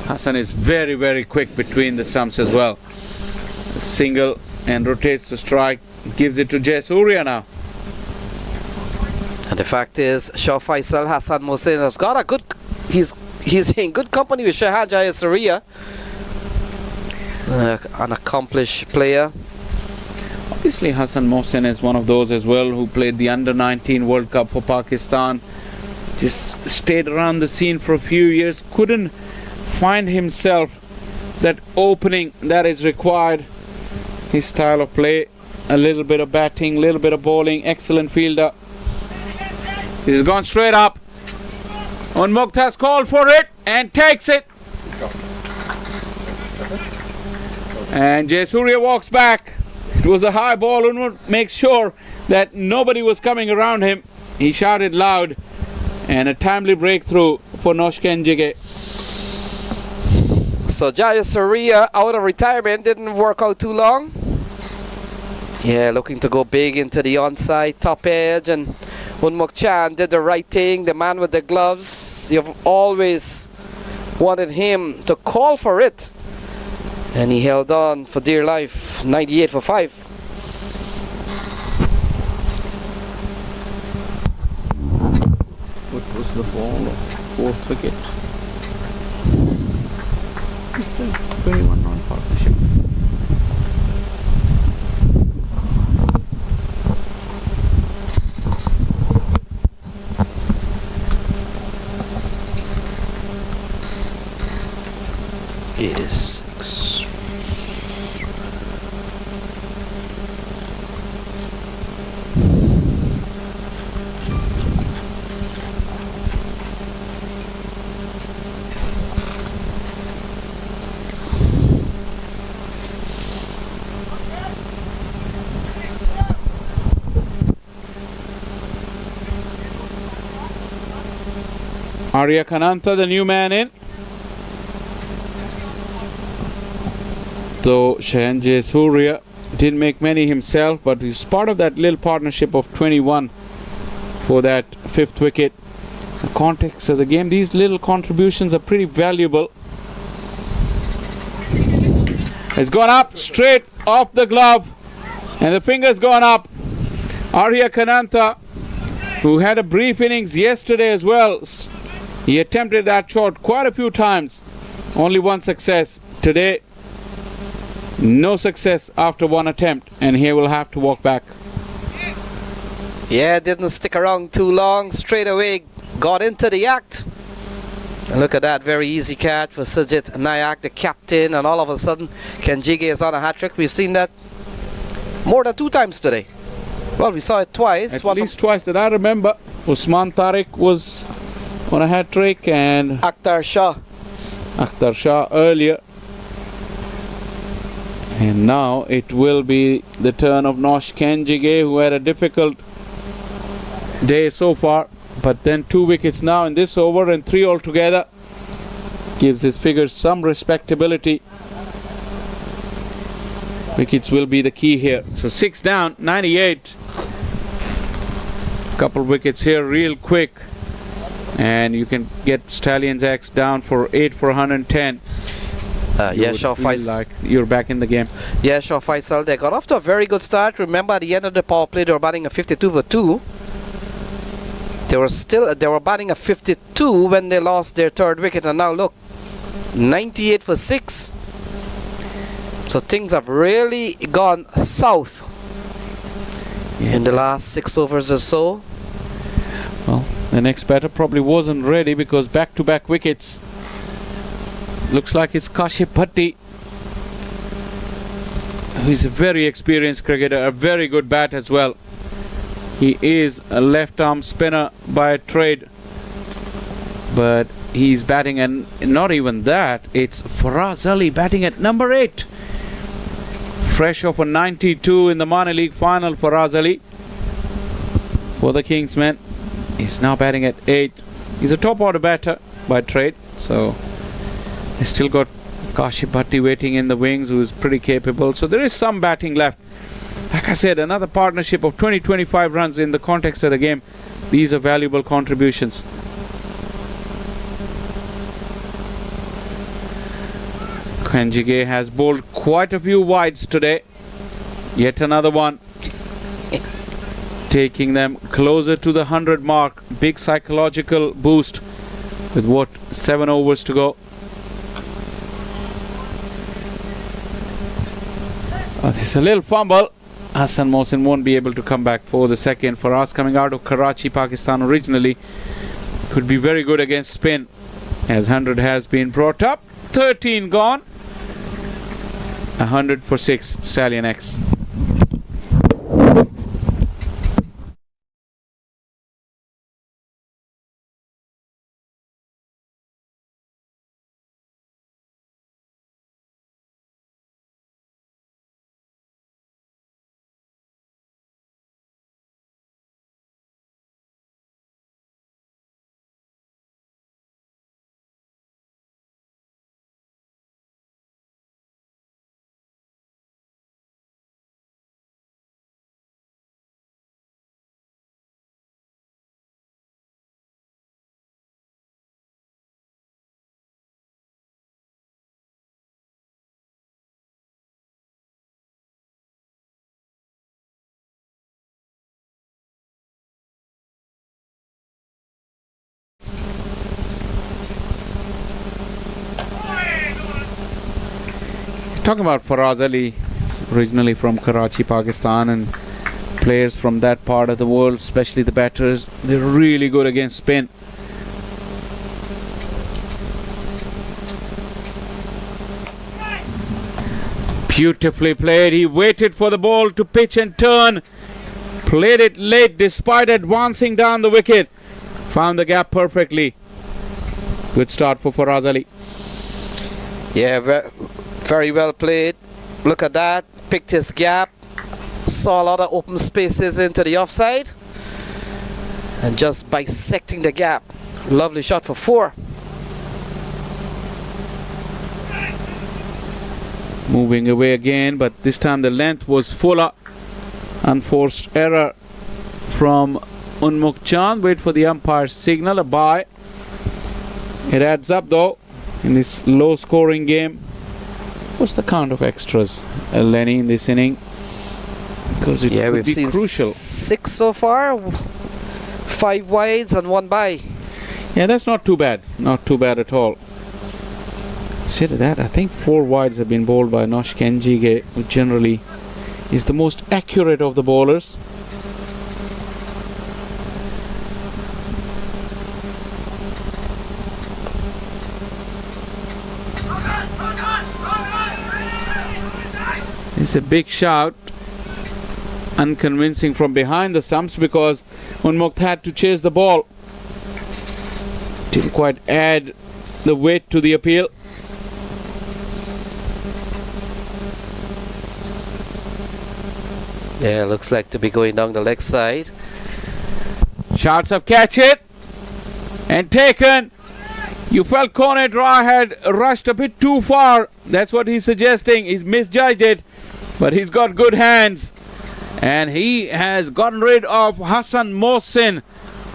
Hassan is very, very quick between the stumps as well. Single and rotates to strike, gives it to Jayasuriya now.
And the fact is, Shah Faisal, Hassan Mohsin has got a good. He's in good company with Shahan Jayasuriya, an accomplished player.
Obviously, Hassan Mohsin is one of those as well who played the Under-19 World Cup for Pakistan. Just stayed around the scene for a few years. Couldn't find himself that opening that is required. His style of play, a little bit of batting, a little bit of bowling, excellent fielder. He's gone straight up. Unmukt has called for it and takes it. And Jayasuriya walks back. It was a high ball. Unmukt makes sure that nobody was coming around him. He shouted loud, and a timely breakthrough for Nosh Kenjige.
So Jayasuriya out of retirement, didn't work out too long. Yeah, looking to go big into the onside top edge, and Unmukt Chan did the right thing, the man with the gloves. You've always wanted him to call for it, and he held on for dear life. 98 for 5.
What was the fall of 4th wicket? 21 non-partnership.
It is 6.
Arya Kananta, the new man in. Though Shahan Jayasuriya didn't make many himself, but he's part of that little partnership of 21 for that 5th wicket. The context of the game, these little contributions are pretty valuable. It's gone up straight off the glove, and the finger's gone up. Arya Kananta, who had a brief innings yesterday as well, he attempted that shot quite a few times. Only one success. Today, no success after one attempt, and he will have to walk back.
Yeah, didn't stick around too long. Straight away got into the act. And look at that, very easy catch for Sajid Nayak, the captain, and all of a sudden Kenjige is on a hat-trick. We've seen that more than 2 times today. Well, we saw it twice.
At least twice that I remember. Usman Tariq was on a hat-trick, and
Akhtar Shah
earlier. And now it will be the turn of Nosh Kenjige, who had a difficult day so far. But then 2 wickets now in this over and 3 altogether. Gives his figures some respectability. Wickets will be the key here. So 6 down, 98. Couple wickets here real quick. And you can get Stallions X down for 8 for 110.
Yeah, Shaw Faisal.
Like you're back in the game.
Yeah, Shaw Faisal, they got off to a very good start. Remember, at the end of the power play, they were batting a 52 for 2. They were batting a 52 when they lost their 3rd wicket, and now look, 98 for 6. So things have really gone south in the last 6 overs or so.
Well, the next batter probably wasn't ready because back-to-back wickets. Looks like it's Kashif Bhatti, who's a very experienced cricketer, a very good bat as well. He is a left-arm spinner by trade, but he's batting, and not even that, it's Faraz Ali batting at number 8. Fresh off a 92 in the Mani League final, Faraz Ali for the Kingsmen. He's now batting at 8. He's a top order batter by trade, so they still got Kashif Bhatti waiting in the wings, who is pretty capable. So there is some batting left. Like I said, another partnership of 20-25 runs in the context of the game. These are valuable contributions. Kenjige has bowled quite a few wides today. Yet another one. Taking them closer to the 100 mark. Big psychological boost with what, 7 overs to go. Oh, there's a little fumble. Hassan Mohsin won't be able to come back for the second. For us, coming out of Karachi, Pakistan originally, could be very good against spin, as 100 has been brought up. 13 gone. 100 for 6, Stallion X. Talking about Faraz Ali, originally from Karachi, Pakistan, and players from that part of the world, especially the batters, they're really good against spin. Beautifully played. He waited for the ball to pitch and turn. Played it late despite advancing down the wicket. Found the gap perfectly. Good start for Faraz Ali.
Yeah, very well played. Look at that. Picked his gap. Saw a lot of open spaces into the offside. And just bisecting the gap. Lovely shot for 4.
Moving away again, but this time the length was fuller. Unforced error from Unmukh Chand. Wait for the umpire's signal. A bye. It adds up though in this low scoring game. What's the count of extras, Lenny, in this inning? Because it could
we've
be
seen
crucial.
6 so far. 5 wides and 1 bye.
Yeah, that's not too bad. Not too bad at all. Consider that. I think 4 wides have been bowled by Nosh Kenjige, who generally is the most accurate of the bowlers. It's a big shout. Unconvincing from behind the stumps because Unmukh had to chase the ball. Didn't quite add the weight to the appeal.
Yeah, looks like to be going down the leg side.
Shots up, catch it and taken. You felt Cornet Ra had rushed a bit too far. That's what he's suggesting. He's misjudged it, but he's got good hands. And he has gotten rid of Hassan Mohsin.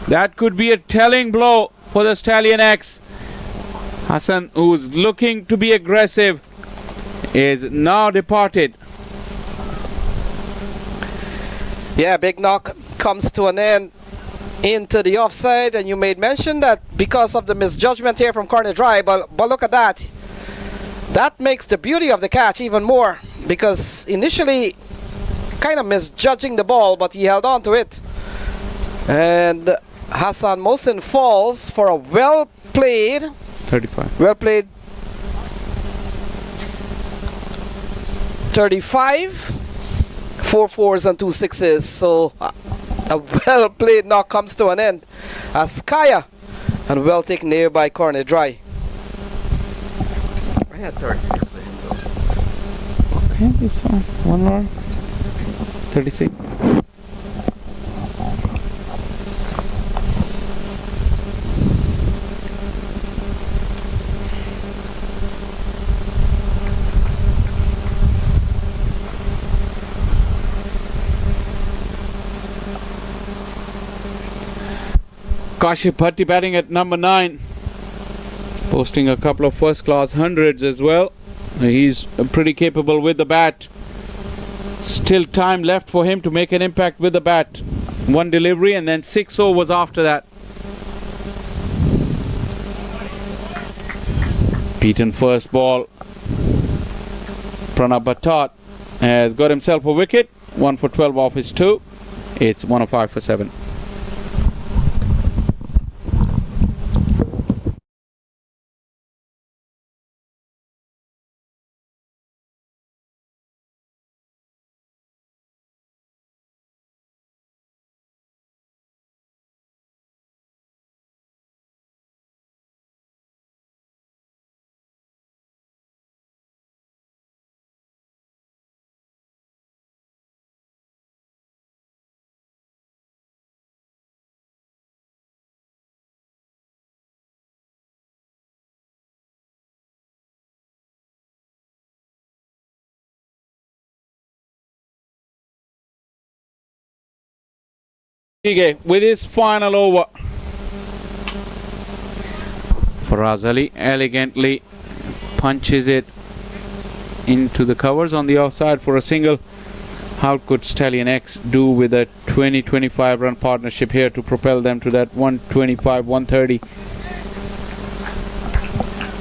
That could be a telling blow for the Stallion X. Hassan, who's looking to be aggressive, is now departed.
Yeah, big knock comes to an end into the offside, and you made mention that because of the misjudgment here from Cornet Dry, but look at that. That makes the beauty of the catch even more, because initially kind of misjudging the ball, but he held on to it. And Hassan Mohsin falls for a well played
35.
Well played 35, 4 fours and 2 sixes. So a well played knock comes to an end as Kaya and well taken there by Cornet Dry. I had 36 for him though.
Okay, this one more. 36. Kashif Bhatti batting at number 9, posting a couple of first-class hundreds as well. He's pretty capable with the bat. Still time left for him to make an impact with the bat. 1 delivery and then 6 overs after that. Beaten first ball. Pranab Bhattat has got himself a wicket. 1 for 12 off his 2. It's 105 for 7. With his final over, Faraz Ali elegantly punches it into the covers on the offside for a single. How could Stallion X do with a 20-25 run partnership here to propel them to that 125-130?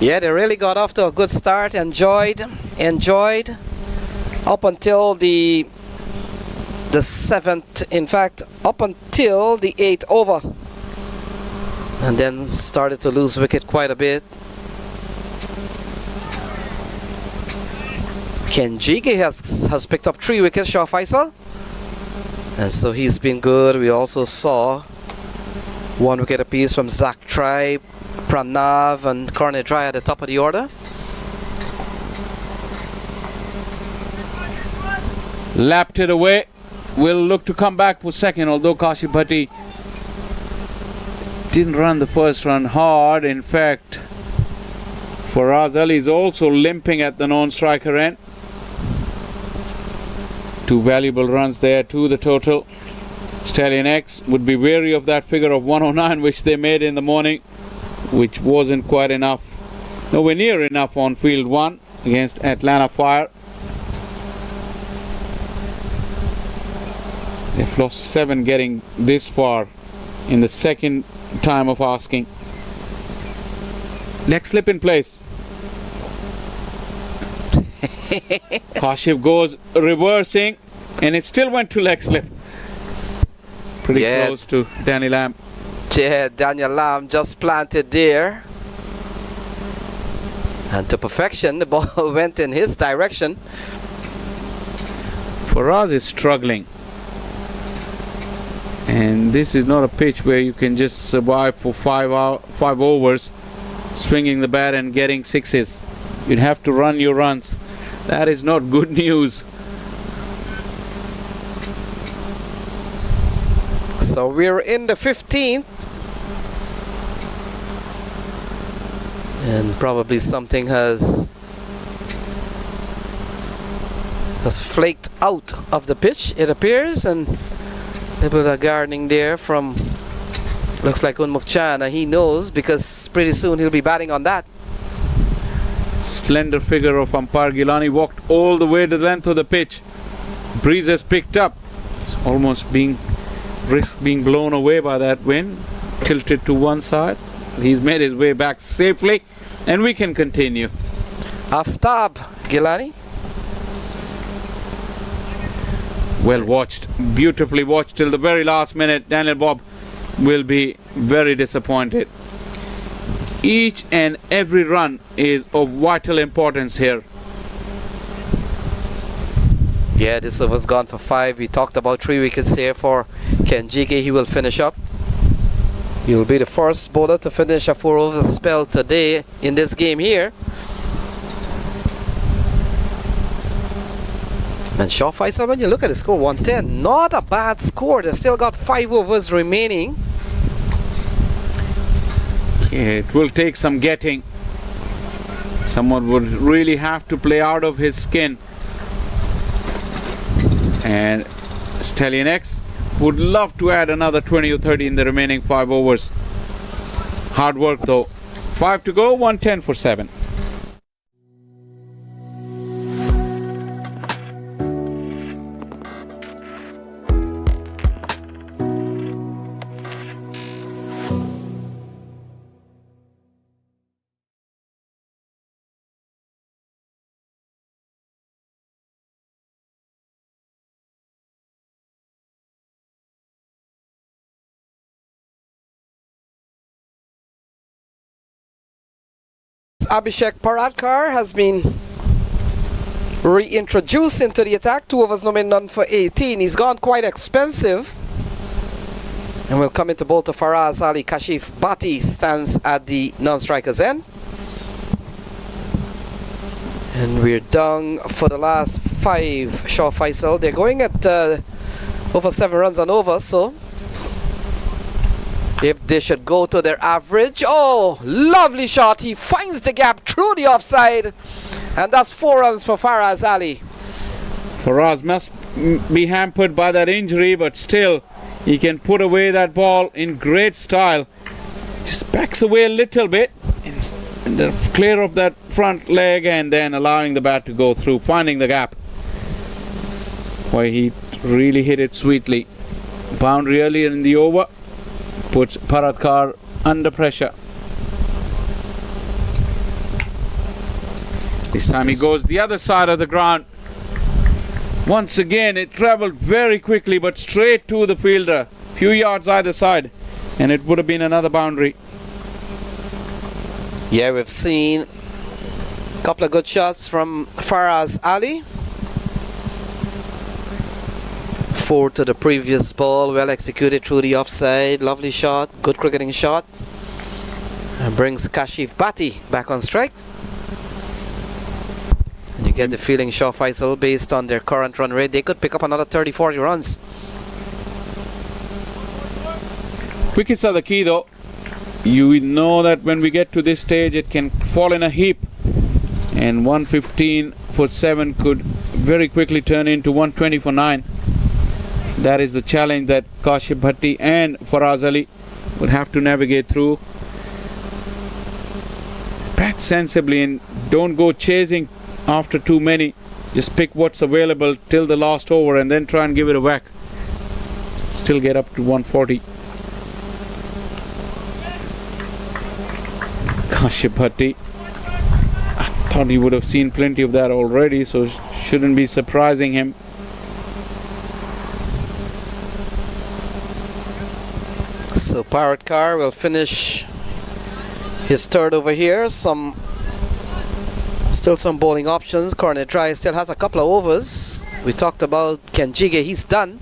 Yeah, they really got off to a good start. Enjoyed up until the 7th, in fact up until the 8th over, and then started to lose wicket quite a bit. Kenjige has picked up 3 wickets, Shah Faisal, and so he's been good. We also saw 1 wicket apiece from Zach Tribe, Pranav and Cornet Dry at the top of the order.
Lapped it away. Will look to come back for second, although Kashif Bhatti didn't run the first run hard. In fact, Faraz Ali is also limping at the non-striker end. 2 valuable runs there to the total. Stallion X would be wary of that figure of 109 which they made in the morning, which wasn't quite enough, nowhere near enough on field 1 against Atlanta Fire. They've lost 7 getting this far in the second time of asking. Leg slip in place. Kashif goes reversing, and it still went to leg slip. Pretty close to Danny Lamb.
Yeah, Daniel Lamb just planted there. And to perfection, the ball went in his direction.
Faraz is struggling. And this is not a pitch where you can just survive for 5 overs, swinging the bat and getting sixes. You'd have to run your runs. That is not good news.
So we're in the 15th. And probably something has flaked out of the pitch, it appears, and a bit of gardening there from, looks like Unmukhchan. He knows, because pretty soon he'll be batting on that.
Slender figure of umpire Gilani walked all the way to the length of the pitch. Breeze has picked up. It's almost risk being blown away by that wind. Tilted to one side. He's made his way back safely, and we can continue.
Aftab Gilani.
Well watched, beautifully watched till the very last minute. Daniel Bob will be very disappointed. Each and every run is of vital importance here.
Yeah, this was gone for 5. We talked about 3 wickets here for Kenjike. He will finish up. He will be the first bowler to finish a 4-over spell today in this game here. And Shaw Faisal, when you look at the score, 110, not a bad score. They still got 5 overs remaining.
Yeah, it will take some getting. Someone would really have to play out of his skin. And Stallion X would love to add another 20 or 30 in the remaining 5 overs. Hard work though. 5 to go, 110 for 7.
Abhishek Paradkar has been reintroduced into the attack. 2 overs, no men, none for 18. He's gone quite expensive. And will come into bowl to Faraz Ali. Kashif Bhatti stands at the non-striker's end. And we're down for the last 5, Shaw Faisal. They're going at over 7 runs and over, so if they should go to their average. Oh, lovely shot. He finds the gap through the offside. And that's 4 runs for Faraz Ali.
Faraz must be hampered by that injury, but still, he can put away that ball in great style. Just backs away a little bit and clear of that front leg, and then allowing the bat to go through, finding the gap. Boy, he really hit it sweetly. Boundary earlier in the over puts Paradkar under pressure. This time he goes the other side of the ground. Once again, it traveled very quickly, but straight to the fielder. Few yards either side, and it would have been another boundary.
Yeah, we've seen a couple of good shots from Faraz Ali. 4 to the previous ball, well executed through the offside. Lovely shot, good cricketing shot. And brings Kashif Bhatti back on strike. And you get the feeling, Shaw Faisal, based on their current run rate, they could pick up another 30-40 runs.
Wickets are the key though. You know that when we get to this stage, it can fall in a heap. And 115 for 7 could very quickly turn into 120 for 9. That is the challenge that Kashif Bhatti and Faraz Ali would have to navigate through. Bat sensibly and don't go chasing after too many. Just pick what's available till the last over and then try and give it a whack. Still get up to 140. Kashif Bhatti, I thought he would have seen plenty of that already, so shouldn't be surprising him.
So Parrot Car will finish his third over here. Still some bowling options. Cornet Dry still has a couple of overs. We talked about Kenjige, he's done.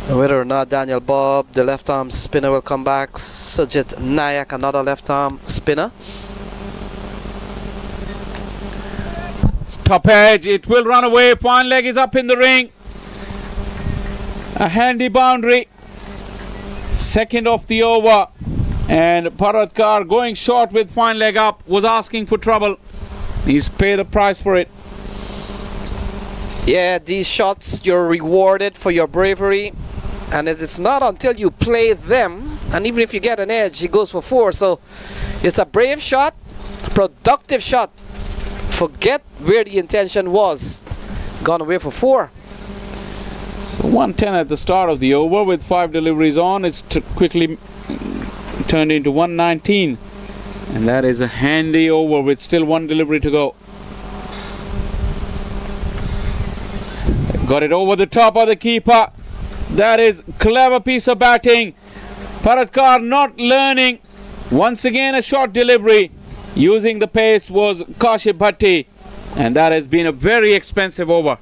Whether or not Daniel Bob, the left arm spinner, will come back. Sujit Nayak, another left arm spinner.
Top edge, it will run away. Fine leg is up in the ring. A handy boundary. Second of the over. And Paratkar going short with fine leg up was asking for trouble. He's paid the price for it.
Yeah, these shots you're rewarded for your bravery. And it is not until you play them, and even if you get an edge, he goes for 4. So it's a brave shot, productive shot. Forget where the intention was. Gone away for 4.
So 110 at the start of the over with 5 deliveries on. It's quickly turned into 119. And that is a handy over with still 1 delivery to go. Got it over the top of the keeper. That is clever piece of batting. Paratkar not learning. Once again a short delivery. Using the pace was Kashif Bhatti. And that has been a very expensive over.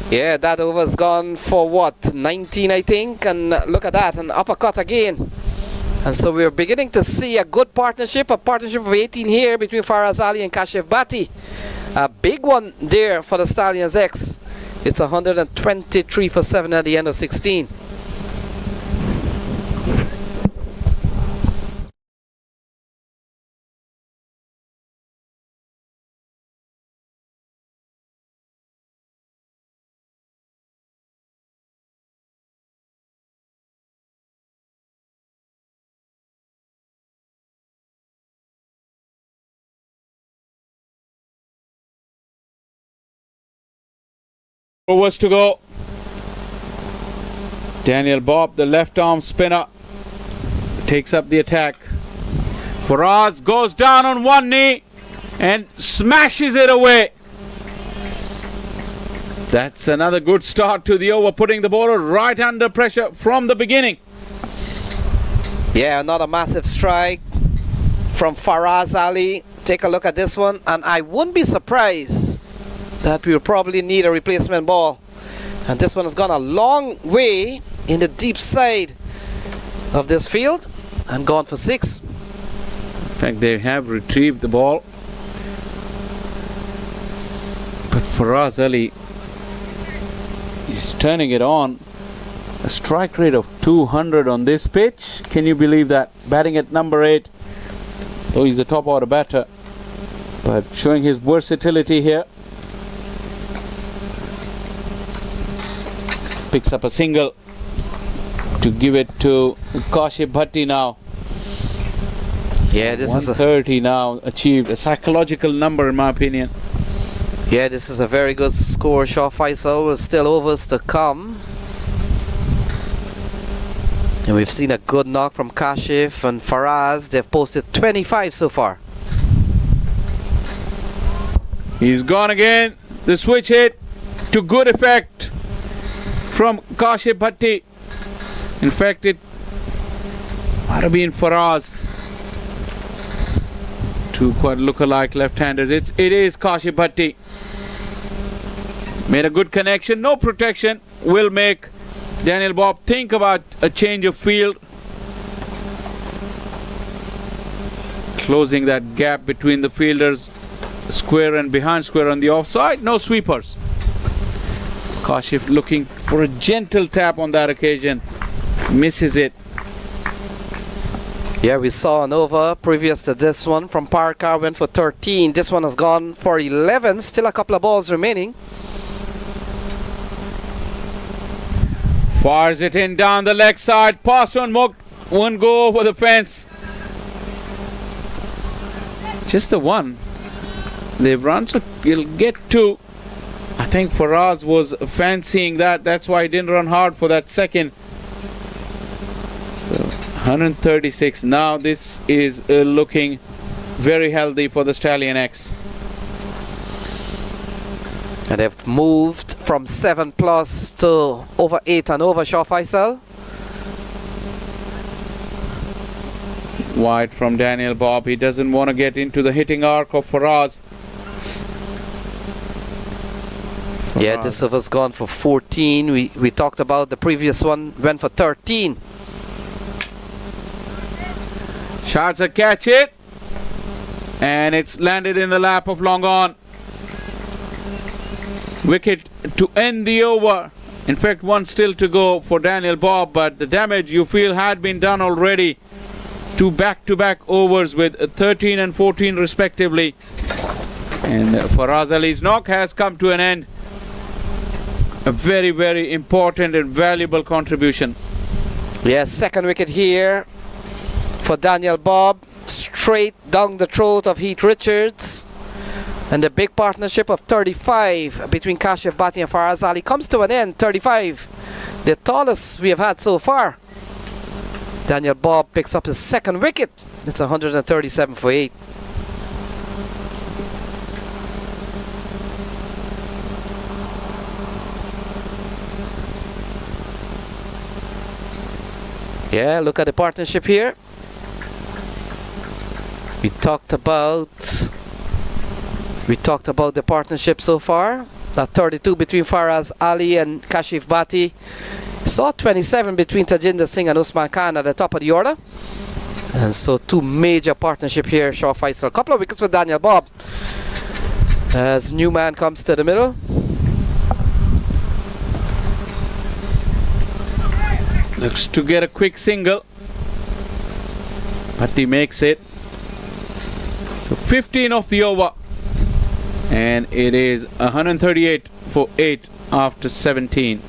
Yeah, that over's gone for what? 19, I think. And look at that, an uppercut again. And so we're beginning to see a good partnership, a partnership of 18 here between Faraz Ali and Kashif Bhatti. A big one there for the Stallions X. It's 123 for 7 at the end of 16.
Overs to go. Daniel Bob, the left arm spinner, takes up the attack. Faraz goes down on one knee and smashes it away. That's another good start to the over, putting the bowler right under pressure from the beginning.
Yeah, another massive strike from Faraz Ali. Take a look at this one, and I wouldn't be surprised that we'll probably need a replacement ball. And this one has gone a long way in the deep side of this field and gone for 6.
In fact, they have retrieved the ball. But Faraz Ali is turning it on. A strike rate of 200 on this pitch. Can you believe that? Batting at number 8. Though he's a top order batter. But showing his versatility here. Picks up a single to give it to Kashif Bhatti now.
Yeah, this is
130 now achieved. A psychological number in my opinion.
Yeah, this is a very good score. Short Faisal with still overs to come. And we've seen a good knock from Kashif and Faraz. They've posted 25 so far.
He's gone again. The switch hit to good effect from Kashif Bhatti. In fact, it might have been Faraz. Two quite look-alike left-handers. It is Kashif Bhatti. Made a good connection. No protection. Will make Daniel Bob think about a change of field. Closing that gap between the fielders, square and behind square on the offside. No sweepers. Kashif looking for a gentle tap on that occasion. Misses it.
Yeah, we saw an over previous to this one from Parkar, went for 13. This one has gone for 11. Still a couple of balls remaining.
Fires it in down the leg side. Past on Mook. One go over the fence. Just the one. They've run, so he'll get two. I think Faraz was fancying that. That's why he didn't run hard for that second. So 136. Now this is looking very healthy for the Stallion X.
And they've moved from 7+ to over 8 and over, Shah Faisal.
Wide from Daniel Bob. He doesn't want to get into the hitting arc of Faraz.
Yeah, this over's gone for 14. We talked about the previous one, went for 13.
Shots a catch it. And it's landed in the lap of long on. Wicket to end the over. In fact, one still to go for Daniel Bob, but the damage you feel had been done already. Two back-to-back overs with 13 and 14 respectively. And Faraz Ali's knock has come to an end. A very, very important and valuable contribution.
Yes, second wicket here for Daniel Bob. Straight down the throat of Heath Richards. And the big partnership of 35 between Kashif Bhatti and Faraz Ali comes to an end. 35, the tallest we have had so far. Daniel Bob picks up his second wicket. It's 137 for 8. Yeah, look at the partnership here. We talked about the partnership so far. That 32 between Faraz Ali and Kashif Bhatti. Saw 27 between Tajinder Singh and Usman Khan at the top of the order. And so two major partnership here, Shah Faisal. A couple of wickets for Daniel Bob as Newman comes to the middle.
Looks to get a quick single. Bhatti makes it. So 15 of the over. And it is 138 for 8 after 17.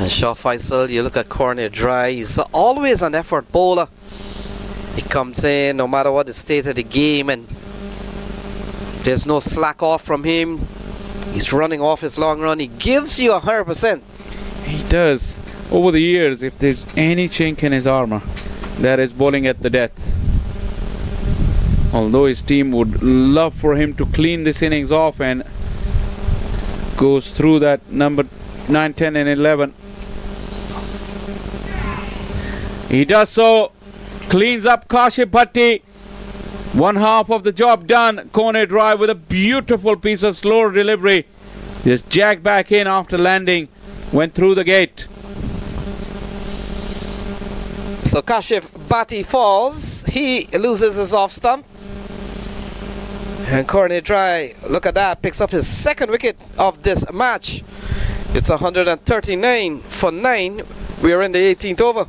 And Shah Faisal, you look at Corner Dry, he's always an effort bowler. He comes in no matter what the state of the game, and there's no slack off from him. He's running off his long run. He gives you 100%.
He does. Over the years, if there's any chink in his armor, that is bowling at the death. Although his team would love for him to clean this innings off and goes through that number 9, 10 and 11. He does so. Cleans up Kashif Bhatti. One half of the job done. Corner drive with a beautiful piece of slow delivery. Just jagged back in after landing. Went through the gate.
So Kashif Bhatti falls. He loses his off stump. And Corner Dry, look at that, picks up his second wicket of this match. It's 139 for 9. We are in the 18th over.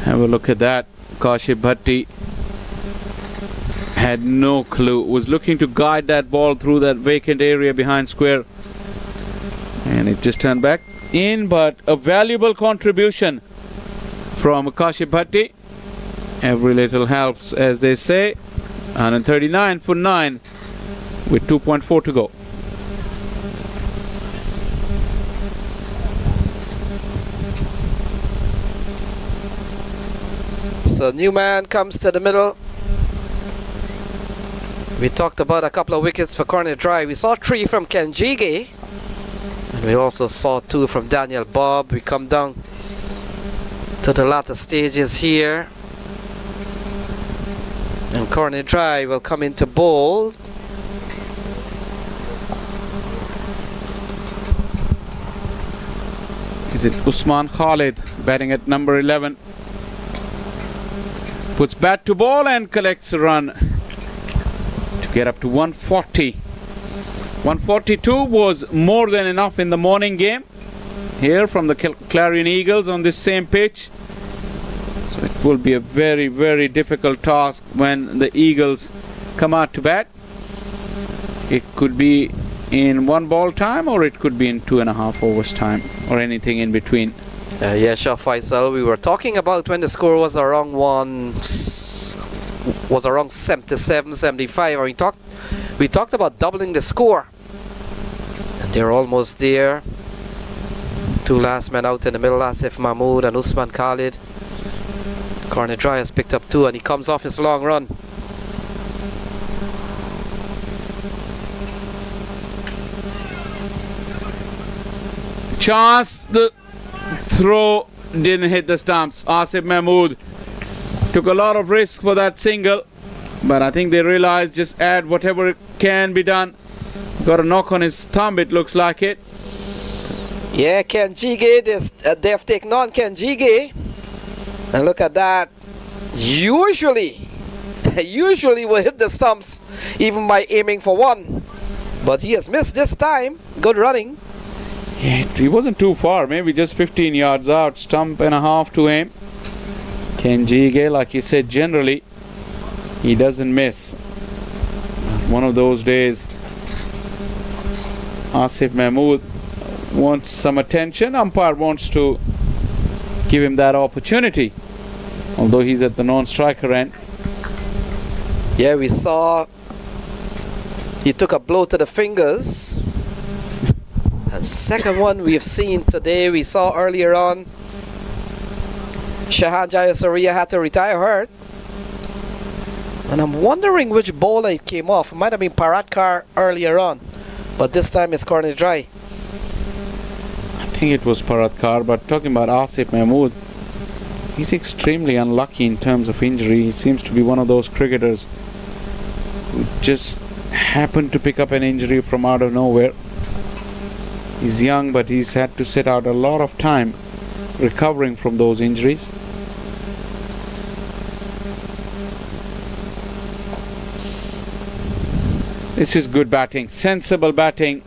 Have a look at that. Kashif Bhatti had no clue. Was looking to guide that ball through that vacant area behind square. And it just turned back in, but a valuable contribution from Akashi Bhatti. Every little helps, as they say. 139 for 9 with 2.4 to go.
So Newman comes to the middle. We talked about a couple of wickets for Corner Drive. We saw 3 from Kenjige. And we also saw 2 from Daniel Bob. We come down to the latter stages here. And Corner Drive will come into bowl.
Is it Usman Khalid batting at number 11? Puts bat to ball and collects a run to get up to 140. 142 was more than enough in the morning game here from the Clarion Eagles on this same pitch. So it will be a very, very difficult task when the Eagles come out to bat. It could be in 1 ball time, or it could be in 2.5 overs time, or anything in between.
Yeah, sure, Faisal. We were talking about when the score was around 77, 75, and we talked about doubling the score. And they're almost there. 2 last men out in the middle, Asif Mahmood and Usman Khalid. Corner Dry has picked up 2 and he comes off his long run.
Chance, the throw didn't hit the stumps. Asif Mahmood took a lot of risk for that single, but I think they realized just add whatever can be done. Got a knock on his thumb, it looks like it.
Yeah, Kenjige, they've taken on Kenjige. And look at that. Usually will hit the stumps even by aiming for 1. But he has missed this time. Good running.
Yeah, he wasn't too far, maybe just 15 yards out. Stump and a half to aim. Kenjige, like you said, generally he doesn't miss. One of those days Asif Mahmood wants some attention. Umpire wants to give him that opportunity, although he's at the non-striker end.
Yeah, we saw he took a blow to the fingers. And second one we've seen today, we saw earlier on Shahan Jayasuriya had to retire hurt. And I'm wondering which bowler it came off. It might have been Paratkar earlier on, but this time it's Corner Dry.
I think it was Paratkar, but talking about Asif Mahmood, he's extremely unlucky in terms of injury. He seems to be one of those cricketers who just happened to pick up an injury from out of nowhere. He's young, but he's had to sit out a lot of time recovering from those injuries. This is good batting, sensible batting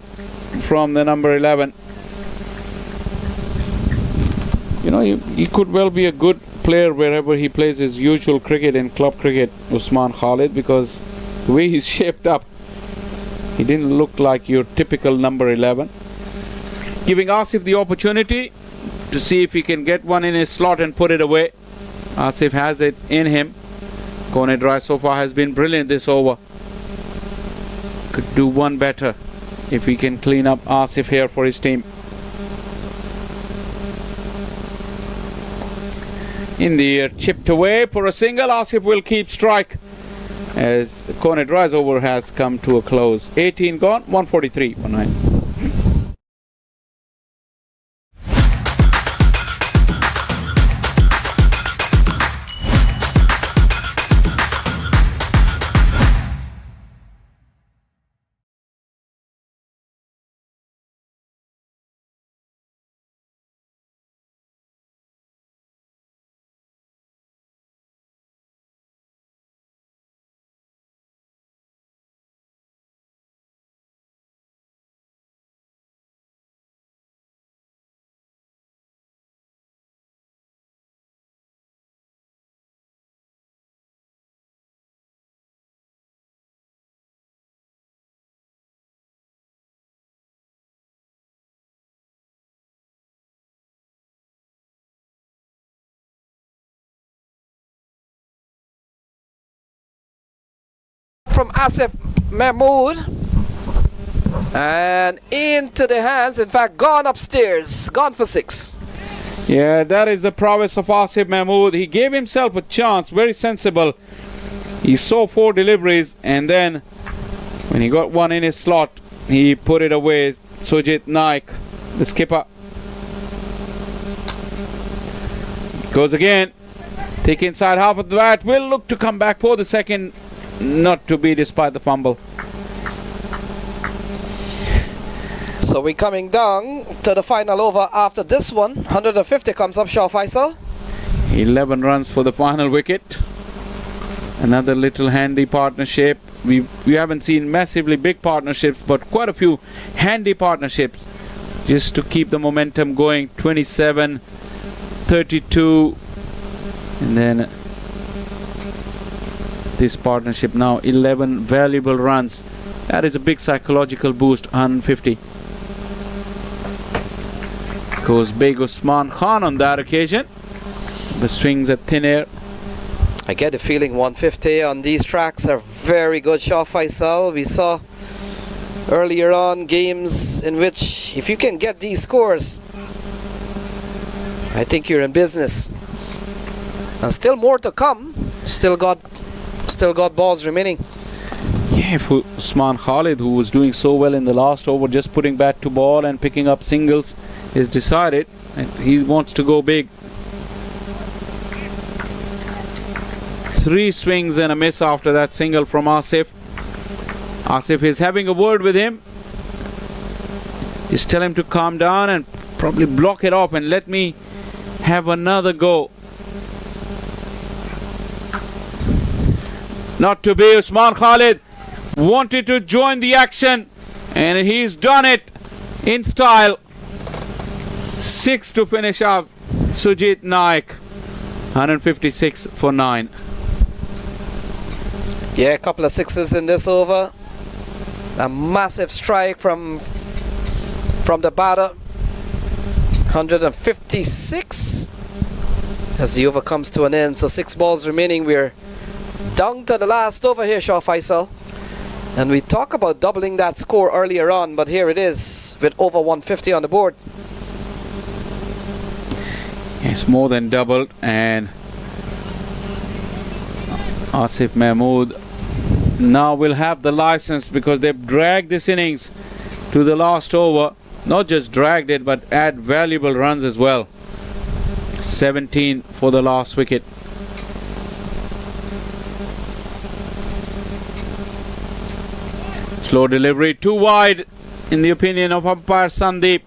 from the number 11. You know, he could well be a good player wherever he plays his usual cricket in club cricket, Usman Khalid, because the way he's shaped up, he didn't look like your typical number 11. Giving Asif the opportunity to see if he can get one in his slot and put it away. Asif has it in him. Corner Dry so far has been brilliant this over. Could do one better if he can clean up Asif here for his team. In the air, chipped away for a single. Asif will keep strike as Corner Dry's over has come to a close. 18 gone, 143 for 9.
from Asif Mahmood. And into the hands, in fact, gone upstairs, gone for 6.
Yeah, that is the prowess of Asif Mahmood. He gave himself a chance, very sensible. He saw 4 deliveries, and then when he got one in his slot, he put it away. Sujit Naik, the skipper, goes again. Take inside half of the bat. Will look to come back for the second. Not to be despite the fumble.
So we're coming down to the final over after this one. 150 comes up, Shah Faisal.
11 runs for the final wicket. Another little handy partnership. We haven't seen massively big partnerships, but quite a few handy partnerships just to keep the momentum going. 27, 32, and then this partnership now 11 valuable runs. That is a big psychological boost. 150 goes big Usman Khan on that occasion. The swings at thin air.
I get the feeling 150 on these tracks are very good, Shah Faisal. We saw earlier on games in which if you can get these scores, I think you're in business. And still more to come. Still got balls remaining.
Yeah, for Usman Khalid, who was doing so well in the last over, just putting bat to ball and picking up singles, is decided and he wants to go big. 3 swings and a miss after that single from Asif. Asif is having a word with him. Just tell him to calm down and probably block it off and let me have another go. Not to be. Usman Khalid wanted to join the action and he's done it in style. 6 to finish up. Sujit Naik, 156 for 9.
Yeah, a couple of 6s in this over. A massive strike from the batter. 156 as the over comes to an end. So 6 balls remaining. We're down to the last over here, Shah Faisal. And we talk about doubling that score earlier on, but here it is with over 150 on the board.
It's more than doubled, and Asif Mahmood now will have the license because they've dragged this innings to the last over. Not just dragged it, but add valuable runs as well. 17 for the last wicket. Slow delivery, too wide in the opinion of umpire Sandeep.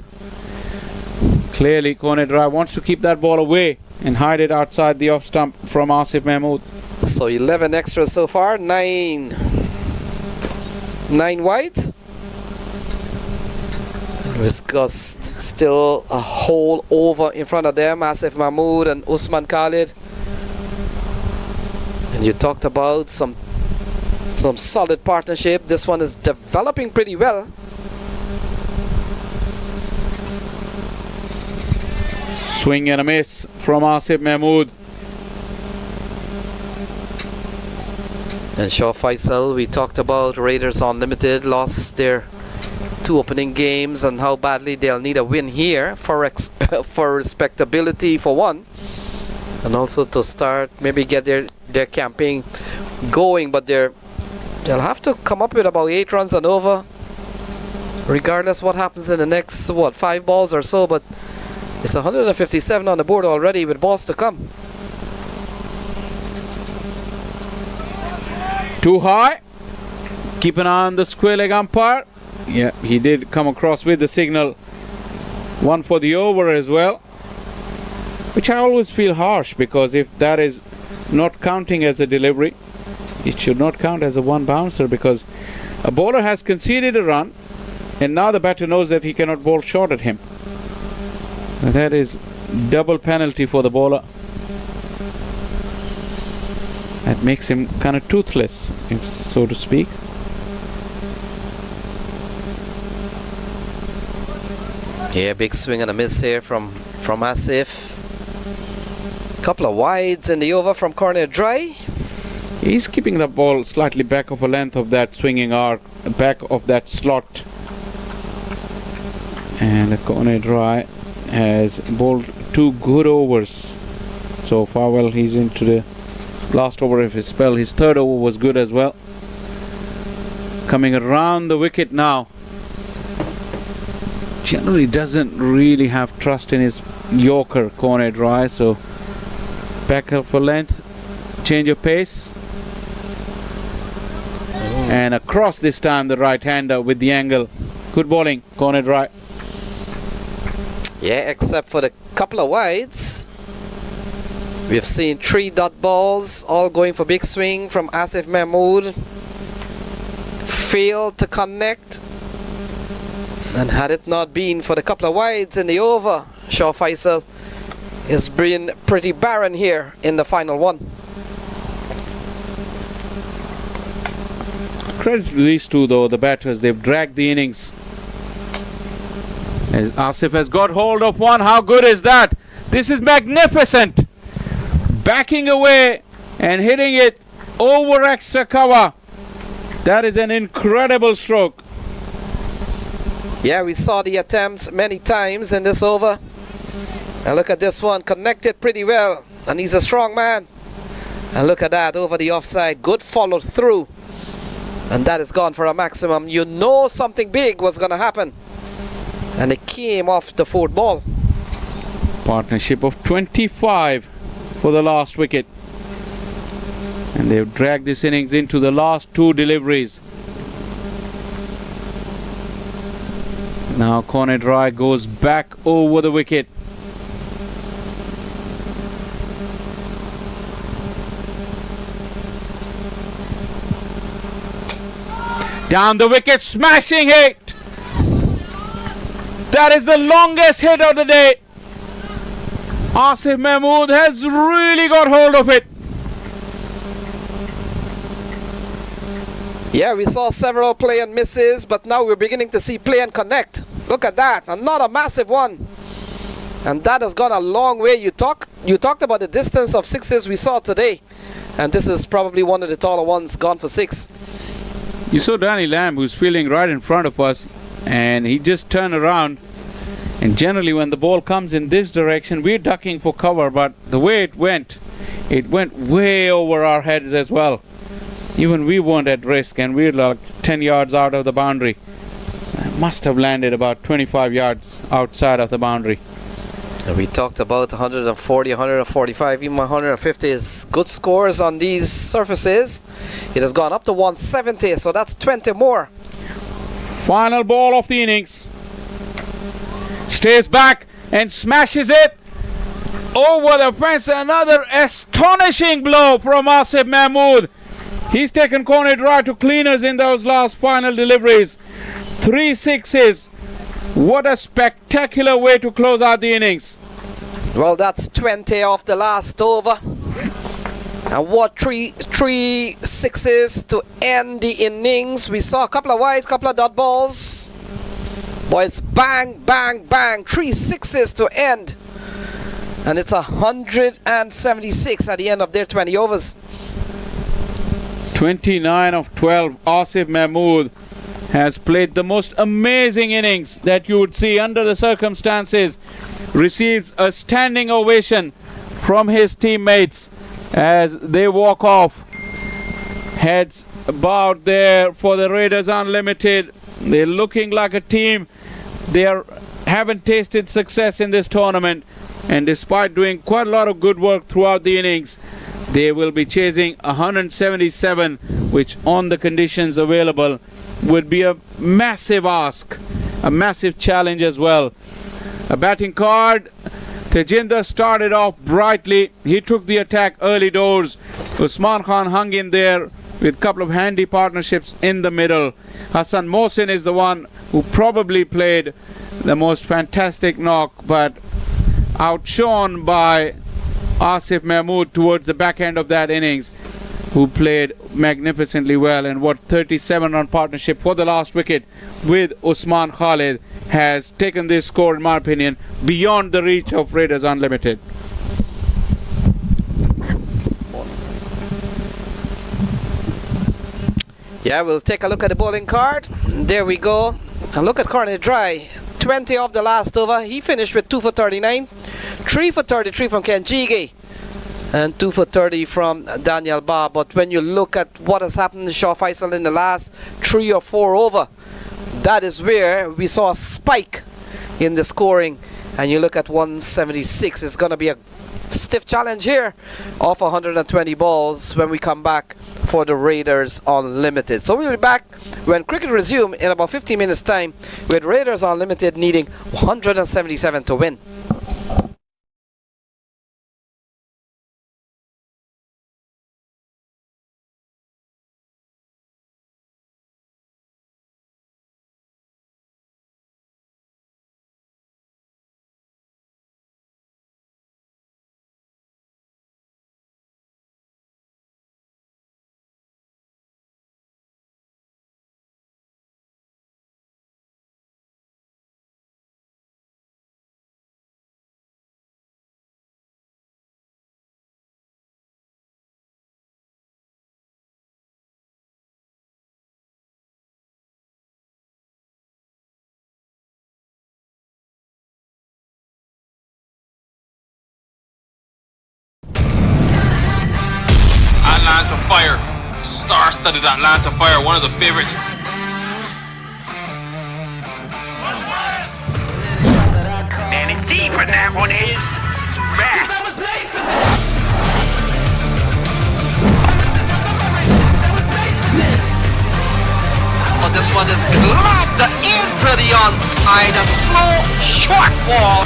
Clearly corner drive, wants to keep that ball away and hide it outside the off stump from Asif Mahmood.
So 11 extras so far, 9 wides. We've got still a whole over in front of them, Asif Mahmood and Usman Khalid. And you talked about some solid partnership. This one is developing pretty well.
Swing and a miss from Asif Mahmood.
And Shah Faisal, we talked about Raiders Unlimited lost their 2 opening games and how badly they'll need a win here for respectability for one, and also to start maybe get their campaign going. But they'll have to come up with about 8 runs and over, regardless what happens in the next 5 balls or so. But it's 157 on the board already with balls to come.
Too high. Keep an eye on the square leg umpire. Yeah, he did come across with the signal. 1 for the over as well, which I always feel harsh, because if that is not counting as a delivery, it should not count as a 1 bouncer, because a bowler has conceded a run and now the batter knows that he cannot bowl short at him. And that is double penalty for the bowler. That makes him kind of toothless, if so to speak.
Yeah, big swing and a miss here from Asif. Couple of wides in the over from corner dry.
He's keeping the ball slightly back of a length of that swinging arc, back of that slot. And Conrad Roy has bowled 2 good overs so far. Well, he's into the last over of his spell. His third over was good as well. Coming around the wicket now. Generally doesn't really have trust in his Yorker, Conrad Roy, so back up for length, change of pace, and across this time the right-hander with the angle. Good bowling, Conrad Roy.
Yeah, except for the couple of wides. We've seen 3 dot balls, all going for big swing from Asif Mahmood. Failed to connect. And had it not been for the couple of wides in the over, Shah Faisal has been pretty barren here in the final one.
Credit to these two though, the batters. They've dragged the innings. As Asif has got hold of one. How good is that? This is magnificent. Backing away and hitting it over extra cover. That is an incredible stroke.
Yeah, we saw the attempts many times in this over. And look at this one, connected pretty well. And he's a strong man. And look at that, over the offside. Good follow through. And that is gone for a maximum. You know something big was going to happen. And it came off the 4th ball.
Partnership of 25 for the last wicket. And they've dragged this innings into the last 2 deliveries. Now Conrad Roy goes back over the wicket. Down the wicket, smashing hit. That is the longest hit of the day. Asif Mahmood has really got hold of it.
Yeah, we saw several play and misses, but now we're beginning to see play and connect. Look at that, another massive one. And that has gone a long way. You talked about the distance of 6s we saw today. And this is probably one of the taller ones, gone for 6.
You saw Danny Lamb, who's fielding right in front of us, and he just turned around. And generally when the ball comes in this direction, we're ducking for cover, but the way it went way over our heads as well. Even we weren't at risk, and we're like 10 yards out of the boundary. Must have landed about 25 yards outside of the boundary.
And we talked about 140, 145, even 150 is good scores on these surfaces. It has gone up to 170, so that's 20 more.
Final ball of the innings. Stays back and smashes it over the fence. Another astonishing blow from Asif Mahmood. He's taken Conrad Roy to cleaners in those last final deliveries. 3 6s. What a spectacular way to close out the innings.
Well, that's 20 off the last over. And what 3 6s to end the innings. We saw a couple of wides, couple of dot balls. Boys, bang, bang, bang. 3 6s to end. And it's 176 at the end of their 20 overs.
29 of 12. Asif Mahmood has played the most amazing innings that you would see under the circumstances. Receives a standing ovation from his teammates as they walk off. Heads bowed there for the Raiders Unlimited. They're looking like a team. They haven't tasted success in this tournament, and despite doing quite a lot of good work throughout the innings, they will be chasing 177, which on the conditions available would be a massive ask, a massive challenge as well. A batting card. Tejinder started off brightly. He took the attack early doors. Usman Khan hung in there with a couple of handy partnerships in the middle. Hassan Mohsin is the one who probably played the most fantastic knock, but outshone by Asif Mahmood towards the back end of that innings, who played magnificently well. And what 37-run partnership for the last wicket with Usman Khalid has taken this score, in my opinion, beyond the reach of Raiders Unlimited.
Yeah, we'll take a look at the bowling card. There we go. And look at Corner Dry. 20 off the last over. He finished with 2 for 39, 3 for 33 from Ken Jige, and 2 for 30 from Daniel Barr. But when you look at what has happened to Shaw Faisal in the last 3 or 4 over, that is where we saw a spike in the scoring. And you look at 176, it's going to be a stiff challenge here of 120 balls when we come back for the Raiders Unlimited. So we'll be back when cricket resume in about 15 minutes time with Raiders Unlimited needing 177 to win.
Atlanta Fire, star-studded Atlanta Fire, one of the favorites.
Man, and deep, and that one is smack.
Oh, this one is globbed into the onside, a slow, short ball.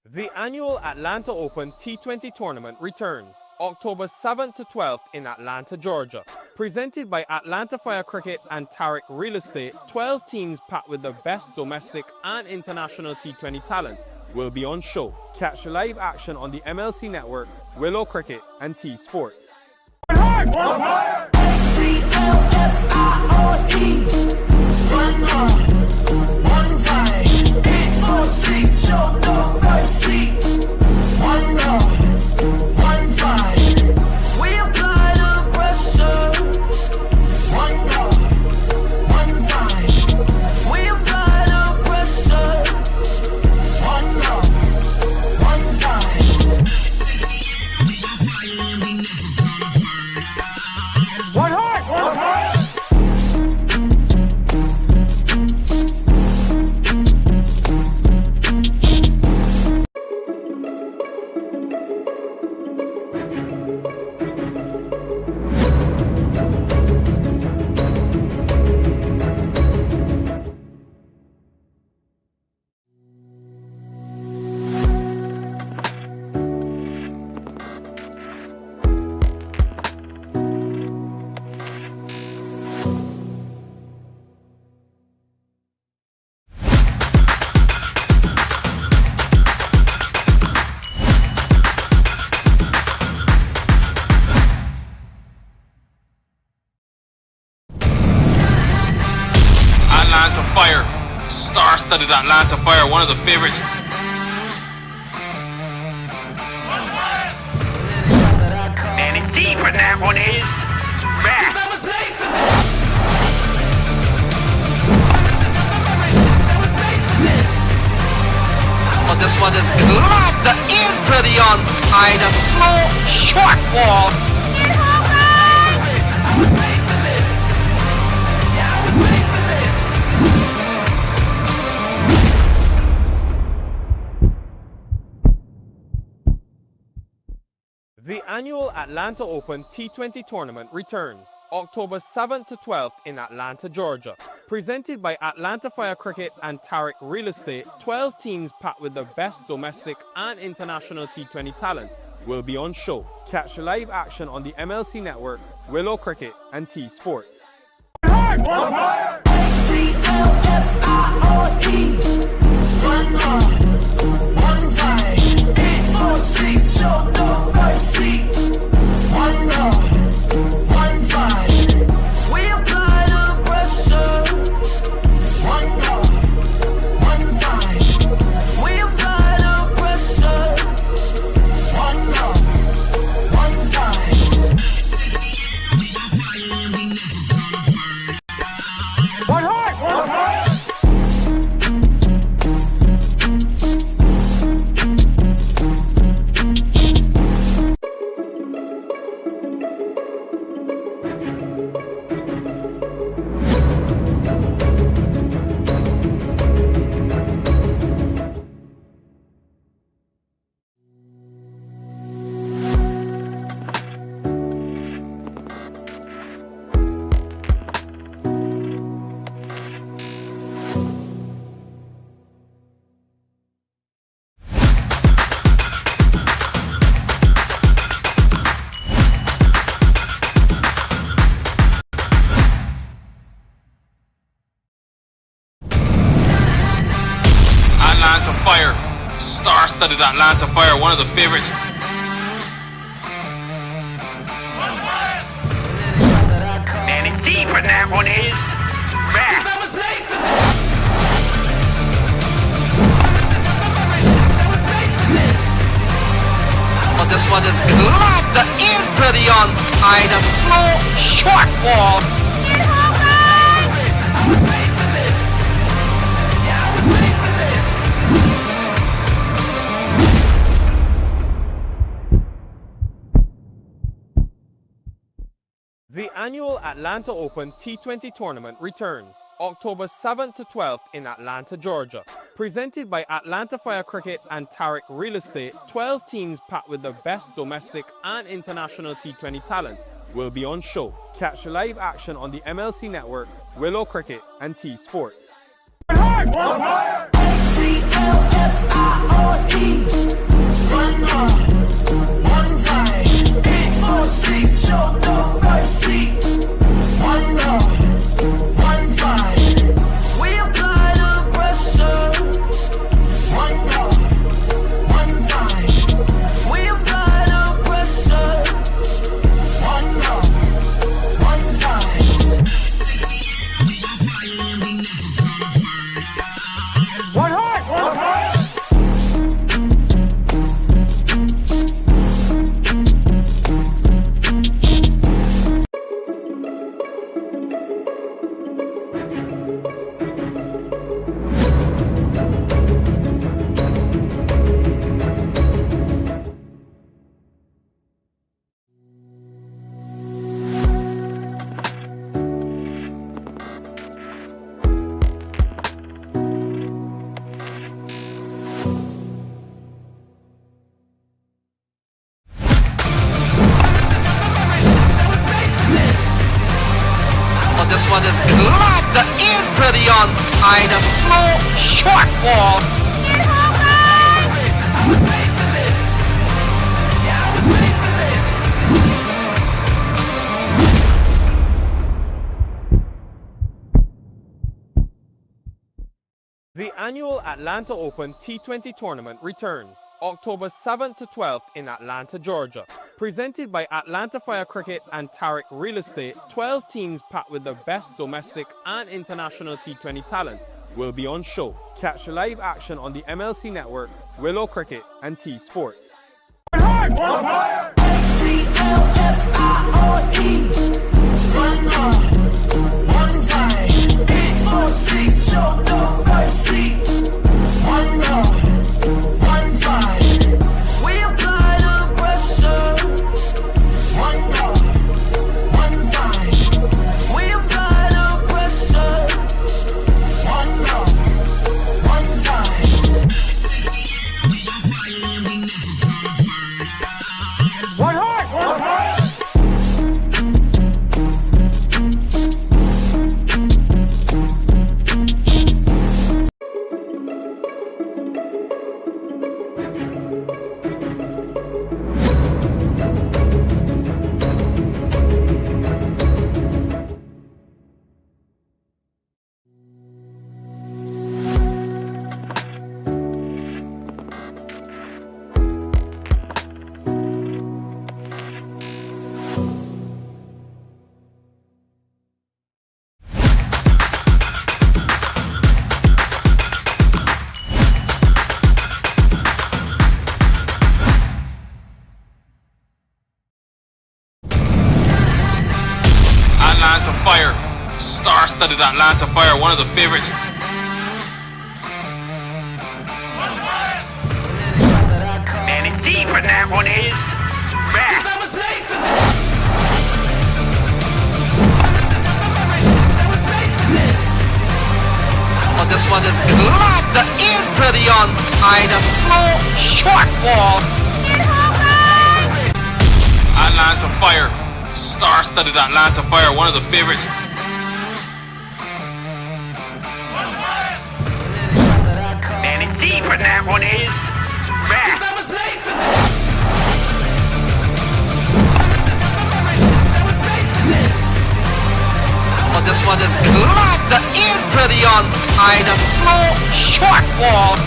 The annual Atlanta Open T20 tournament returns October 7th to 12th in Atlanta, Georgia. Presented by Atlanta Fire Cricket and Tariq Real Estate, 12 teams packed with the best domestic and international T20 talent will be on show. Catch live action on the MLC Network, Willow Cricket and T Sports.
Atlanta Fire, star-studded Atlanta Fire, one of the favorites.
Man, and deep, and that one is smack.
Oh, this one is globbed into the onside, a slow, short ball.
The annual Atlanta Open T20 tournament returns October 7th to 12th in Atlanta, Georgia. Presented by Atlanta Fire Cricket and Tariq Real Estate, 12 teams packed with the best domestic and international T20 talent will be on show. Catch live action on the MLC Network, Willow Cricket and T Sports.
star-studded Atlanta Fire, one of the favorites.
Man, and deep in that one is smack.
Oh, this one is lobbed into the onside, a slow, short ball.
The annual Atlanta Open T20 tournament returns October 7th to 12th in Atlanta, Georgia. Presented by Atlanta Fire Cricket and Tarik Real Estate, 12 teams packed with the best domestic and international T20 talent will be on show. Catch live action on the MLC Network, Willow Cricket and T Sports.
Oh, this one is lobbed into the onside, a slow, short ball.
The annual Atlanta Open T20 tournament returns October 7th to 12th in Atlanta, Georgia. Presented by Atlanta Fire Cricket and Tarik Real Estate, 12 teams packed with the best domestic and international T20 talent will be on show. Catch live action on the MLC Network, Willow Cricket and T Sports.
Atlanta Fire, star-studded Atlanta Fire, one of the favorites.
Man, and deep in that one is smack.
Oh, this one is lobbed into the onside, a slow, short ball.
Atlanta Fire, star-studded Atlanta Fire, one of the favorites.
Man, and deep in that one is smack.
Oh, this one is lobbed into the onside, a slow, short ball.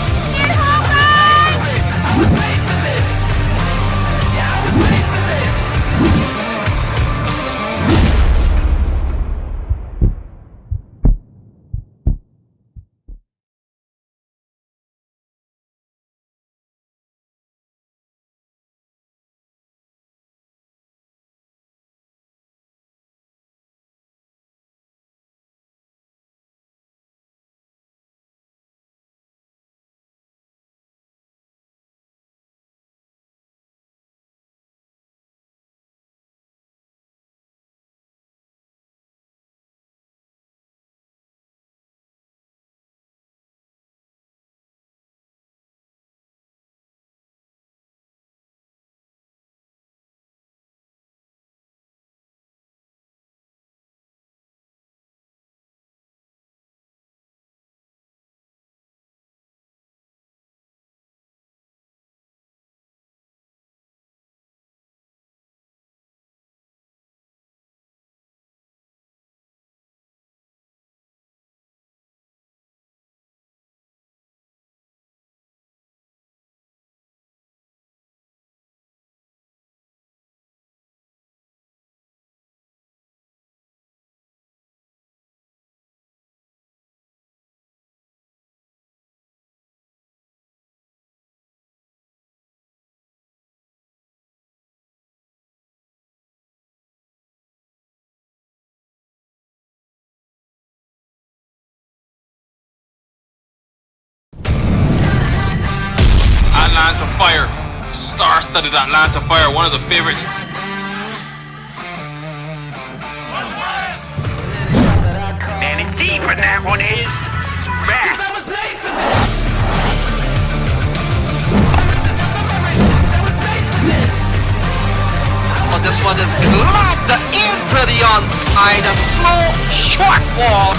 Fire, star-studded Atlanta Fire, one of the favorites.
Man, and deep, and that one is smack.
Oh, this one is lobbed into the onside, a slow, short ball.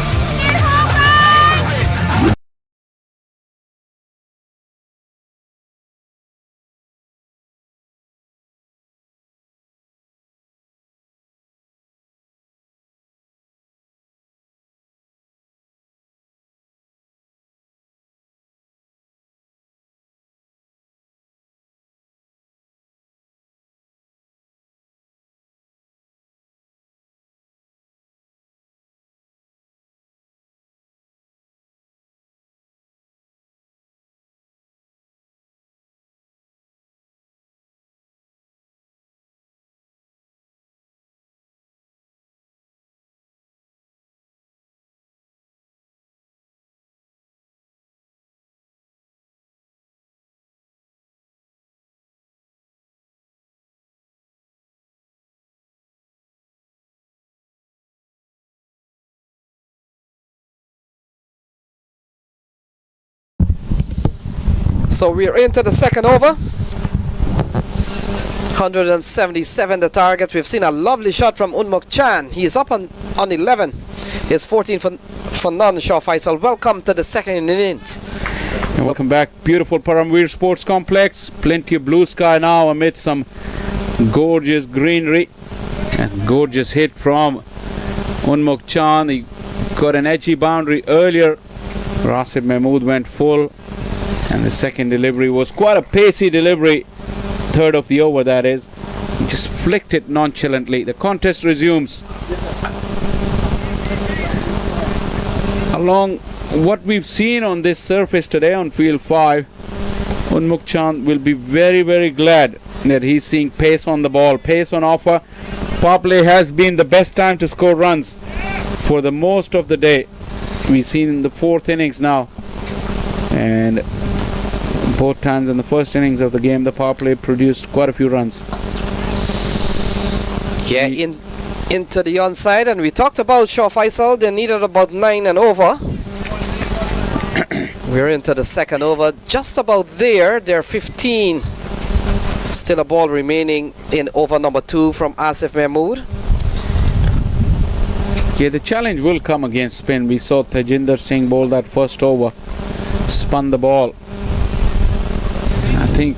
So we're into the second over. 177 the target. We've seen a lovely shot from Unmuk Chan. He is up on 11. He's 14 for none, Shaw Faisal. Welcome to the second innings.
And welcome back. Beautiful Paramveer Sports Complex. Plenty of blue sky now amid some gorgeous greenery. And gorgeous hit from Unmuk Chan. He got an edgy boundary earlier. Rasid Mahmood went full. And the second delivery was quite a pacey delivery. Third of the over, that is. He just flicked it nonchalantly. The contest resumes. Along what we've seen on this surface today on Field 5, Unmuk Chan will be very, very glad that he's seeing pace on the ball, pace on offer. Power play has been the best time to score runs for the most of the day. We've seen in the fourth innings now. And both times in the first innings of the game, the power play produced quite a few runs.
Yeah, into the onside, and we talked about Shaw Faisal. They needed about 9 and over. We're into the second over, just about there. They're 15. Still a ball remaining in over number 2 from Asif Mahmood.
Yeah, the challenge will come against spin. We saw Tajinder Singh bowl that first over, spun the ball. I think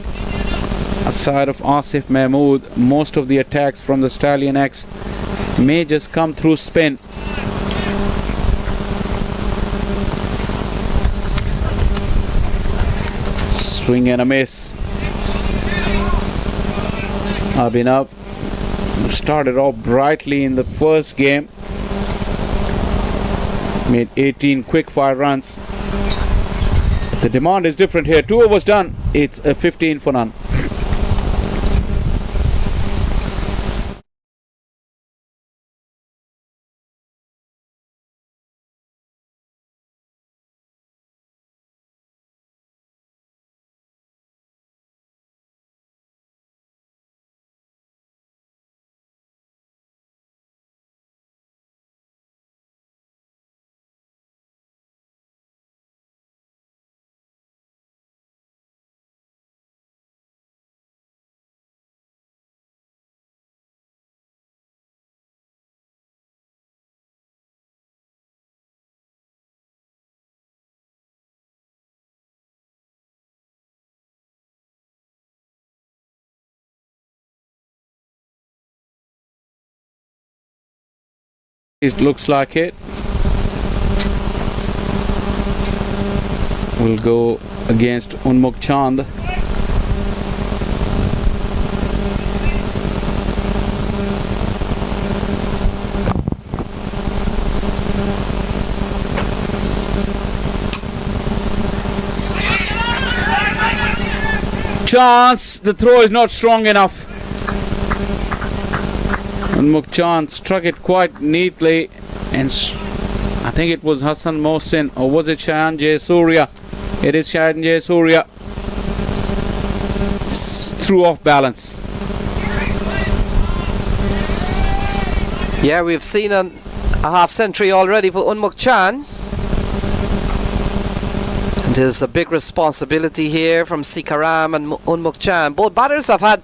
aside of Asif Mahmood, most of the attacks from the Stallion X may just come through spin. Swing and a miss. Abhinav started off brightly in the first game. Made 18 quick fire runs. The demand is different here. 2 overs done. It's a 15 for none. It looks like it. We'll go against Unmuk Chand. Chance, the throw is not strong enough. Unmuk Chand struck it quite neatly, and I think it was Hassan Mohsin, or was it Shayan Jay Surya? It is Shayan Jay Surya. threw off balance.
Yeah, we've seen a half century already for Unmuk Chan. There's a big responsibility here from Sikaram and Unmuk Chan. Both batters have had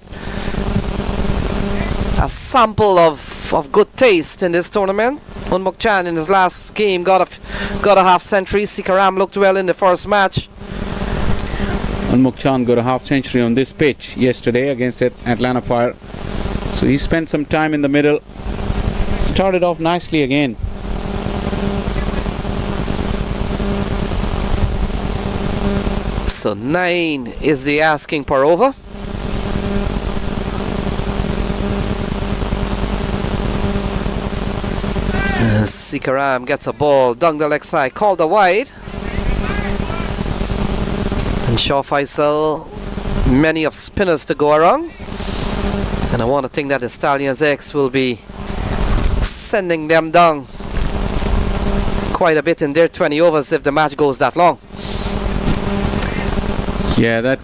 a sample of good taste in this tournament. Unmuk Chan in his last game got a half century. Sikaram looked well in the first match.
Unmuk Chan got a half century on this pitch yesterday against Atlanta Fire. So he spent some time in the middle. Started off nicely again.
So 9 is the asking per over. Sikaram gets a ball down the leg side, called a wide. And Shaw Faisal, many of spinners to go around. And I want to think that the Stallions X will be sending them down quite a bit in their 20 overs if the match goes that long.
Yeah, that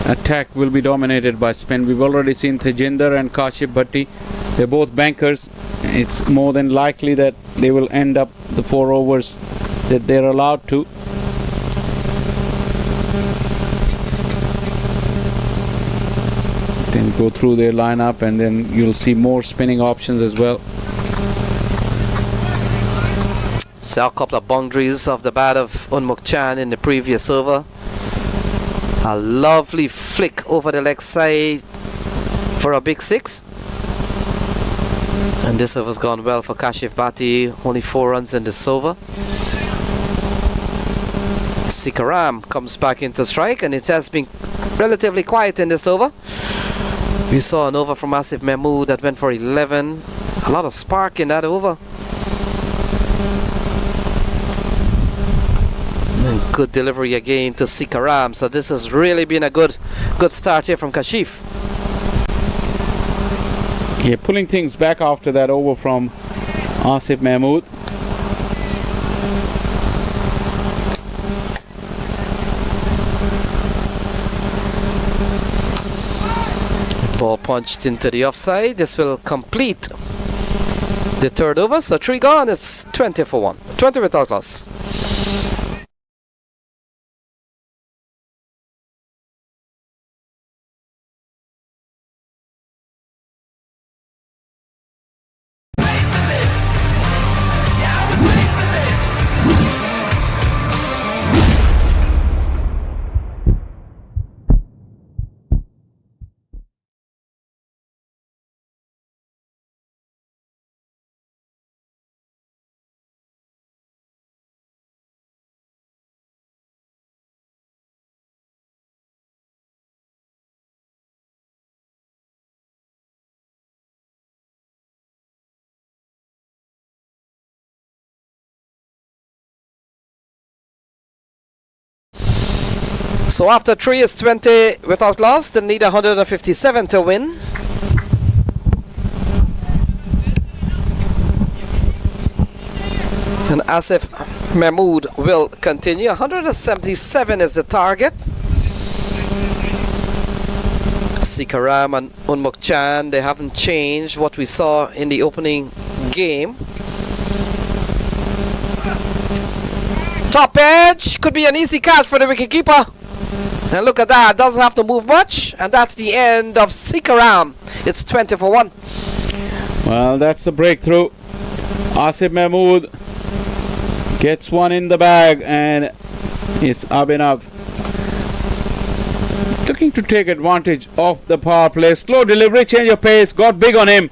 attack will be dominated by spin. We've already seen Tejinder and Kashif Bhatti. They're both bankers. It's more than likely that they will end up the 4 overs that they're allowed to. Then go through their lineup and then you'll see more spinning options as well.
Saw a couple of boundaries of the bat of Unmuk Chan in the previous over. A lovely flick over the leg side for a big 6. And this over's gone well for Kashif Bhatti. Only 4 runs in this over. Sikaram comes back into strike, and it has been relatively quiet in this over. We saw an over from Asif Mahmood that went for 11. A lot of spark in that over. And good delivery again to Sikaram. So this has really been a good start here from Kashif.
Yeah, pulling things back after that over from Asif Mahmood.
Ball punched into the offside. This will complete the third over. So 3 gone. It's 20 for 1. 20 without loss. So after 3 is 20 without loss. They need 157 to win. And Asif Mahmood will continue. 177 is the target. Sikaram and Unmuk Chan, they haven't changed what we saw in the opening game. Top edge, could be an easy catch for the wicketkeeper. And look at that, doesn't have to move much. And that's the end of Sikaram. It's 20 for 1.
Well, that's the breakthrough. Asif Mahmood gets one in the bag, and it's Abhinav looking to take advantage of the power play. Slow delivery, change of pace, got big on him.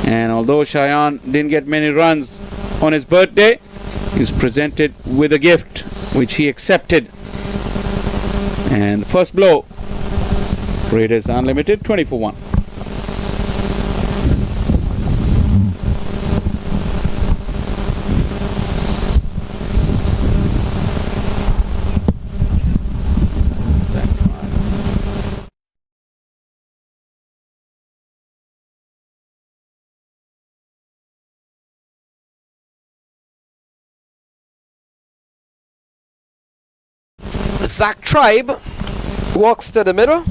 And although Shayan didn't get many runs on his birthday, he was presented with a gift which he accepted. And first blow, Raiders Unlimited 20 for 1.
Zach Tribe Walks to the middle.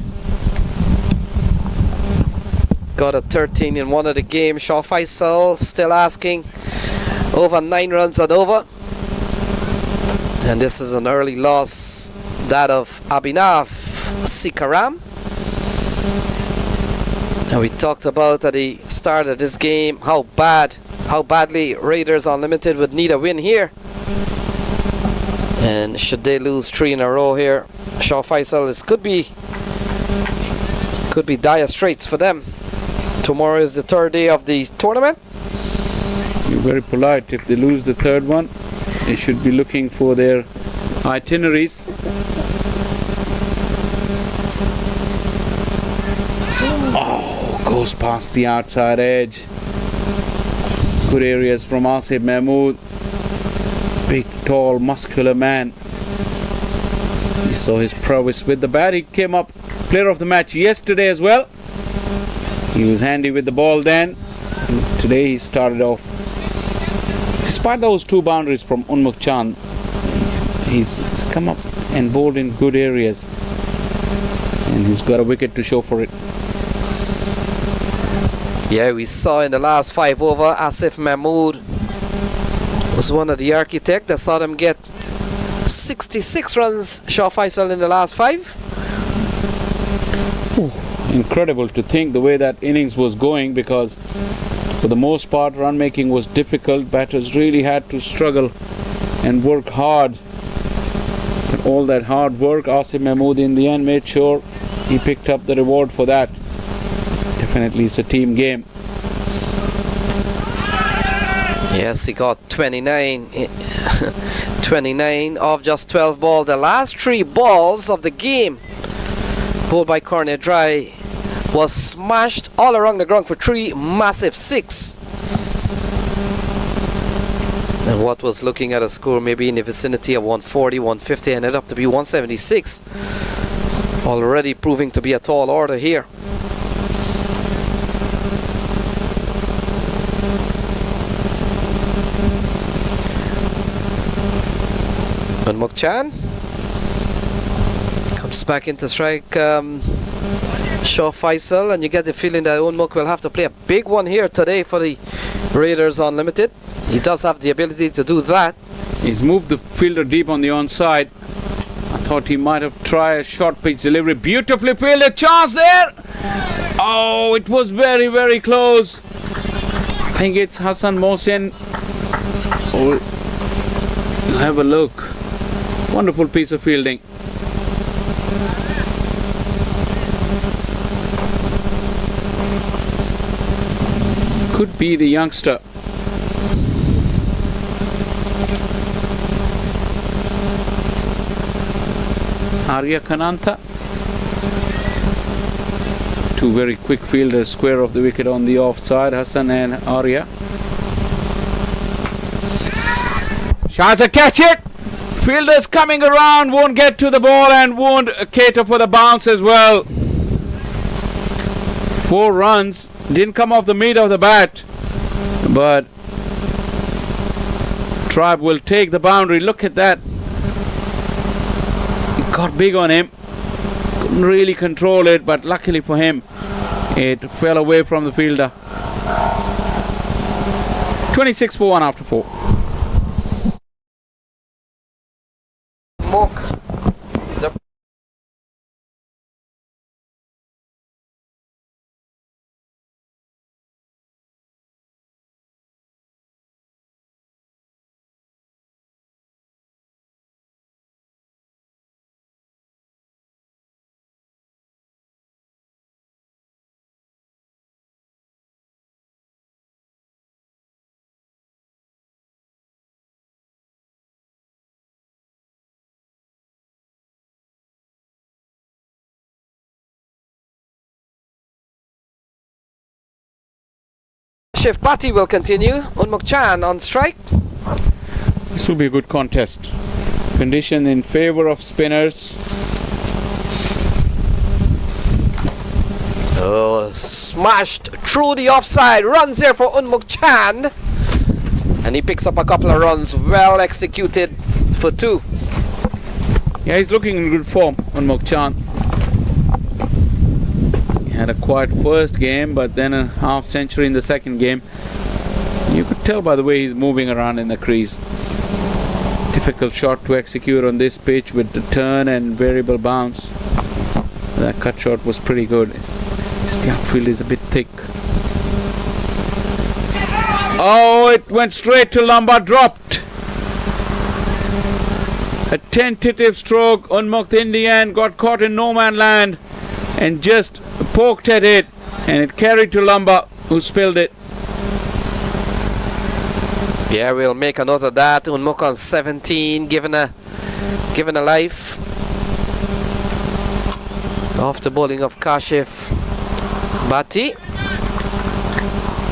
Got a 13 in one of the games. Shaw Faisal still asking over 9 runs and over. And this is an early loss, that of Abhinav Sikaram. And we talked about at the start of this game how badly Raiders Unlimited would need a win here. And should they lose 3 in a row here, Shaw Faisal, could be dire straits for them. Tomorrow is the 3rd day of the tournament.
You're very polite. If they lose the 3rd one, they should be looking for their itineraries. Oh, goes past the outside edge. Good areas from Asif Mahmood. Big, tall, muscular man. You saw his prowess with the bat. He came up player of the match yesterday as well. He was handy with the ball then. And today he started off. Despite those 2 boundaries from Unmukh Chand, he's come up and bowled in good areas. And he's got a wicket to show for it.
Yeah, we saw in the last 5 over, Asif Mahmood was one of the architects that saw them get 66 runs, Shaw Faisal, in the last 5.
Incredible to think the way that innings was going, because for the most part run making was difficult. Batters really had to struggle and work hard. But all that hard work, Asif Mahmood in the end made sure he picked up the reward for that. Definitely it's a team game.
Yes, he got 29 of just 12 balls. The last 3 balls of the game, bowled by Cornet Dry, was smashed all around the ground for 3 massive 6. And what was looking at a score maybe in the vicinity of 140, 150 ended up to be 176. Already proving to be a tall order here. Unmukh Chand comes back into strike. Shaw Faisal, and you get the feeling that Unmukh will have to play a big one here today for the Raiders Unlimited. He does have the ability to do that.
He's moved the fielder deep on the onside. I thought he might have tried a short pitch delivery. Beautifully fielded, chance there. Oh, it was very, very close. I think it's Hassan Mohsin. Oh, have a look. Wonderful piece of fielding. Could be the youngster. Arya Kananta. 2 very quick fielders, square of the wicket on the offside, Hassan and Arya. Shots a catch it! Fielders coming around, won't get to the ball and won't cater for the bounce as well. 4 runs, didn't come off the meat of the bat, but Tribe will take the boundary. Look at that. It got big on him. Couldn't really control it, but luckily for him, it fell away from the fielder. 26 for 1 after 4.
Shift party will continue. Unmukh Chand on strike.
This will be a good contest. Condition in favor of spinners.
Oh, smashed through the offside. Runs here for Unmukh Chand. And he picks up a couple of runs. Well executed for 2.
Yeah, he's looking in good form, Unmukh Chand. had a quiet first game, but then a half century in the second game. You could tell by the way he's moving around in the crease. Difficult shot to execute on this pitch with the turn and variable bounce. That cut shot was pretty good. It's just the outfield is a bit thick. Oh, it went straight to lumbar, dropped. A tentative stroke. Unmukt Indian got caught in no man land and just poked at it, and it carried to lumbar, who spilled it.
Yeah, we'll make a note of that. Unmukt on 17, given a life. Off the bowling of Kashif Bhatti.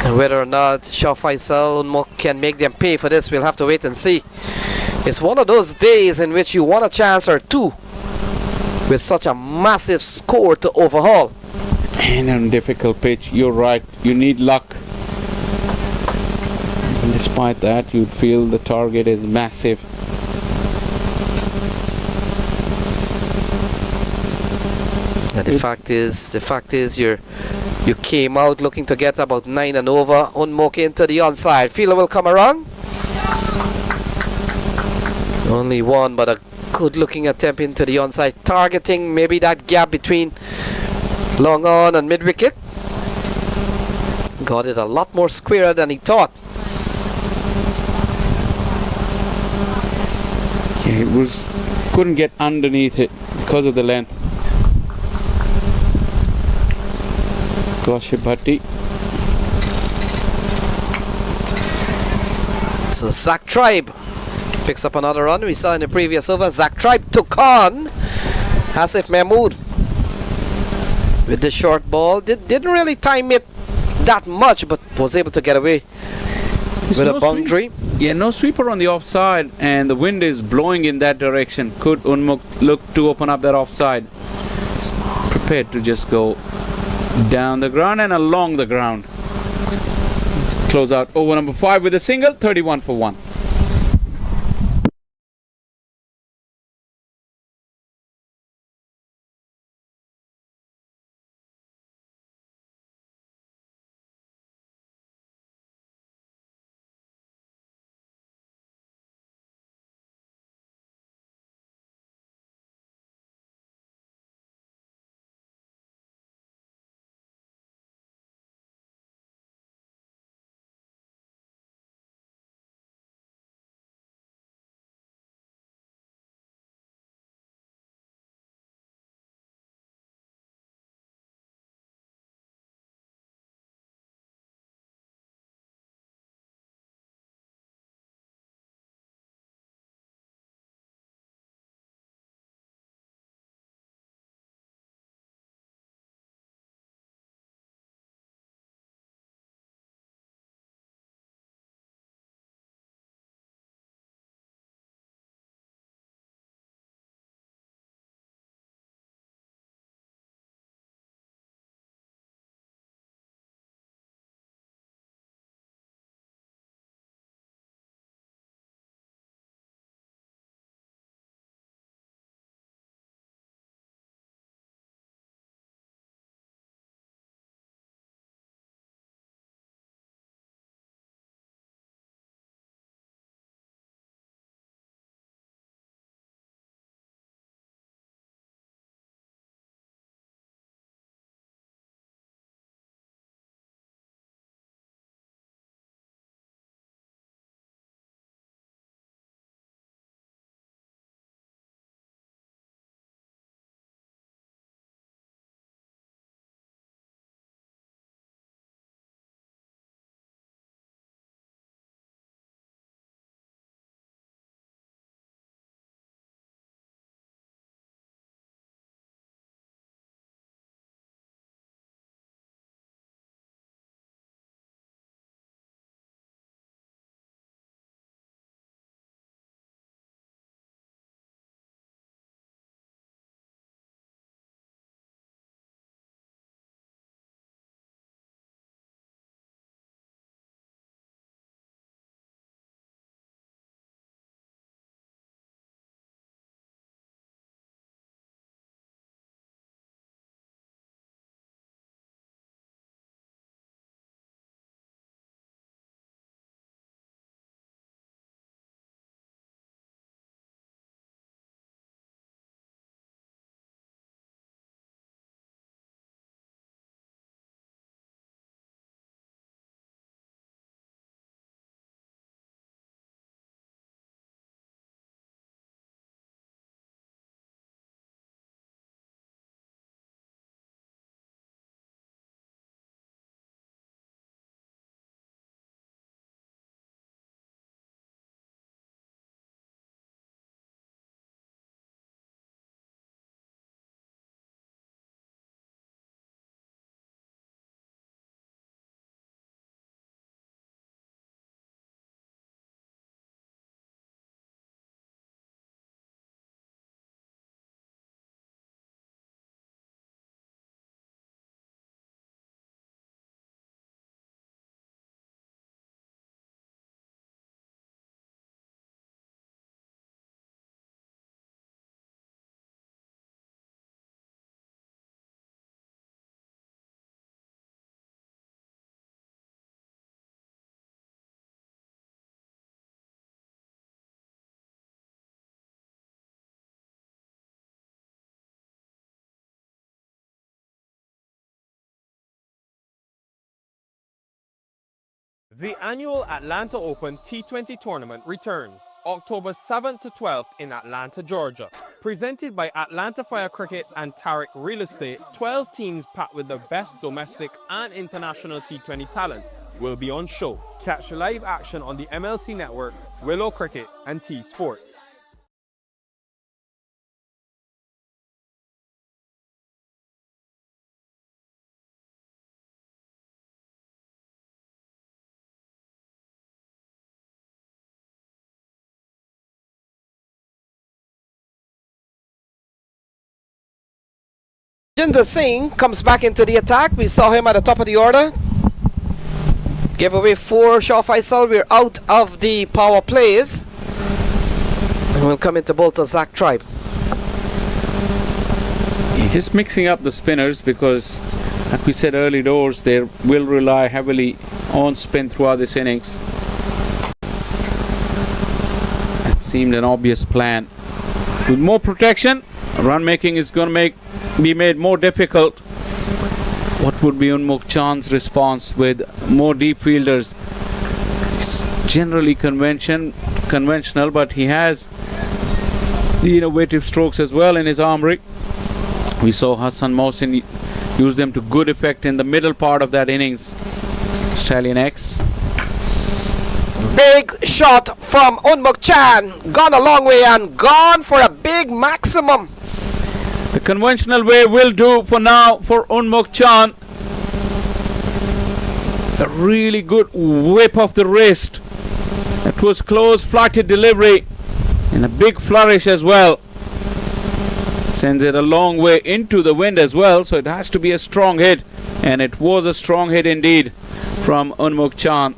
And whether or not Shah Faisal Unmukt can make them pay for this, we'll have to wait and see. It's one of those days in which you want a chance or two with such a massive score to overhaul.
And on a difficult pitch, you're right, you need luck. And despite that, you'd feel the target is massive.
And the fact is you came out looking to get about 9 and over. Unmukt into the onside. Fielder will come around. Only one, but a good looking attempt into the onside, targeting maybe that gap between long on and mid wicket. Got it a lot more squarer than he thought.
Yeah, couldn't get underneath it because of the length. Kashif Bhatti.
So Zach Tribe picks up another run. We saw in the previous over, Zach Tribe took on Asif Mahmood with the short ball. Didn't really time it that much, but was able to get away with a boundary.
Yeah, no sweeper on the offside, and the wind is blowing in that direction. Could Unmukt look to open up that offside? Prepared to just go down the ground and along the ground. Close out over number 5 with a single, 31 for 1.
The annual Atlanta Open T20 tournament returns October 7th to 12th in Atlanta, Georgia. Presented by Atlanta Fire Cricket and Tarek Real Estate, 12 teams packed with the best domestic and international T20 talent will be on show. Catch live action on the MLC Network, Willow Cricket and T Sports.
Jinder Singh comes back into the attack. We saw him at the top of the order. Gave away 4 Shah Faisal. We're out of the power plays. And we'll come into bowl to Zach Tribe.
He's just mixing up the spinners because, like we said early doors, they will rely heavily on spin throughout this innings. It seemed an obvious plan. With more protection, run making is going to be made more difficult. What would be Unmukh Chand's response with more deep fielders? It's generally conventional, but he has the innovative strokes as well in his armory. We saw Hassan Mohsin use them to good effect in the middle part of that innings. Stallion X.
Big shot from Unmukh Chand. Gone a long way and gone for a big maximum.
The conventional way will do for now for Unmukh Chand. A really good whip of the wrist. It was close, flighted delivery and a big flourish as well. Sends it a long way into the wind as well, so it has to be a strong hit, and it was a strong hit indeed from Unmukh Chand.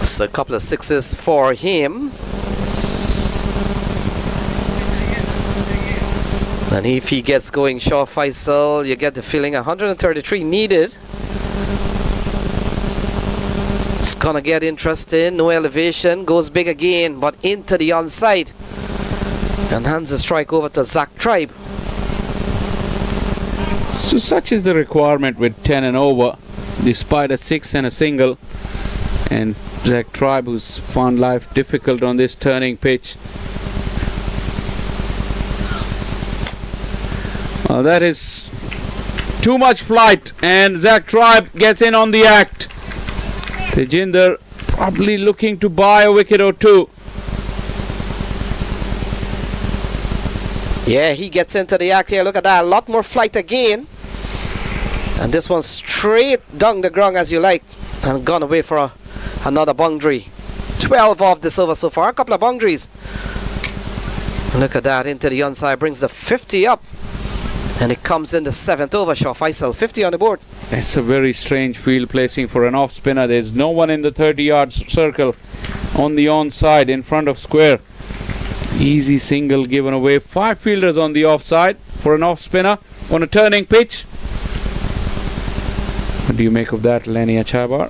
So a couple of sixes for him. And if he gets going, Shah Faisal, you get the feeling 133 needed. It's gonna get interesting. No elevation, goes big again, but into the onside. And hands a strike over to Zach Tribe.
So such is the requirement with 10 and over, despite a 6 and a single. And Zach Tribe, who's found life difficult on this turning pitch. That is too much flight, and Zach Tribe gets in on the act. Tejinder probably looking to buy a wicket or two.
Yeah, he gets into the act here. Look at that. A lot more flight again. And this one straight down the ground as you like. And gone away for another boundary. 12 off this over so far. A couple of boundaries. Look at that. Into the onside. Brings the 50 up. And it comes in the 7th over. Shah Faisal. 50 on the board.
That's a very strange field placing for an off spinner. There's no one in the 30-yard circle on the onside in front of square. Easy single given away. 5 fielders on the offside for an off spinner on a turning pitch. What do you make of that, Lenny Achabar?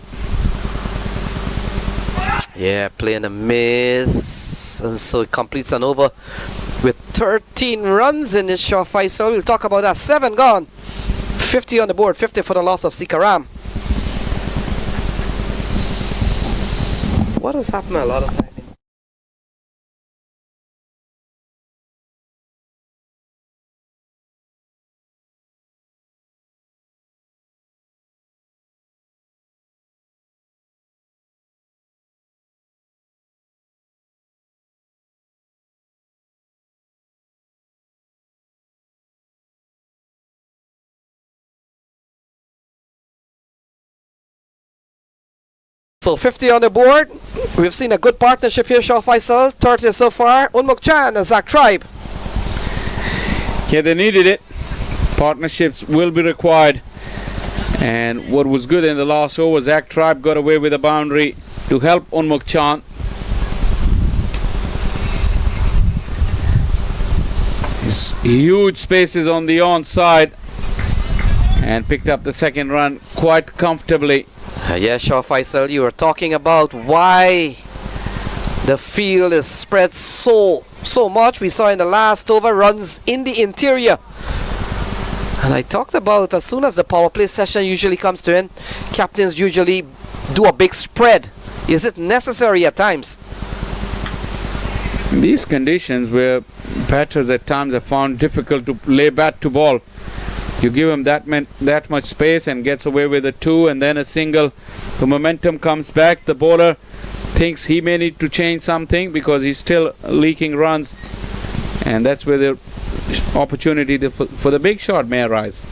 Yeah, playing a miss. And so it completes an over with 13 runs in this Shah Faisal. We'll talk about that. 7 gone. 50 on the board. 50 for the loss of Sikaram. What has happened a lot of times? So 50 on the board. We've seen a good partnership here, Shah Faisal. 30 so far. Unmukh Chand and Zach Tribe.
Yeah, they needed it. Partnerships will be required. And what was good in the last over, Zach Tribe got away with a boundary to help Unmukh Chand. His huge spaces on the onside. And picked up the second run quite comfortably.
Yes, Shah Faisal, you were talking about why the field is spread so much. We saw in the last over runs in the interior. And I talked about as soon as the power play session usually comes to end, captains usually do a big spread? Is it necessary at times?
In these conditions where batters at times have found difficult to lay bat to ball, you give him that much space and gets away with a 2 and then a single. The momentum comes back. The bowler thinks he may need to change something because he's still leaking runs, and that's where the opportunity for the big shot may arise.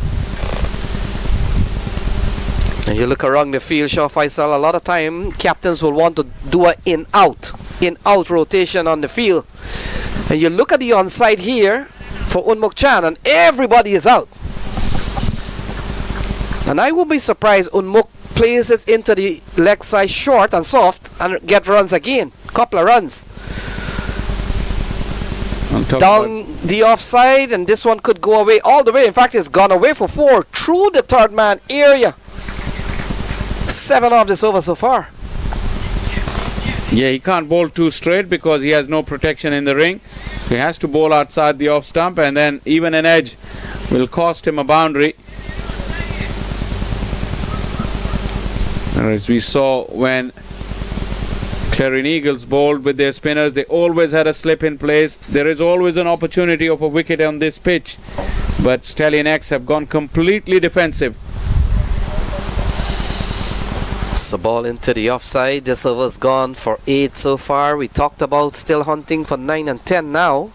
And you look around the field, Shaw Faisal, a lot of time captains will want to do an in-out rotation on the field. And you look at the onside here for Unmuk Chan, and everybody is out. And I would be surprised Unmuk plays it into the leg side short and soft and get runs again. Couple of runs. Down the offside, and this one could go away all the way. In fact, it's gone away for 4 through the third man area. 7 off this over so far.
Yeah, he can't bowl too straight because he has no protection in the ring. He has to bowl outside the off stump, and then even an edge will cost him a boundary. As we saw when Clarion Eagles bowled with their spinners, they always had a slip in place. There is always an opportunity of a wicket on this pitch, but Stallion X have gone completely defensive.
It's a ball into the offside. This over's gone for 8 so far. We talked about still hunting for 9 and 10 now.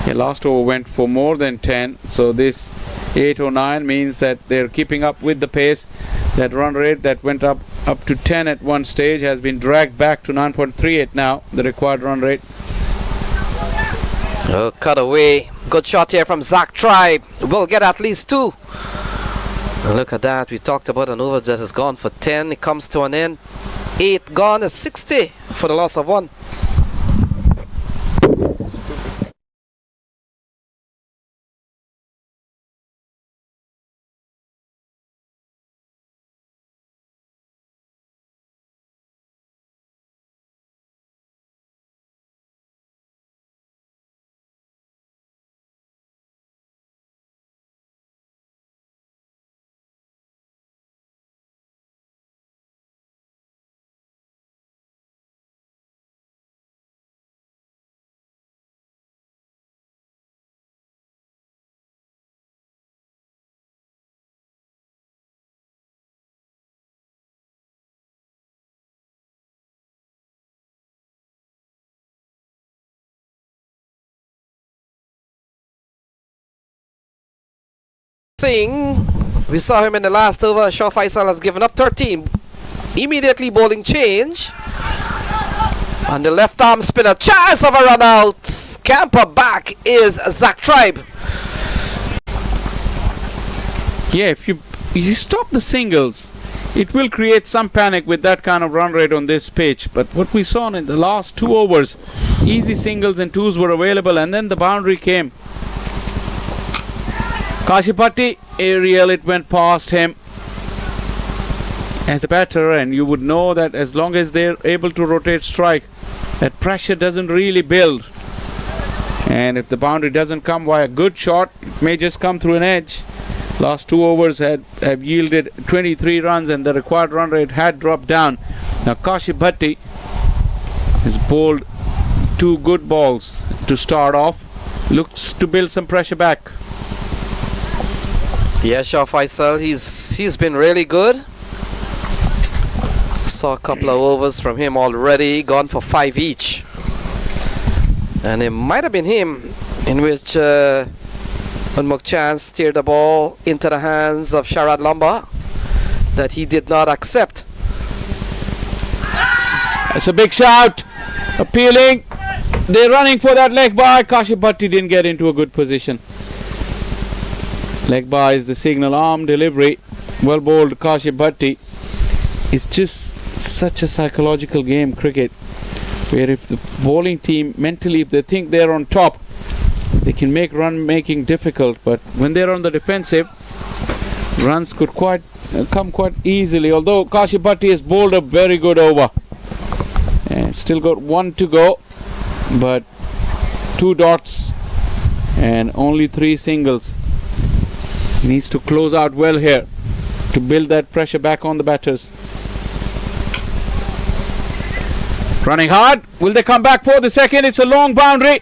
Yeah, last over went for more than 10, so this 8 or 9 means that they're keeping up with the pace. That run rate that went up to 10 at one stage has been dragged back to 9.38 now, the required run rate.
Oh, cut away. Good shot here from Zach Tribe. We'll get at least 2. And look at that. We talked about an over that has gone for 10. It comes to an end. 8 gone is 60 for the loss of 1. Singh, we saw him in the last over. Shaw Faisal has given up 13. Immediately bowling change. And the left arm spinner, chance of a run out. Scamper back is Zach Tribe.
Yeah, if you stop the singles, it will create some panic with that kind of run rate on this pitch. But what we saw in the last 2 overs, easy singles and 2s were available, and then the boundary came. Kashipatti, aerial, it went past him as a batter, and you would know that as long as they're able to rotate strike, that pressure doesn't really build. And if the boundary doesn't come by a good shot, it may just come through an edge. Last 2 overs have yielded 23 runs, and the required run rate had dropped down. Now Kashipatti has bowled 2 good balls to start off. Looks to build some pressure back.
Yeah, Shaw Faisal, he's been really good. Saw a couple of overs from him already, gone for 5 each. And it might have been him in which Unmuk Chan steered the ball into the hands of Sharad Lamba that he did not accept.
It's a big shout, appealing. They're running for that leg by. Kashipatti didn't get into a good position. Leg by is the signal, arm delivery. Well bowled Kashipatti. It's just such a psychological game, cricket, where if the bowling team mentally, if they think they're on top, they can make run making difficult. But when they're on the defensive, runs could come quite easily. Although Kashipatti has bowled a very good over, and still got 1 to go, but 2 dots and only 3 singles. He needs to close out well here. to build that pressure back on the batters. Running hard. Will they come back for the second? It's a long boundary.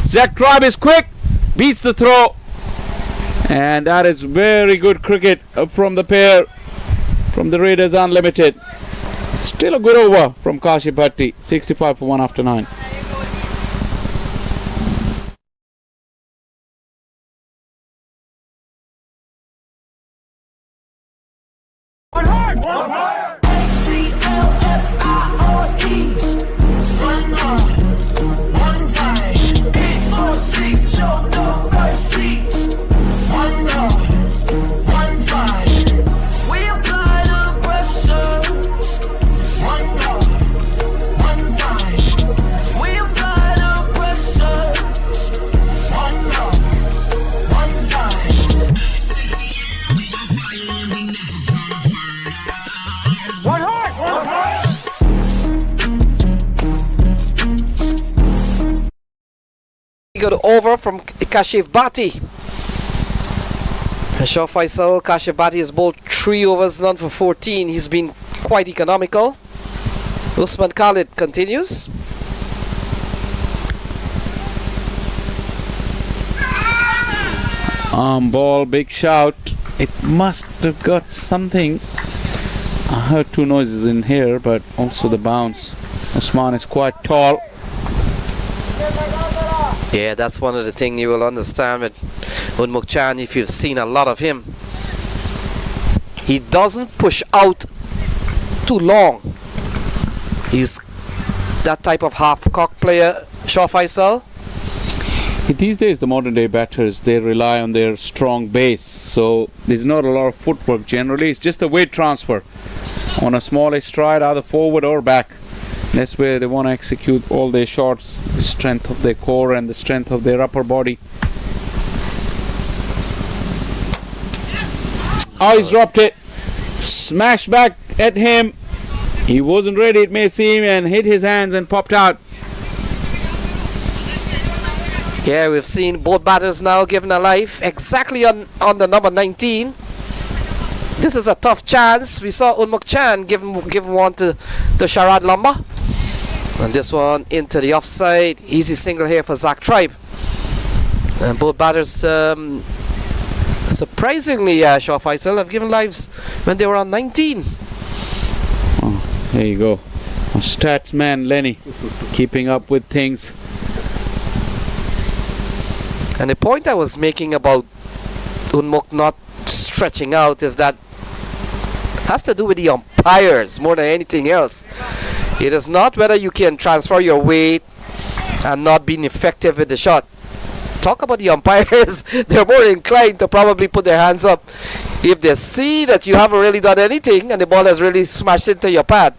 Zach Tribe is quick. Beats the throw. And that is very good cricket from the pair from the Raiders Unlimited. Still a good over from Kashif Bhatti. 65 for 1 after 9.
Good over from Kashif Bhatti. Shah Faisal, Kashif Bhatti has bowled 3 overs, none for 14. He's been quite economical. Usman Khalid continues.
Ball, big shout. It must have got something. I heard 2 noises in here, but also the bounce. Usman is quite tall.
Yeah, that's one of the things you will understand with Unmukt Chan if you've seen a lot of him. He doesn't push out too long. He's that type of half-cock player, Shah Faisal.
These days, the modern day batters, they rely on their strong base. So there's not a lot of footwork generally. It's just a weight transfer on a smaller stride, either forward or back. That's where they want to execute all their shots, the strength of their core and the strength of their upper body. Oh, he's dropped it. Smash back at him. He wasn't ready, it may seem, and hit his hands and popped out.
Yeah, we've seen both batters now given a life exactly on the number 19. This is a tough chance. We saw Unmukt Chan give one to Sharad Lamba. And this one into the offside. Easy single here for Zach Tribe. And both batters, surprisingly, Shah Faisal have given lives when they were on 19.
Oh, there you go. Our stats man, Lenny, keeping up with things.
And the point I was making about Unmukt not stretching out is that has to do with the umpires more than anything else. It is not whether you can transfer your weight and not being effective with the shot. Talk about the umpires. They're more inclined to probably put their hands up if they see that you haven't really done anything and the ball has really smashed into your pad.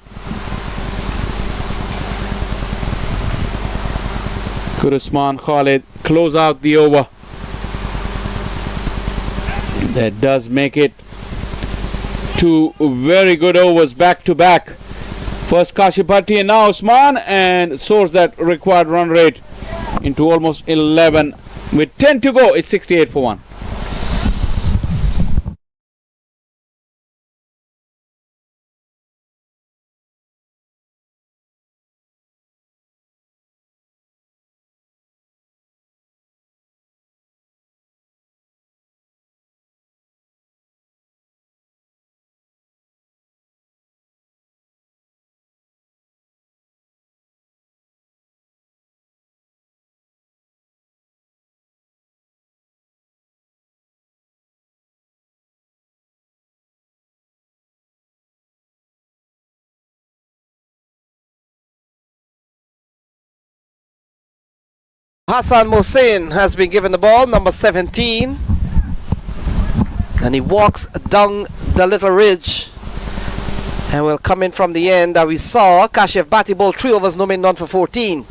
Could Usman Khalid close out the over? That does make it 2 very good overs back to back. First Kashif Bhatti and now Usman, and soars that required run rate into almost 11. With 10 to go, it's 68 for 1.
Hassan Mohsin has been given the ball, number 17. And he walks down the little ridge and will come in from the end that we saw. Kashif Bhatti bowled 3 overs, no min, none for 14.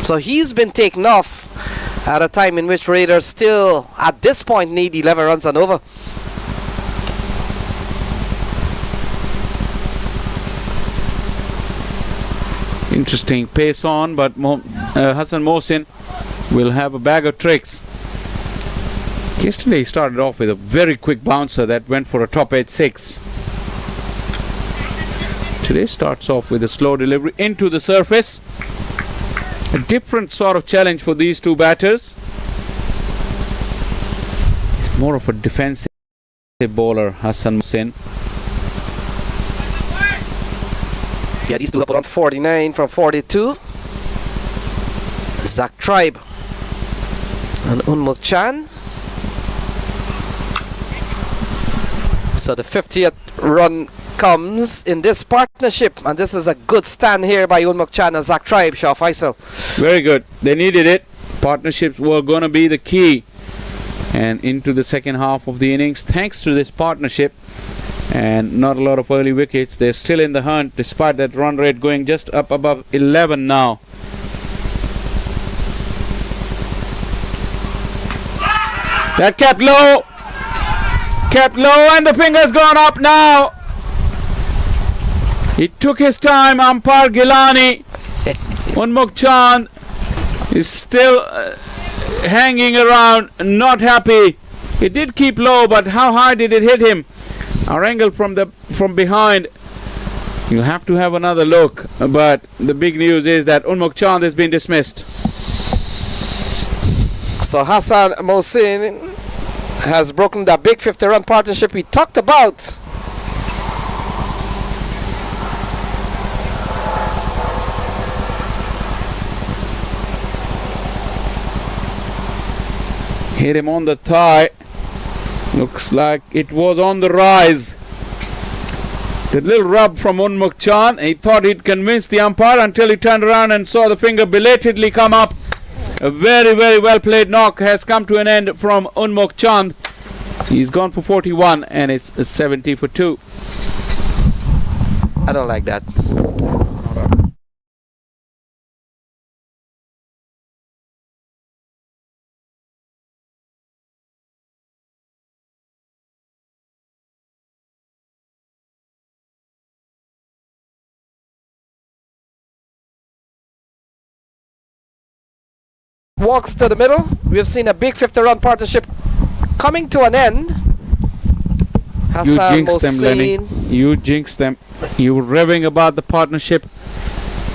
So he's been taken off at a time in which Raiders still, at this point, need 11 runs and over.
Interesting pace on, but Hassan Mohsin will have a bag of tricks Yesterday he started off with a very quick bouncer that went for a top edge 6. Today starts off with a slow delivery into the surface. A different sort of challenge for these two batters. He's more of a defensive bowler, Hassan Mohsin.
Yeah, these two up on 49 from 42. Zach Tribe and Unmuk Chan. So the 50th run comes in this partnership, and this is a good stand here by Unmuk Chan and Zach Tribe, Shah Faisal.
Very good. They needed it. Partnerships were going to be the key. And into the second half of the innings, thanks to this partnership and not a lot of early wickets, they're still in the hunt despite that run rate going just up above 11 now. That kept low, and the finger's gone up now. He took his time, umpire Gilani. Unmuk Chan is still hanging around, not happy. It did keep low, but how high did it hit him? Our angle from behind. You'll have to have another look, but the big news is that Unmuk Chan has been dismissed.
So Hassan Mohsin has broken that big 50-run partnership we talked about.
Hit him on the thigh. Looks like it was on the rise. The little rub from Unmuk Chan. He thought he'd convince the umpire until he turned around and saw the finger belatedly come up. A very, very well played knock has come to an end from Unmuk Chan. He's gone for 41 and it's a 70 for 2.
I don't like that. Walks to the middle. We've seen a big 50-run partnership coming to an end.
You jinxed them, Lenny. You jinxed them. You were raving about the partnership,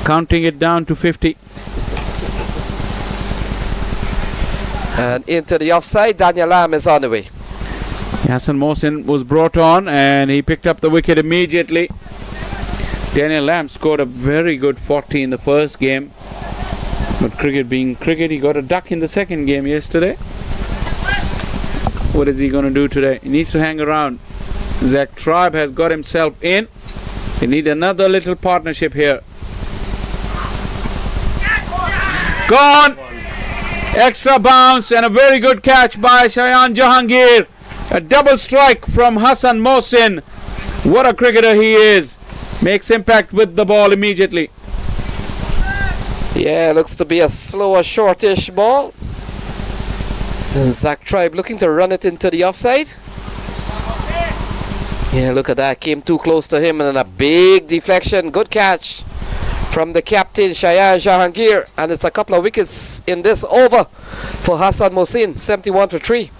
counting it down to 50.
And into the offside, Daniel Lam is on the way.
Hassan Mohsin was brought on and he picked up the wicket immediately. Daniel Lam scored a very good 40 in the first game. But cricket being cricket, he got a duck in the second game yesterday. What is he going to do today? He needs to hang around. Zach Tribe has got himself in. They need another little partnership here. Gone! Extra bounce and a very good catch by Shayan Jahangir. A double strike from Hassan Mohsin. What a cricketer he is. Makes impact with the ball immediately.
Yeah, looks to be a slower, shortish ball. And Zach Tribe looking to run it into the offside. Yeah, look at that. Came too close to him and then a big deflection. Good catch from the captain, Shayan Jahangir. And it's a couple of wickets in this over for Hassan Mohsin. 71 for 3.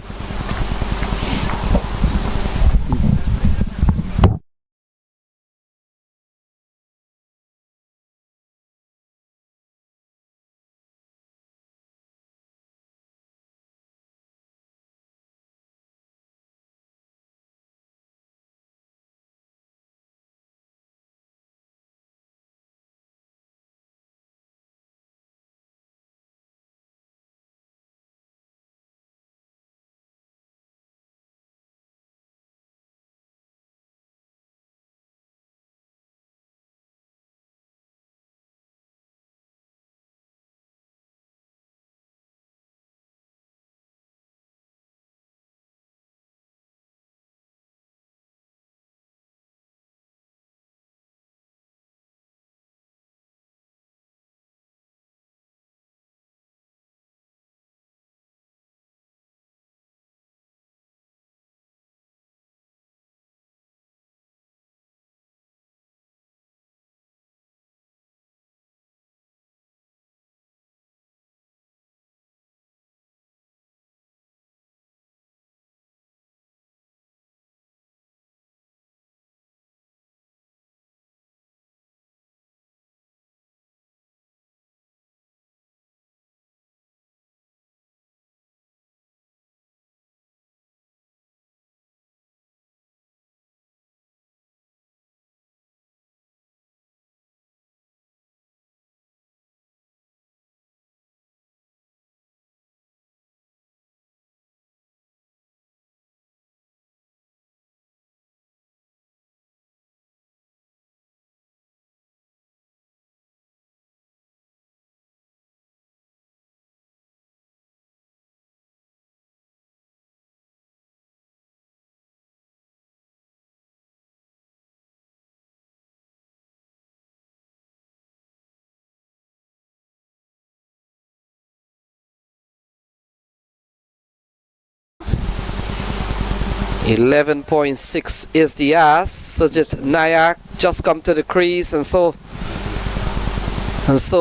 11.6 is the ask. Sujit Nayak just come to the crease, and so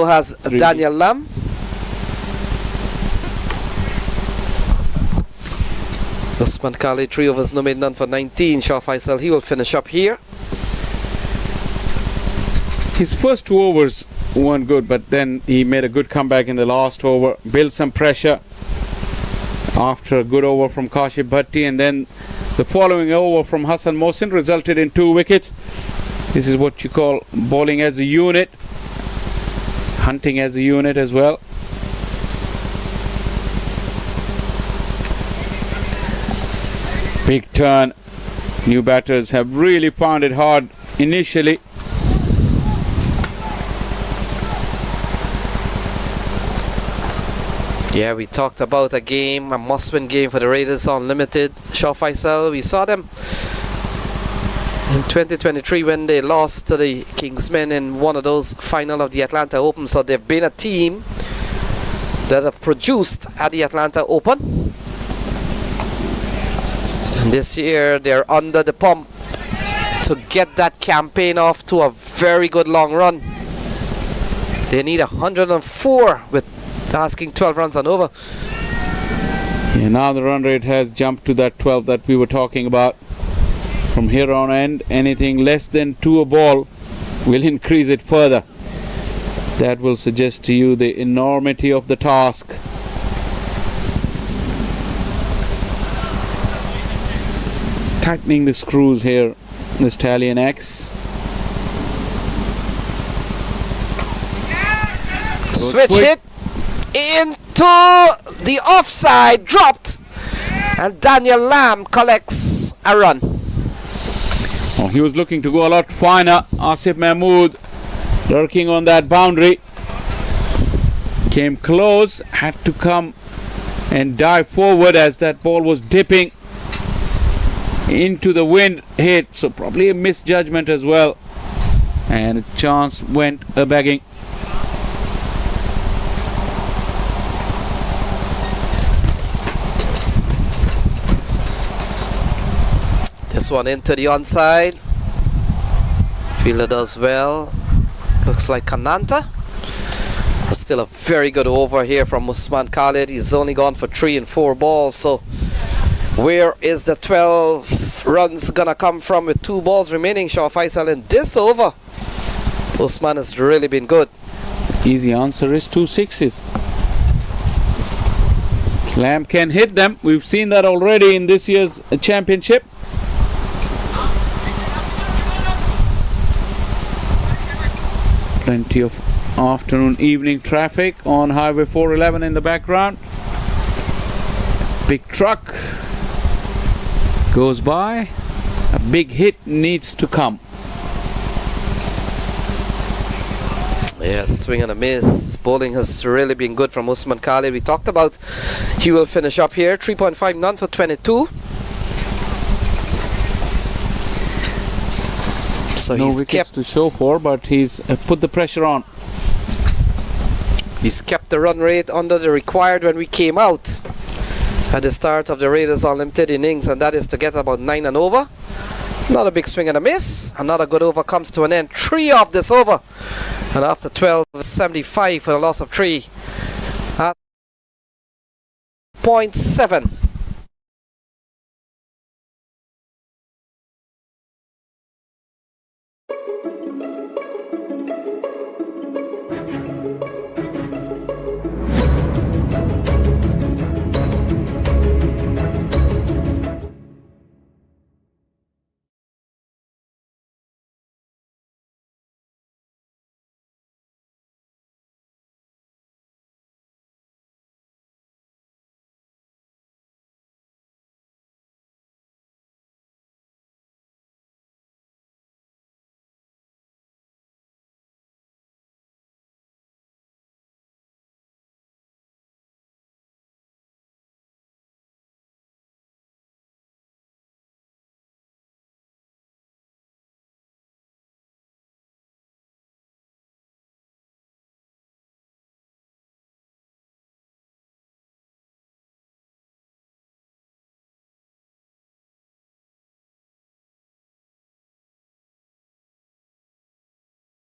has Daniel Lam. Usman Khalid, 3 overs, no made, none for 19. Shah Faisal, he will finish up here.
His first 2 overs weren't good, but then he made a good comeback in the last over, built some pressure after a good over from Kashif Bhatti, and then the following over from Hassan Mohsin resulted in 2 wickets. This is what you call bowling as a unit, hunting as a unit as well. Big turn. New batters have really found it hard initially.
Yeah, we talked about a game, a must-win game for the Raiders Unlimited. Shah Faisal, we saw them in 2023 when they lost to the Kingsmen in one of those final of the Atlanta Open. So they've been a team that have produced at the Atlanta Open. And this year they're under the pump to get that campaign off to a very good long run. They need 104 with asking 12 runs and over.
Yeah, now the run rate has jumped to that 12 that we were talking about. From here on end, anything less than 2 a ball will increase it further. That will suggest to you the enormity of the task. Tightening the screws here, the Stallion X.
Switch hit into the offside, dropped, and Daniel Lam collects a run.
Oh, he was looking to go a lot finer. Asif Mahmood lurking on that boundary. Came close, had to come and dive forward as that ball was dipping into the wind hit. So probably a misjudgment as well. And a chance went a-begging.
This one into the onside. Fielder does well. Looks like Kananta. But still a very good over here from Usman Khalid. He's only gone for 3 and 4 balls. So where is the 12 runs gonna come from with 2 balls remaining? Shah Faisal in this over. Usman has really been good.
Easy answer is 2 sixes. Lamb can hit them. We've seen that already in this year's championship. Plenty of afternoon evening traffic on Highway 411 in the background. Big truck goes by. A big hit needs to come.
Yes, swing and a miss. Bowling has really been good from Usman Khalid. We talked about he will finish up here. 3.5 none for 22. So
No
he's
wickets
kept
to show for, but he's put the pressure on.
He's kept the run rate under the required when we came out at the start of the Raiders Unlimited innings, and that is to get about 9 and over. Not a big swing and a miss. Another good over comes to an end. 3 off this over. And after 12, 75 for a loss of 3. At 0.7.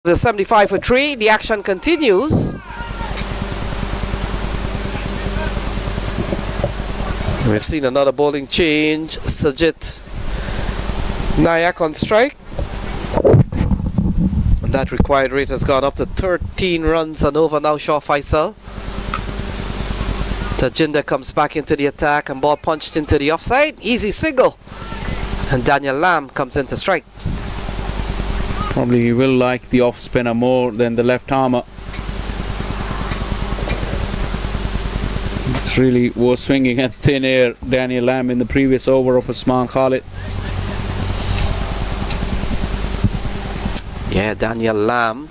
The 75 for 3. The action continues. We've seen another bowling change. Sajid Nayak on strike. And that required rate has gone up to 13 runs and over now. Shah Faisal. Tajinder comes back into the attack and ball punched into the offside. Easy single. And Daniel Lam comes into strike.
Probably he will like the off spinner more than the left armer. This really was swinging at thin air, Daniel Lam, in the previous over of Usman Khalid.
Yeah, Daniel Lam.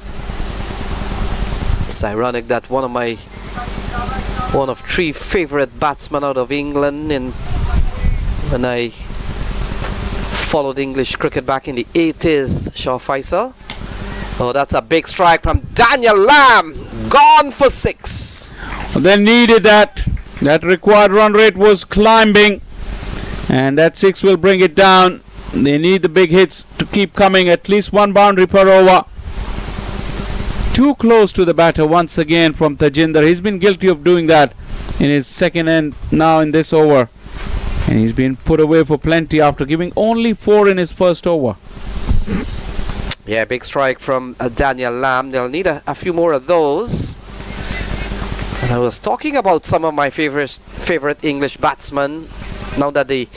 It's ironic that one of 3 favorite batsmen out of England when I followed English cricket back in the 80s, Shah Faisal. Oh, that's a big strike from Daniel Lam. Gone for 6.
They needed that. That required run rate was climbing, and that 6 will bring it down. They need the big hits to keep coming, at least 1 boundary per over. Too close to the batter once again from Tajinder. He's been guilty of doing that in his second end now in this over. And he's been put away for plenty after giving only 4 in his first over.
Yeah, big strike from Daniel Lam. They'll need a few more of those. And I was talking about some of my favorite English batsmen. Now that the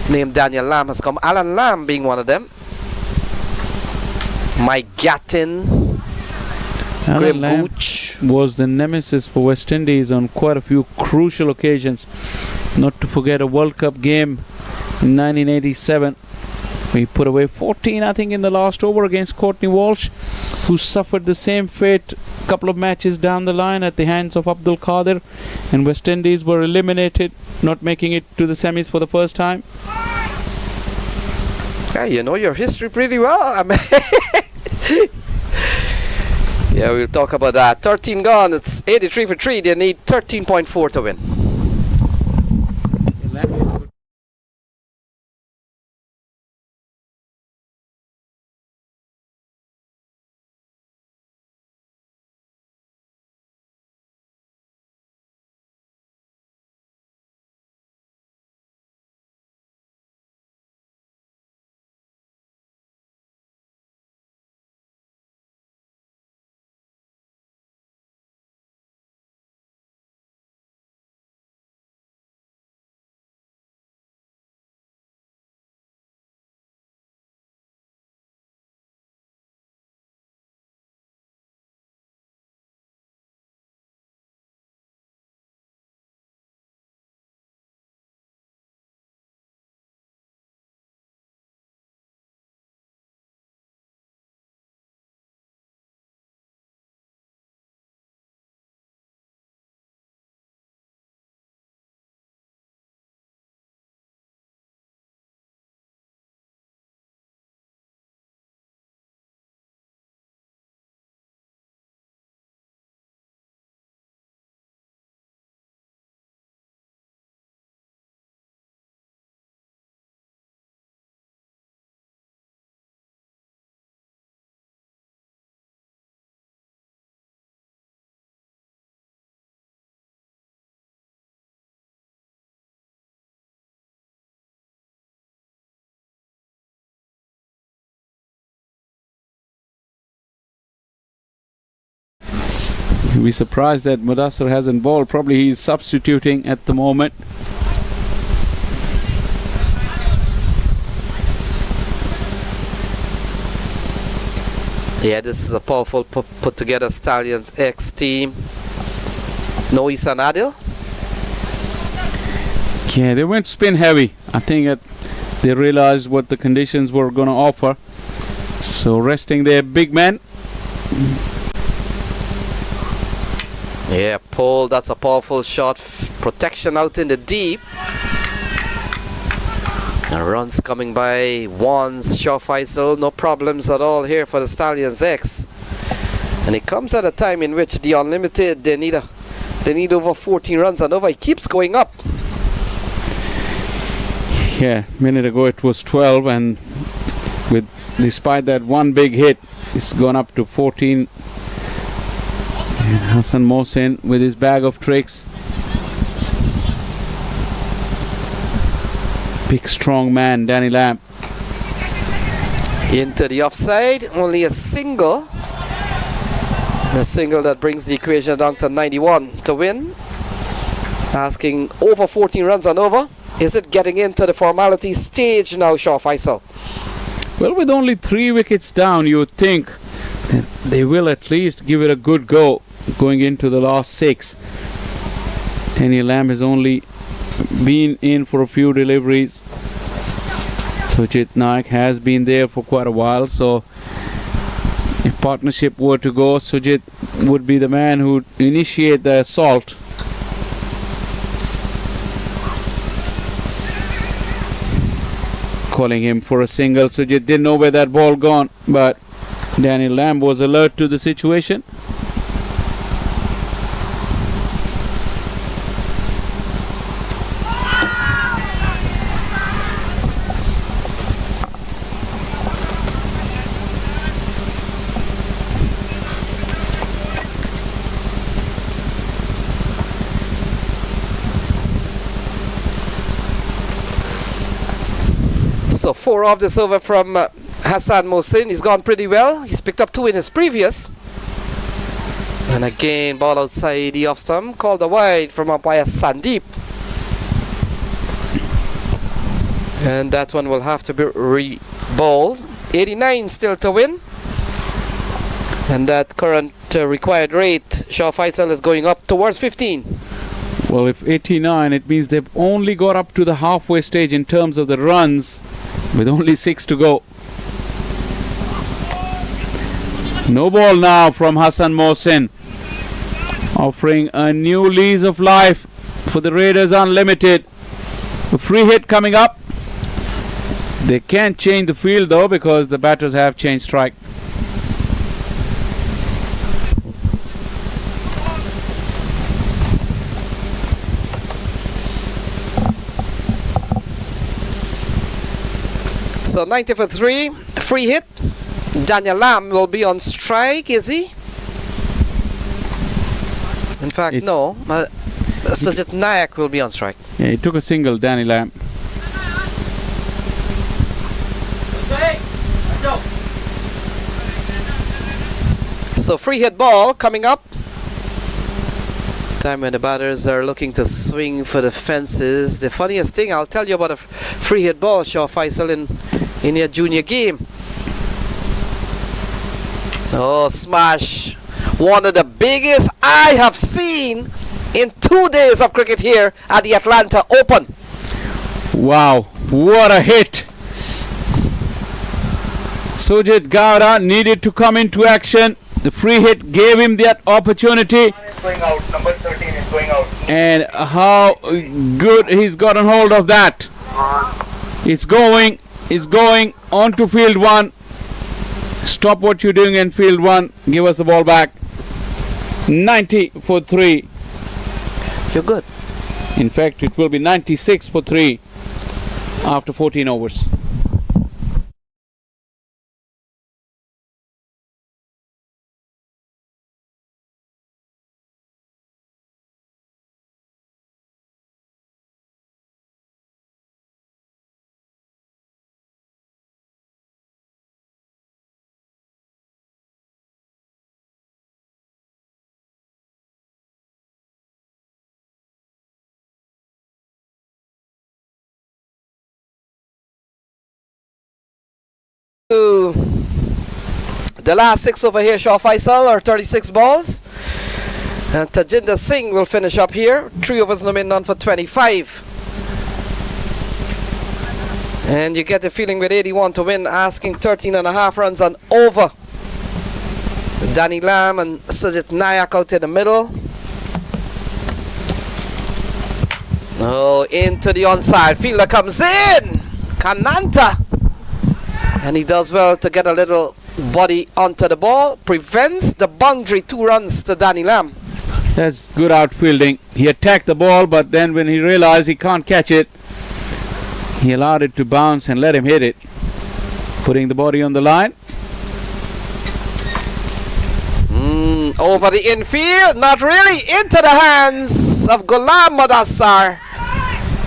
name Daniel Lam has come, Alan Lam being one of them. Mike Gattin, Graham Gooch
was the nemesis for West Indies on quite a few crucial occasions. Not to forget a World Cup game in 1987. We put away 14, I think, in the last over against Courtney Walsh, who suffered the same fate a couple of matches down the line at the hands of Abdul Qadir, and West Indies were eliminated, not making it to the semis for the first time.
Yeah, you know your history pretty well. I mean yeah, we'll talk about that. 13 gone. It's 83 for 3. They need 13.4 to win.
We're surprised that Mudassir hasn't bowled. Probably he's substituting at the moment.
Yeah, this is a powerful put together Stallions X team. No Isan Adil.
Yeah, they went spin heavy. I think they realized what the conditions were going to offer. So resting their big man.
Yeah, Paul, that's a powerful shot. Protection out in the deep. And runs coming by ones. Shah Faisal, no problems at all here for the Stallions X. And it comes at a time in which the Unlimited, they need over 14 runs and over. It keeps going up.
Yeah, a minute ago it was 12, and despite that one big hit, It's gone up to 14. And Hassan Mohsin with his bag of tricks. Big strong man, Danny Lamb.
Into the offside, only a single. And a single that brings the equation down to 91 to win. Asking over 14 runs and over. Is it getting into the formality stage now, Shaw Faisal?
Well, with only 3 wickets down, you would think that they will at least give it a good go going into the last 6. Danny Lamb has only been in for a few deliveries. Sujit Naik has been there for quite a while, so if partnership were to go, Sujit would be the man who would initiate the assault. Calling him for a single. Sujit didn't know where that ball gone, but Danny Lamb was alert to the situation.
So 4 off this over from Hassan Mohsin. He's gone pretty well. He's picked up 2 in his previous. And again, ball outside the off stump. Called a wide from umpire Sandeep. And that one will have to be re-balled. 89 still to win. And that current required rate, Shaw Faisal, is going up towards 15.
Well, if 89, it means they've only got up to the halfway stage in terms of the runs, with only 6 to go. No ball now from Hassan Mohsin, offering a new lease of life for the Raiders Unlimited. A free hit coming up. They can't change the field though, because the batters have changed strike.
So 90 for 3, free hit. Daniel Lamb will be on strike, is he? In fact, no. Sujit Nayak will be on strike.
Yeah, he took a single, Danny Lamb.
So free hit ball coming up. Time when the batters are looking to swing for the fences. The funniest thing, I'll tell you about a free hit ball, Shaw Faisal, in your junior game. Oh, smash. One of the biggest I have seen in 2 days of cricket here at the Atlanta Open.
Wow, what a hit. Sujit Gowda needed to come into action. The free hit gave him that opportunity.
Going out. Number 13 is going out.
And how good he's gotten hold of that. It's going on to field 1. Stop what you're doing in field 1. Give us the ball back. 90 for 3.
You're good.
In fact, it will be 96 for 3 after 14 overs.
The last 6 over here, Shaw Faisal, are 36 balls. And Tajinder Singh will finish up here. 3 overs, no min, none for 25. And you get the feeling with 81 to win, asking 13.5 runs and over. Danny Lamb and Sujit Nayak out in the middle. Oh, into the onside. Fielder comes in. Kananta. And he does well to get a little body onto the ball. Prevents the boundary. 2 runs to Danny Lamb.
That's good outfielding. He attacked the ball, but then when he realized he can't catch it, he allowed it to bounce and let him hit it, putting the body on the line.
Over the infield, not really, into the hands of Ghulam Mudassar.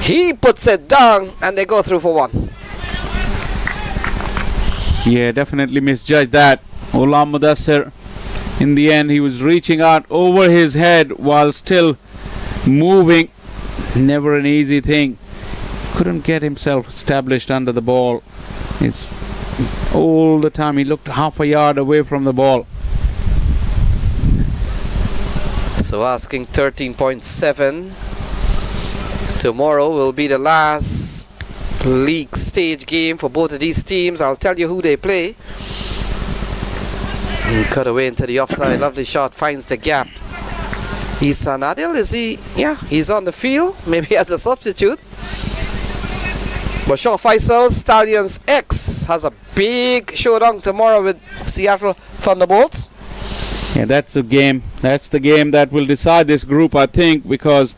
He puts it down and they go through for one.
Yeah, definitely misjudged that. Ghulam Mudassar, in the end, he was reaching out over his head while still moving. Never an easy thing. Couldn't get himself established under the ball. It's all the time he looked half a yard away from the ball.
So asking 13.7. Tomorrow will be the last league stage game for both of these teams. I'll tell you who they play. He cut away into the offside. Lovely shot, finds the gap. Isan Adil, is he? Yeah, he's on the field. Maybe as a substitute. Bashar Faisal, Stallions X, has a big showdown tomorrow with Seattle Thunderbolts.
Yeah, that's a game. That's the game that will decide this group, I think, because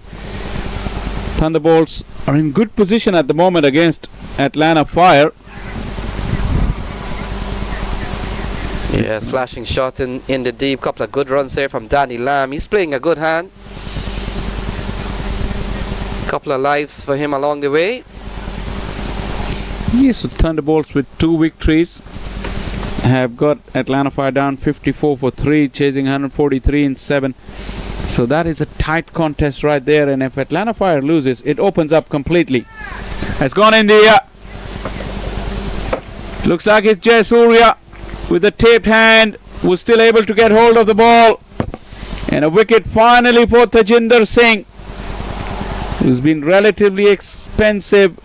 Thunderbolts are in good position at the moment against Atlanta Fire.
Yeah, slashing shot in the deep. Couple of good runs there from Danny Lamb. He's playing a good hand. Couple of lives for him along the way.
Yes, so Thunderbolts with 2 victories have got Atlanta Fire down 54 for 3, chasing 143 in 7. So that is a tight contest right there, and if Atlanta Fire loses, it opens up completely. Has gone in the air. Looks like it's Jay Surya with a taped hand, was still able to get hold of the ball. And a wicket finally for Tajinder Singh, who's been relatively expensive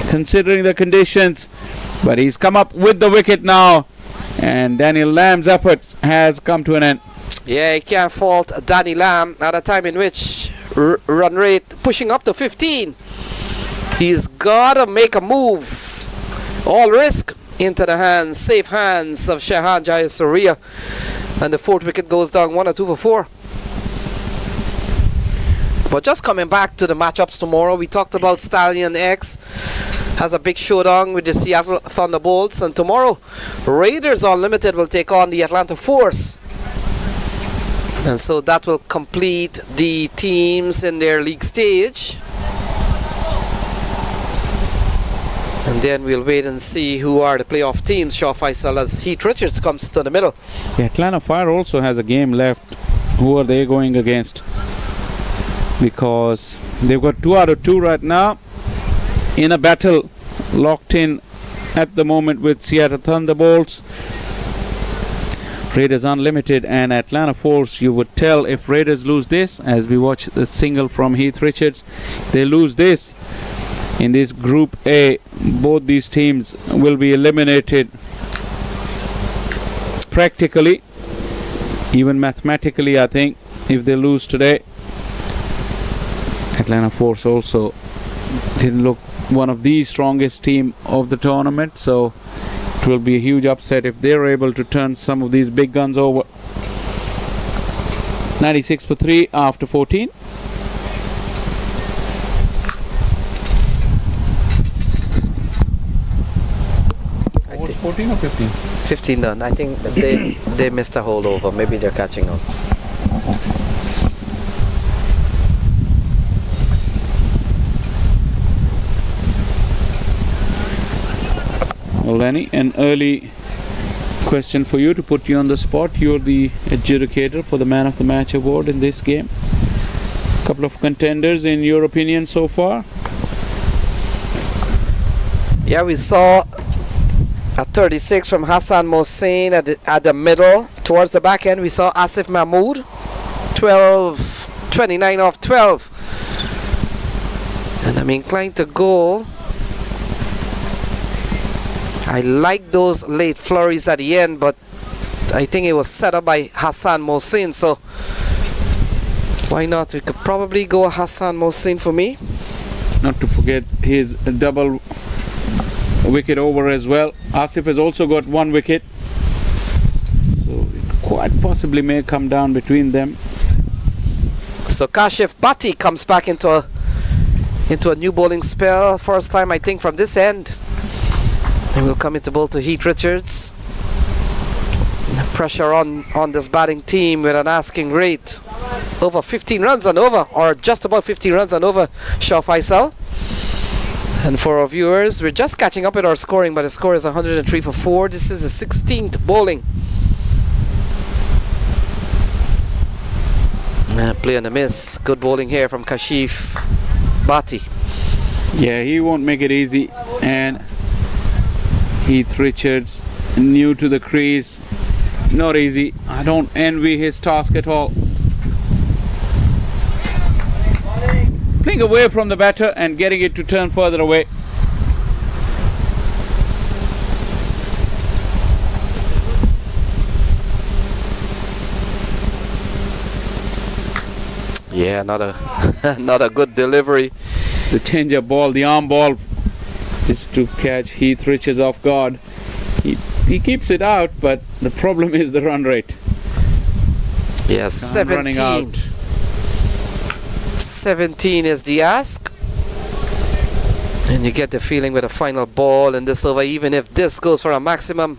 considering the conditions, but he's come up with the wicket now, and Daniel Lamb's efforts has come to an end.
Yeah, you can't fault Danny Lamb at a time in which run rate pushing up to 15. He's got to make a move. All risk into the hands, safe hands of Shehan Jayasuriya, and the 4th wicket goes down 1 or 2 for 4. But just coming back to the matchups tomorrow, we talked about Stallion X has a big showdown with the Seattle Thunderbolts, and tomorrow Raiders Unlimited will take on the Atlanta Force. And so that will complete the teams in their league stage. And then we'll wait and see who are the playoff teams. Shaw Faisal as Heath Richards comes to the middle.
The Atlanta Fire also has a game left. Who are they going against? Because they've got 2 out of 2 right now in a battle, locked in at the moment with Seattle Thunderbolts, Raiders Unlimited and Atlanta Force. You would tell if Raiders lose this, as we watch the single from Heath Richards, they lose this in this Group A, both these teams will be eliminated practically, even mathematically. I think if they lose today, Atlanta Force also didn't look one of the strongest team of the tournament, so it will be a huge upset if they're able to turn some of these big guns over. 96 for 3 after 14.
Over 14 or 15?
15 done. I think they missed a holdover. Maybe they're catching up.
Well, Lenny, an early question for you to put you on the spot. You're the adjudicator for the Man of the Match award in this game. A couple of contenders in your opinion so far?
Yeah, we saw a 36 from Hassan Mohsin at the middle. Towards the back end, we saw Asif Mahmood, 29 off 12. And I'm inclined to go. I like those late flurries at the end, but I think it was set up by Hassan Mohsin, so why not? We could probably go Hassan Mohsin for me.
Not to forget his double wicket over as well. Asif has also got 1 wicket, so it quite possibly may come down between them.
So Kashif Bhatti comes back into a new bowling spell. First time, I think, from this end. And we'll come into bowl to Heath Richards. Pressure on this batting team with an asking rate over 15 runs and over, or just about 15 runs and over, Shah Faisal. And for our viewers, we're just catching up with our scoring, but the score is 103 for 4. This is the 16th bowling. Play on the miss. Good bowling here from Kashif Bhatti.
Yeah, he won't make it easy. And Heath Richards, new to the crease. Not easy. I don't envy his task at all. Playing away from the batter and getting it to turn further away.
Yeah, not a good delivery.
The change-up ball, the arm ball, just to catch Heath Richards off guard. He keeps it out, but the problem is the run rate.
Yeah,
Running
17.
out.
17 is the ask. And you get the feeling with a final ball in this over, even if this goes for a maximum,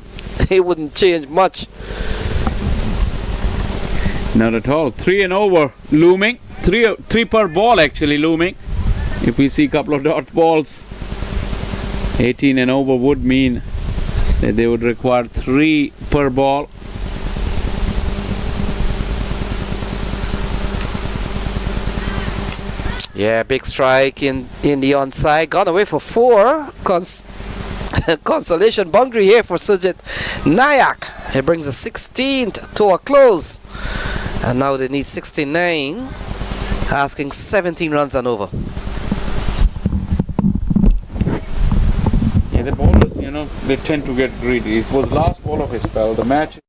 it wouldn't change much.
Not at all. 3 and over looming. Three per ball actually looming. If we see a couple of dot balls, 18 and over would mean that they would require 3 per ball.
Yeah, big strike in the onside. Gone away for 4. Consolation boundary here for Sujit Nayak. It brings the 16th to a close. And now they need 69. Asking 17 runs and over.
Yeah, the bowlers, they tend to get greedy. It was last ball of his spell. The match.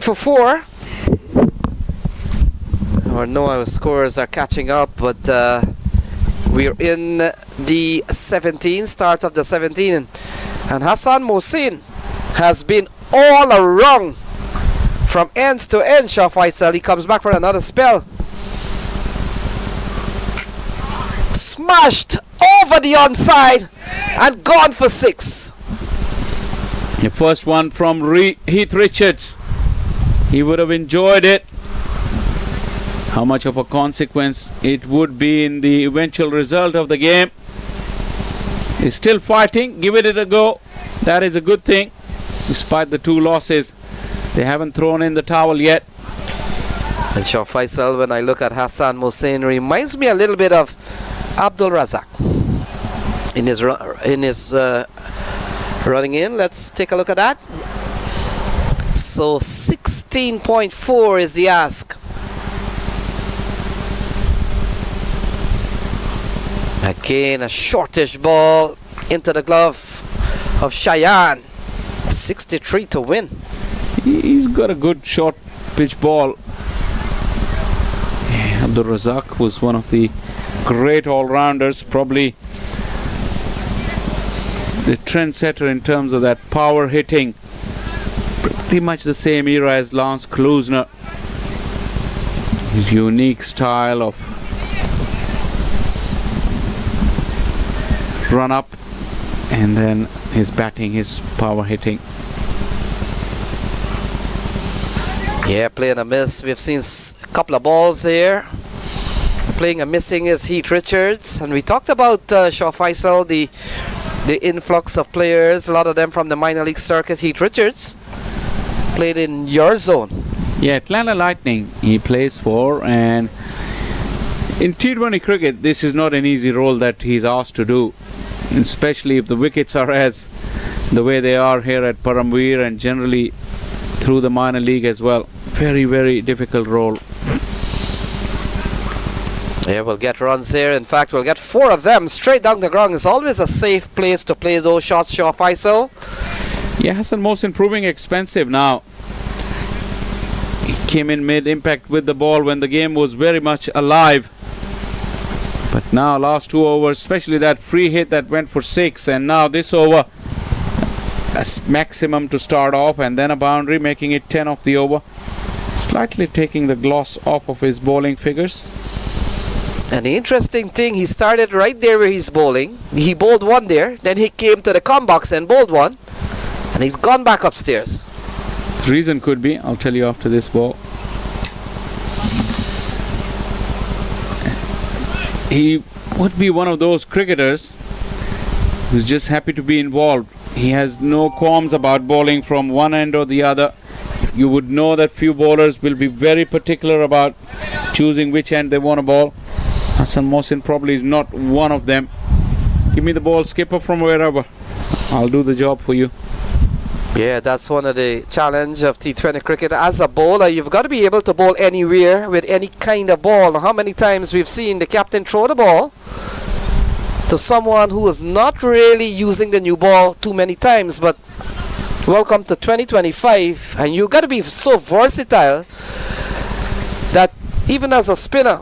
For 4. Or no, our scores are catching up, but we're in the 17, start of the 17, and Hassan Mohsin has been all around from ends to end. Shah Faisal, he comes back for another spell. Smashed over the onside and gone for 6.
The first one from Heath Richards. He would have enjoyed it. How much of a consequence it would be in the eventual result of the game. He's still fighting. Give it a go. That is a good thing. Despite the 2 losses, they haven't thrown in the towel yet.
And Shah Faisal, when I look at Hassan Mohsin, reminds me a little bit of Abdul Razak in his running in. Let's take a look at that. So 16.4 is the ask. Again, a shortish ball into the glove of Cheyenne. 63 to win.
He's got a good short pitch ball. Yeah, Abdul Razak was one of the great all-rounders, probably the trendsetter in terms of that power hitting. Pretty much the same era as Lance Klusner. His unique style of run up, and then his batting, his power hitting.
Yeah, playing a miss. We've seen a couple of balls here. Playing a missing is Heath Richards, and we talked about Shah Faisal, the influx of players, a lot of them from the minor league circuit. Heath Richards played in your zone.
Yeah, Atlanta Lightning he plays for, and in T20 cricket this is not an easy role that he's asked to do, especially if the wickets are as the way they are here at Paramveer and generally through the minor league as well. Very, very difficult role.
Yeah, we'll get runs here. In fact, we'll get 4 of them straight down the ground. It's always a safe place to play those shots, Shaw Faisal.
Yeah, Hassan Mohsin proving expensive now. He came in mid-impact with the ball when the game was very much alive. But now last 2 overs, especially that free hit that went for 6, and now this over, a maximum to start off, and then a boundary, making it 10 off the over. Slightly taking the gloss off of his bowling figures.
And the interesting thing, he started right there where he's bowling. He bowled one there, then he came to the come box and bowled one, and he's gone back upstairs.
The reason could be, I'll tell you after this ball. He would be one of those cricketers who's just happy to be involved. He has no qualms about bowling from one end or the other. You would know that few bowlers will be very particular about choosing which end they want to bowl. Hassan Mohsin probably is not one of them. Give me the ball, skipper, from wherever. I'll do the job for you.
Yeah, that's one of the challenge of T20 cricket. As a bowler, you've got to be able to bowl anywhere with any kind of ball. How many times we've seen the captain throw the ball to someone who is not really using the new ball too many times, but welcome to 2025, and you've got to be so versatile that even as a spinner,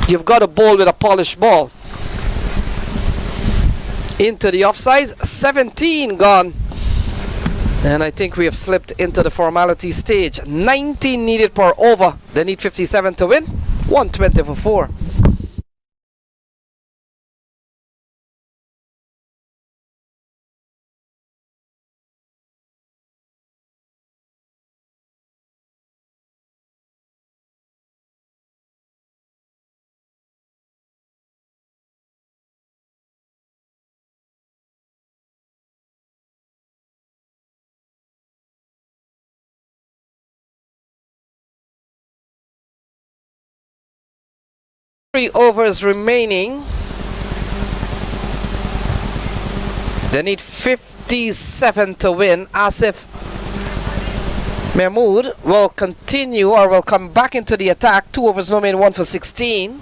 you've got to bowl with a polished ball. Into the offside, 17 gone. And I think we have slipped into the formality stage. 19 needed per over. They need 57 to win. 120 for 4. Three overs remaining. They need 57 to win. Asif Mahmood will continue or will come back into the attack. 2 overs no man, 1 for 16.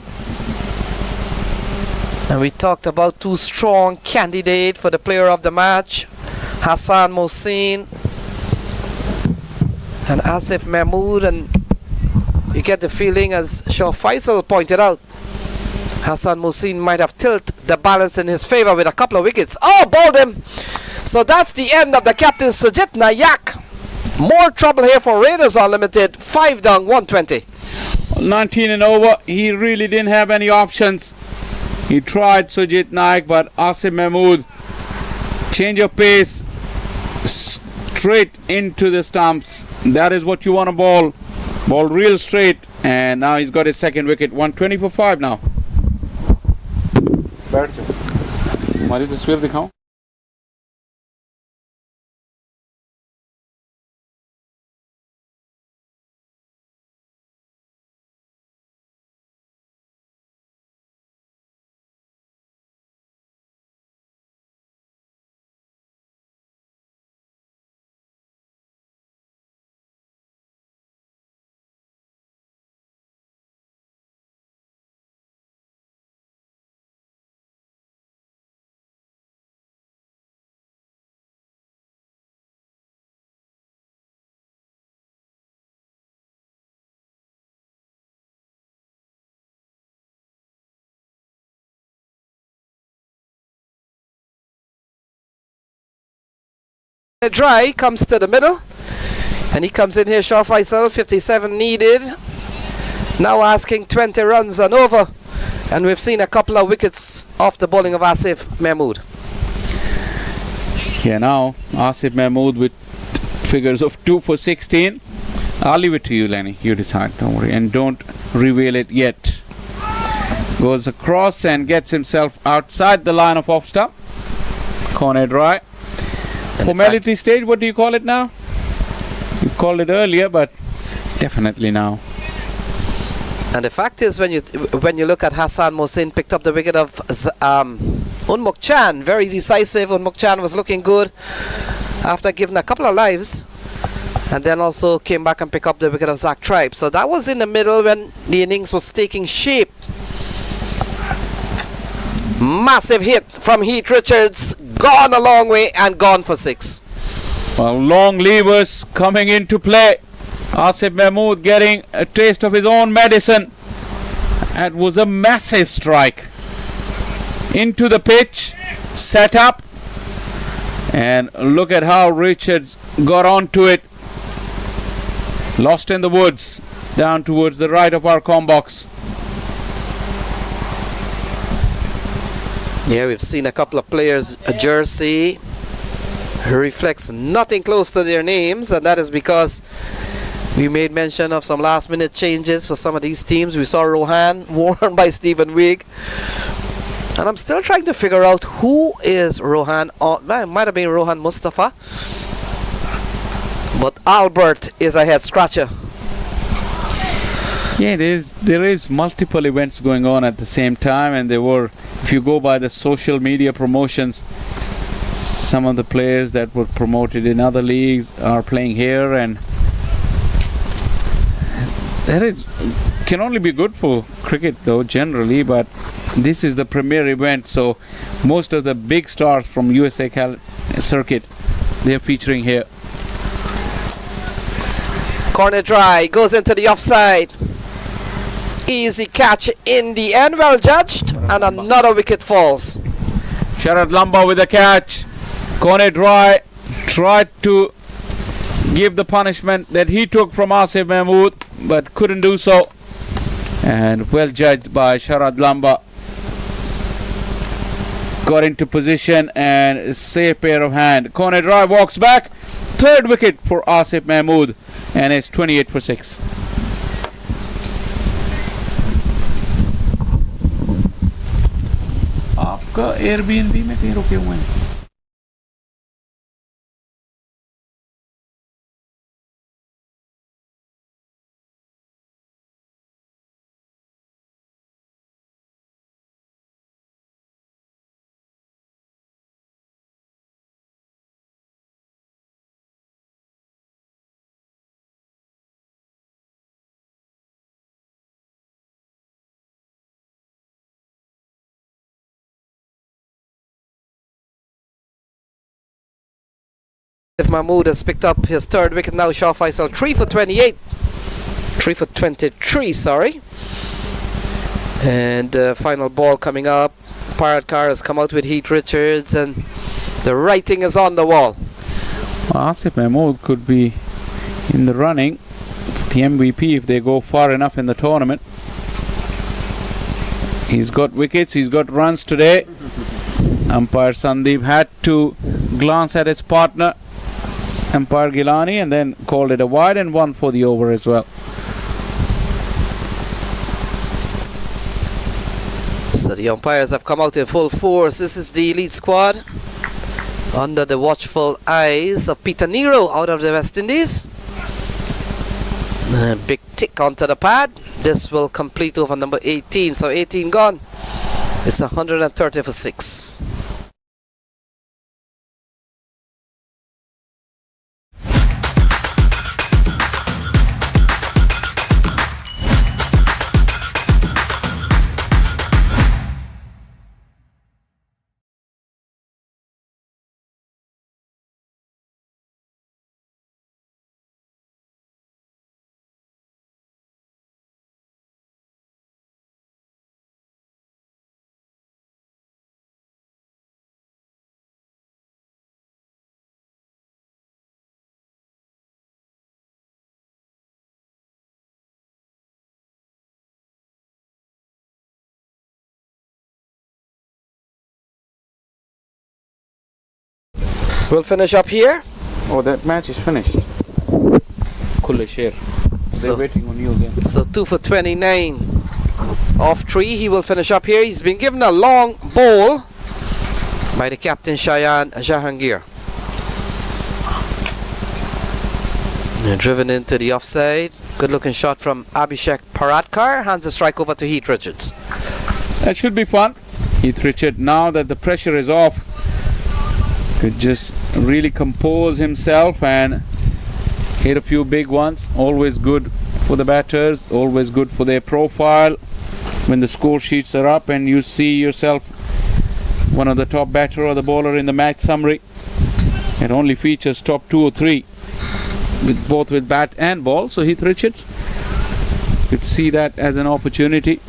And we talked about 2 strong candidates for the player of the match. Hassan Mohsin and Asif Mahmood, and you get the feeling, as Shaw Faisal pointed out, Hassan Mohsin might have tilted the balance in his favor with a couple of wickets. Oh, bowled him! So that's the end of the captain, Sujit Nayak. More trouble here for Raiders Unlimited. 5 down, 120.
19 and over. He really didn't have any options. He tried Sujit Nayak, but Asif Mahmood, change of pace, straight into the stumps. That is what you want to bowl. Ball real straight, and now he's got his second wicket. 120 for 5 now. बैठ जाओ हमारी तस्वीर दिखाओ
Dry comes to the middle, and he comes in here. Shaw Faisal, 57 needed, now asking 20 runs and over, and we've seen a couple of wickets off the bowling of Asif Mahmood.
Yeah, now Asif Mahmood with figures of 2 for 16. I'll leave it to you, Lenny. You decide, don't worry, and don't reveal it yet. Goes across and gets himself outside the line of off stump. Corner dry. Formality stage, what do you call it now? You called it earlier, but definitely now.
And the fact is, when you look at Hassan Mohsin, picked up the wicket of Unmukt Chan, very decisive. Unmukt Chan was looking good after giving a couple of lives, and then also came back and picked up the wicket of Zach Tribe. So that was in the middle when the innings was taking shape. Massive hit from Heath Richards. Gone a long way and gone for 6.
Well, long levers coming into play. Asif Mahmood getting a taste of his own medicine. That was a massive strike. Into the pitch, set up. And look at how Richards got onto it. Lost in the woods, down towards the right of our comm box.
Yeah, we've seen a couple of players, a jersey reflects nothing close to their names, and that is because we made mention of some last minute changes for some of these teams. We saw Rohan worn by Stephen Wigg, and I'm still trying to figure out who is Rohan. It might have been Rohan Mustafa, but Albert is a head scratcher.
Yeah, there is multiple events going on at the same time, and there were, if you go by the social media promotions, some of the players that were promoted in other leagues are playing here, and that can only be good for cricket though generally, but this is the premier event, so most of the big stars from USA circuit, they're featuring here.
Corner dry, goes into the offside. Easy catch in the end, well judged, and another wicket falls.
Sharad Lamba with a catch. Kone Dry tried to give the punishment that he took from Asif Mahmood, but couldn't do so. And well judged by Sharad Lamba. Got into position and a safe pair of hand. Kone Dry walks back. Third wicket for Asif Mahmood, and it's 28 for 6. आपका Airbnb में कहीं रुके हुए हैं?
If Mahmood has picked up his third wicket now, Shah Faisal 3 for 28. 3 for 23, sorry. And final ball coming up. Pirate Car has come out with Heath Richards, and the writing is on the wall.
Asif Mahmood could be in the running for the MVP if they go far enough in the tournament. He's got wickets, he's got runs today. Umpire Sandeep had to glance at his partner, Umpire Gilani, and then called it a wide and one for the over as well.
So the umpires have come out in full force. This is the elite squad under the watchful eyes of Peter Nero out of the West Indies. Big tick onto the pad. This will complete over number 18. So 18 gone. It's 130 for 6. We'll finish up here.
Oh, that match is finished. They're waiting on you again.
So 2 for 29 off 3. He will finish up here. He's been given a long bowl by the captain Shayan Jahangir. And driven into the offside. Good looking shot from Abhishek Paratkar. Hands the strike over to Heath Richards.
That should be fun. Heath Richards, now that the pressure is off, could just really compose himself and hit a few big ones. Always good for the batters, always good for their profile when the score sheets are up and you see yourself one of the top batter or the bowler in the match summary. It only features top 2 or 3 with both with bat and ball. So Heath Richards could see that as an opportunity.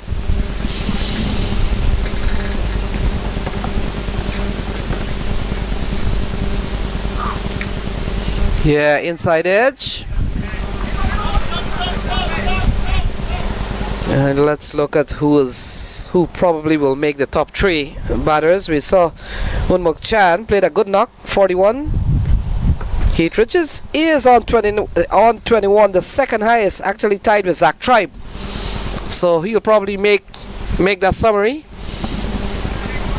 Yeah, inside edge. And let's look at who probably will make the top 3 batters. We saw Unmuk Chan played a good knock, 41. Heath Richards is on 21, the second highest, actually tied with Zach Tribe. So he'll probably make that summary.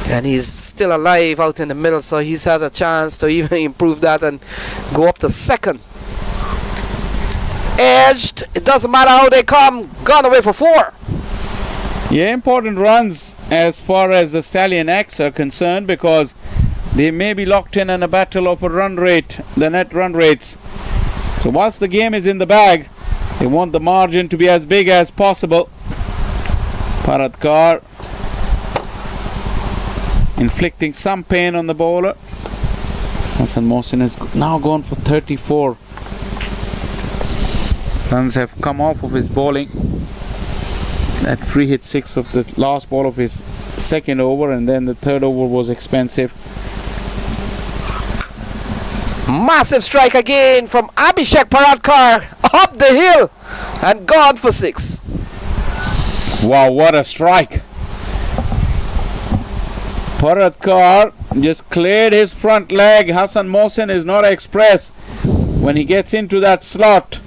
And he's still alive out in the middle, so he's had a chance to even improve that and go up to second. Edged, it doesn't matter how they come, gone away for 4.
Yeah, important runs as far as the Stallion X are concerned, because they may be locked in a battle of a run rate, the net run rates. So whilst the game is in the bag, they want the margin to be as big as possible. Paratkar inflicting some pain on the bowler. Hassan Mohsin has now gone for 34. Runs have come off of his bowling. That free hit 6 of the last ball of his second over, and then the third over was expensive.
Massive strike again from Abhishek Paratkar, up the hill and gone for 6.
Wow, what a strike. Paratkar just cleared his front leg. Hassan Mohsin is not express. When he gets into that slot,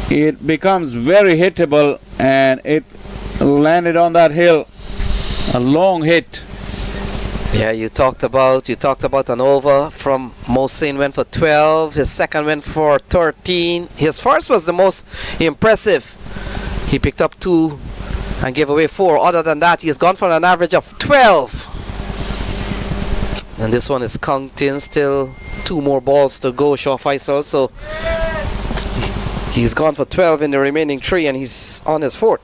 it becomes very hittable, and it landed on that hill. A long hit.
Yeah, you talked about an over from Mohsin, went for 12. His second went for 13. His first was the most impressive. He picked up 2 and gave away 4. Other than that, he's gone for an average of 12. And this one is counting, still 2 more balls to go, Shaw Faisal. So he's gone for 12 in the remaining 3, and he's on his 4th.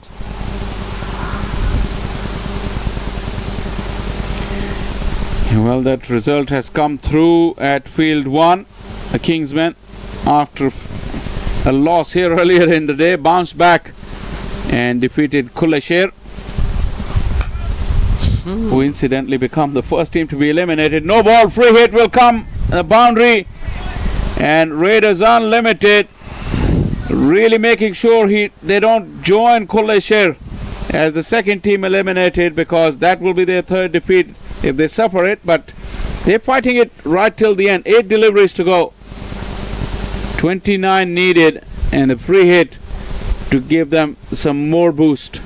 Well, that result has come through at Field 1. The Kingsmen, after a loss here earlier in the day, bounced back and defeated Kulashir, who incidentally become the first team to be eliminated. No ball, free hit will come, a boundary, and Raiders Unlimited really making sure they don't join Kulashir as the second team eliminated, because that will be their 3rd defeat if they suffer it. But they're fighting it right till the end. 8 deliveries to go, 29 needed, and a free hit to give them some more boost.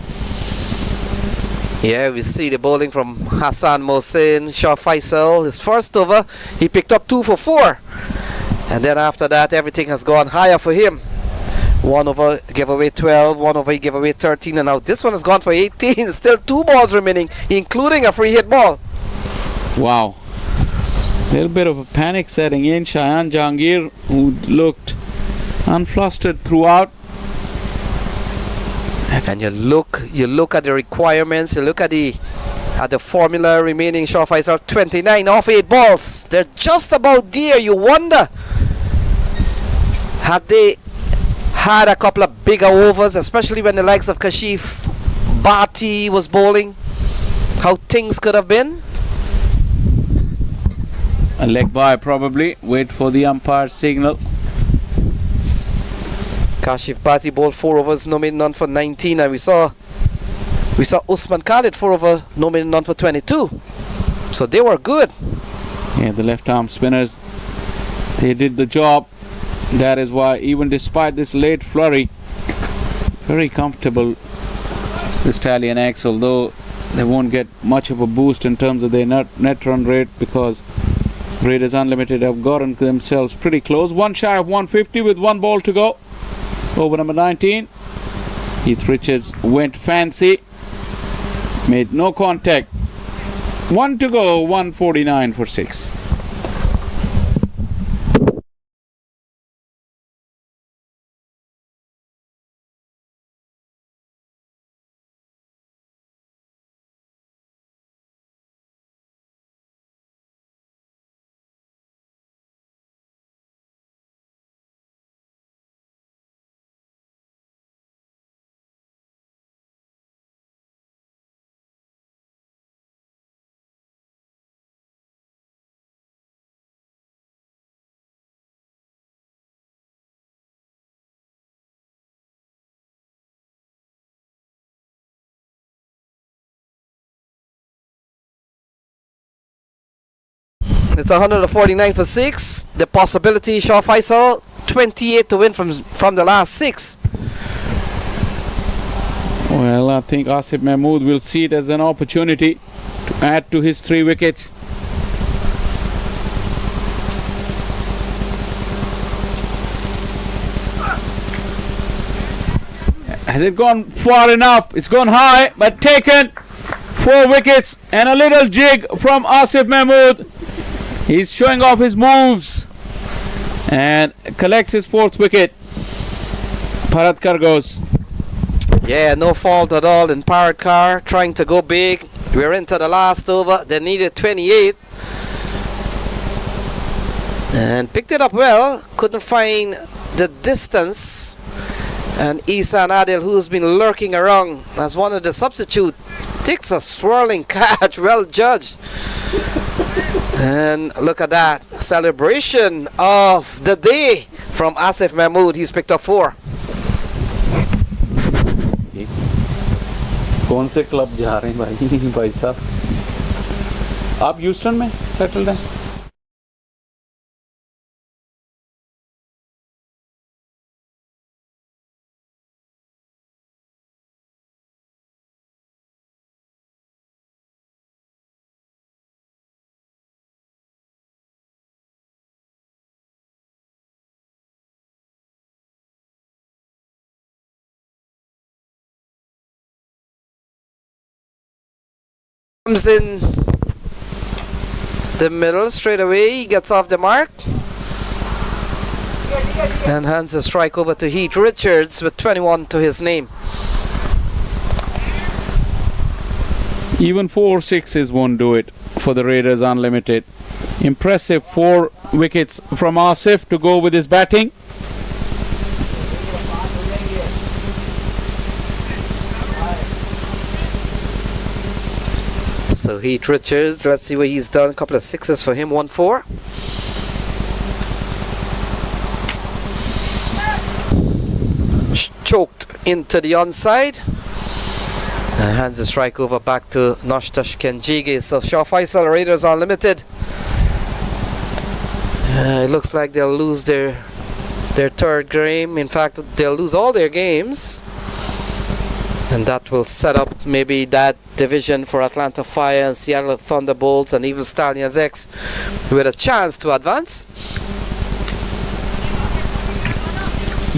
Yeah, we see the bowling from Hassan Mohsin. Shaw Faisal, his first over, he picked up 2 for 4. And then after that, everything has gone higher for him. 1 over, gave away 12, 1 over, he gave away 13, and now this one has gone for 18. Still 2 balls remaining, including a free hit ball.
Wow. A little bit of a panic setting in. Shayan Jahangir, who looked unflustered throughout.
And you look at the requirements, you look at the formula remaining. Shaw Faisal 29 off 8 balls. They're just about there. You wonder, had they had a couple of bigger overs, especially when the likes of Kashif Bhatti was bowling, how things could have been.
A leg by probably. Wait for the umpire signal.
Kashif Bhatti bowled 4 overs, no made none for 19, and we saw Usman Khalid 4 over, no made none for 22. So they were good.
Yeah, the left arm spinners, they did the job. That is why, even despite this late flurry, very comfortable the Stallion X, although they won't get much of a boost in terms of their net run rate, because Raiders Unlimited have gotten themselves pretty close. 1 shy of 150 with 1 ball to go. Over number 19. Heath Richards went fancy, made no contact. 1 to go, 149 for 6.
It's 149 for 6. The possibility, Shaw Faisal, 28 to win from the last 6.
Well, I think Asif Mahmood will see it as an opportunity to add to his 3 wickets. Has it gone far enough? It's gone high, but taken. 4 wickets and a little jig from Asif Mahmood. He's showing off his moves and collects his 4th wicket. Paratkar goes.
Yeah, no fault at all in Paratkar, trying to go big. We're into the last over. They needed 28. And picked it up well. Couldn't find the distance. And Isan Adil, who's been lurking around as one of the substitute, takes a swirling catch. Well judged. And look at that. Celebration of the day from Asif Mahmood. He's picked up 4.
कौन से club जा रहे हैं भाई भाई साहब आप Houston में सेटल्ड हैं
Comes in the middle straight away. He gets off the mark and hands a strike over to Heath Richards with 21 to his name.
Even 4 6s won't do it for the Raiders Unlimited. Impressive 4 wickets from Asif to go with his batting.
So Heath Richards, let's see what he's done. A couple of 6s for him, 1-4. Choked into the onside. And hands a strike over back to Noshtash Kenjige. So Shaw Faisal, Raiders Unlimited. It looks like they'll lose their 3rd game. In fact, they'll lose all their games. And that will set up maybe that division for Atlanta Fire and Seattle Thunderbolts and even Stallions X with a chance to advance.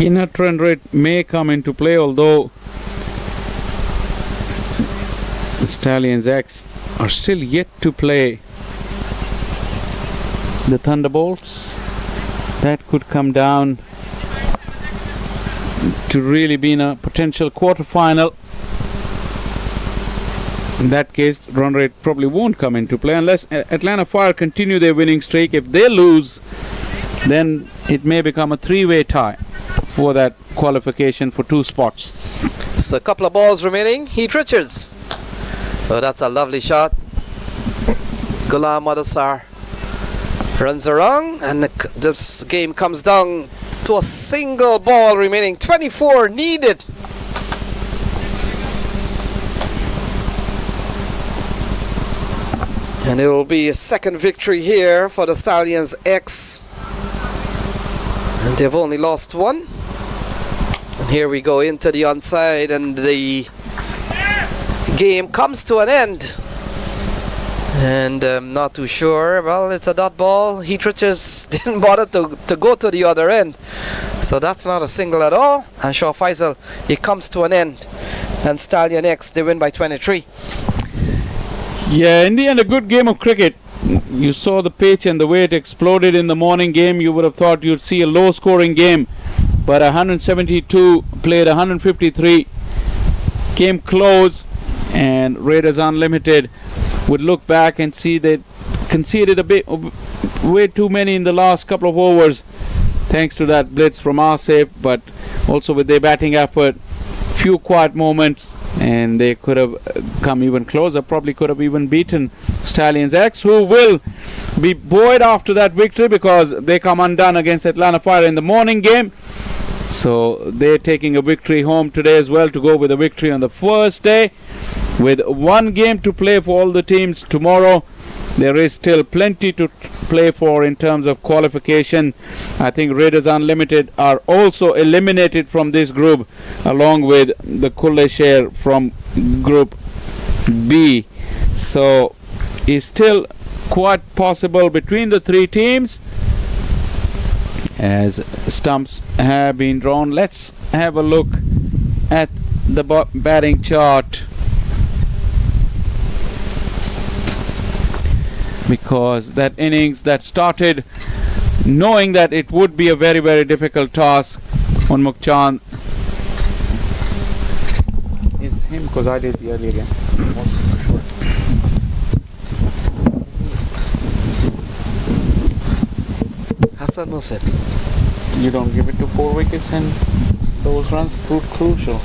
Inner trend rate may come into play, although the Stallions X are still yet to play the Thunderbolts. That could come down to really be in a potential quarter-final. In that case, run rate probably won't come into play unless Atlanta Fire continue their winning streak. If they lose, then it may become a 3-way tie for that qualification for 2 spots.
So a couple of balls remaining. Heath Richards. Oh, that's a lovely shot. Ghulam Adasar runs around and this game comes down to a single ball remaining. 24 needed. And it will be a 2nd victory here for the Stallions X. And they've only lost 1. And here we go into the onside and the game comes to an end. And I'm not too sure. Well, it's a dot ball. Heath Richards didn't bother to go to the other end. So that's not a single at all. And Shaw Faisal, it comes to an end. And Stallion X, they win by 23.
Yeah, in the end, a good game of cricket. You saw the pitch and the way it exploded in the morning game. You would have thought you'd see a low-scoring game. But 172 played 153. Came close. And Raiders Unlimited would look back and see they conceded a bit, way too many in the last couple of overs, thanks to that blitz from Asif, but also with their batting effort, few quiet moments, and they could have come even closer, probably could have even beaten Stallions X, who will be buoyed after that victory because they come undone against Atlanta Fire in the morning game. So they're taking a victory home today as well to go with a victory on the first day, with 1 game to play for all the teams tomorrow. There is still plenty to play for in terms of qualification. I think Raiders Unlimited are also eliminated from this group, along with the Kuleshare from Group B. So it's still quite possible between the three teams as stumps have been drawn. Let's have a look at the batting chart, because that innings that started knowing that it would be a very, very difficult task on Mukchand. It's him, because I did the earlier game.
Hassan Mosin.
You don't give it to 4 wickets, and those runs proved crucial.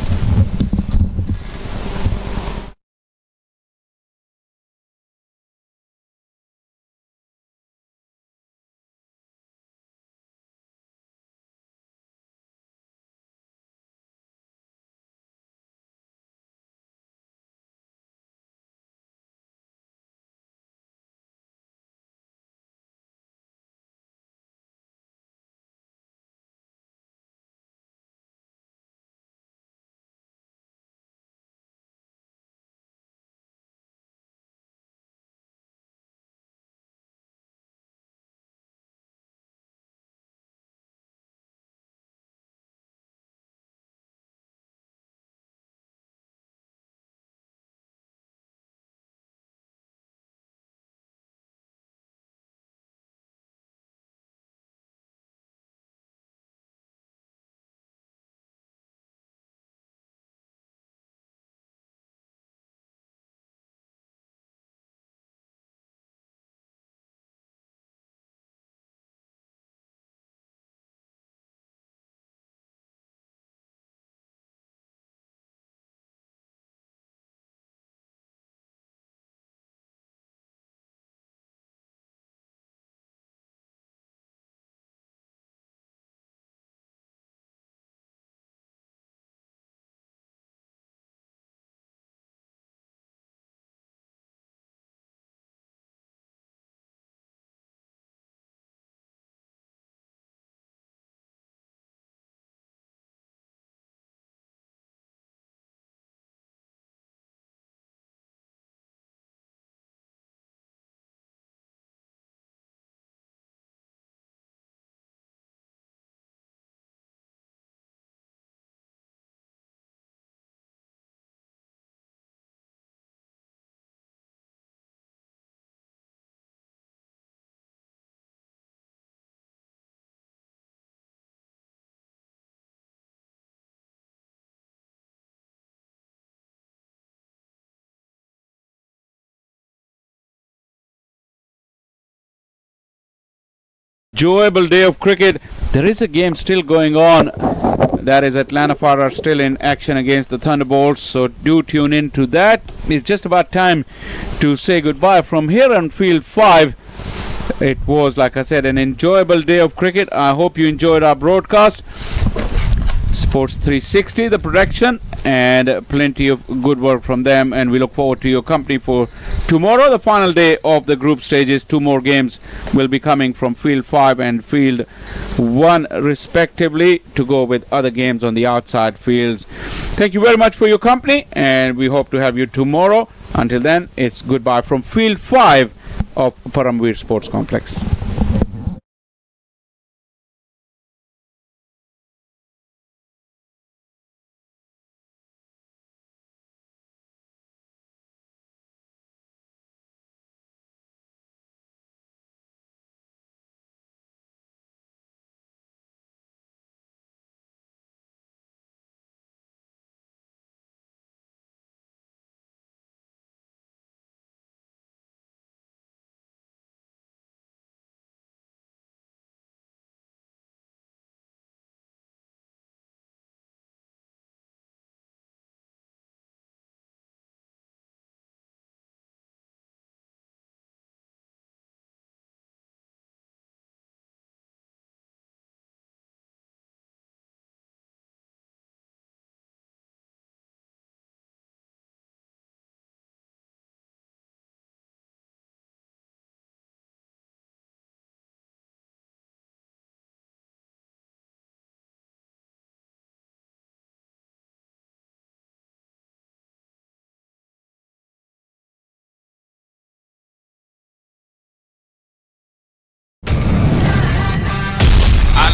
Enjoyable day of cricket. There is a game still going on. That is Atlanta Fire are still in action against the Thunderbolts. So do tune in to that. It's just about time to say goodbye from here on Field 5. It was, like I said, an enjoyable day of cricket. I hope you enjoyed our broadcast. Sports 360, the production, and plenty of good work from them, and we look forward to your company for tomorrow, the final day of the group stages. 2 more games will be coming from Field 5 and Field 1 respectively, to go with other games on the outside fields. Thank you very much for your company, and we hope to have you tomorrow. Until then, it's goodbye from Field 5 of Paramveer Sports Complex.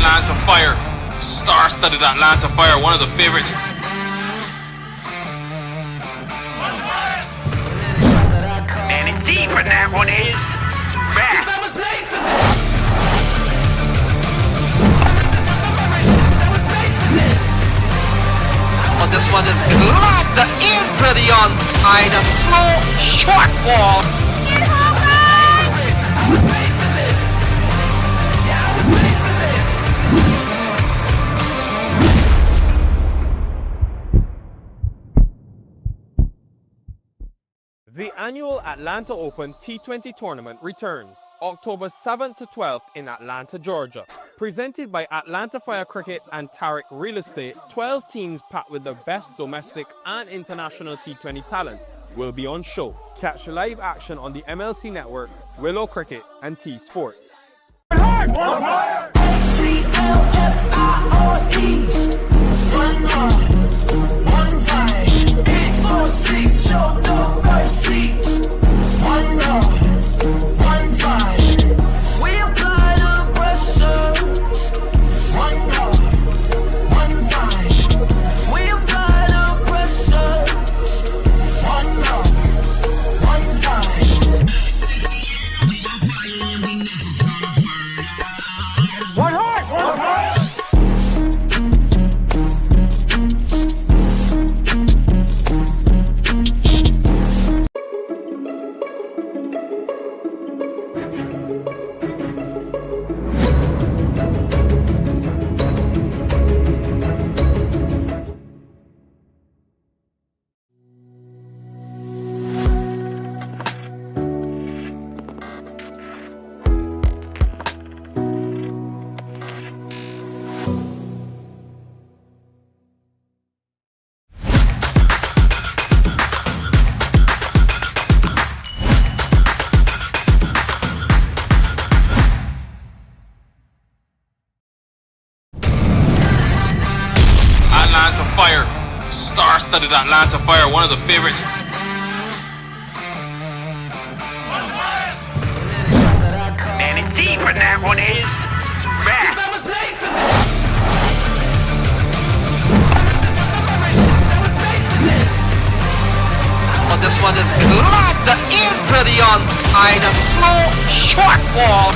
Atlanta Fire, star-studded Atlanta Fire, one of the favorites.
Man, and deep, and that one is smack.
Oh, this one is lobbed into the onside, a slow, short ball.
The annual Atlanta Open T20 tournament returns October 7th to 12th in Atlanta, Georgia. Presented by Atlanta Fire Cricket and Tarik Real Estate, 12 teams packed with the best domestic and international T20 talent will be on show. Catch live action on the MLC Network, Willow Cricket and T Sports.
Atlanta Fire, star-studded Atlanta Fire, one of the favorites.
Man, and deep, and that one is smack.
Oh, this one is lobbed into the onside, a slow, short ball.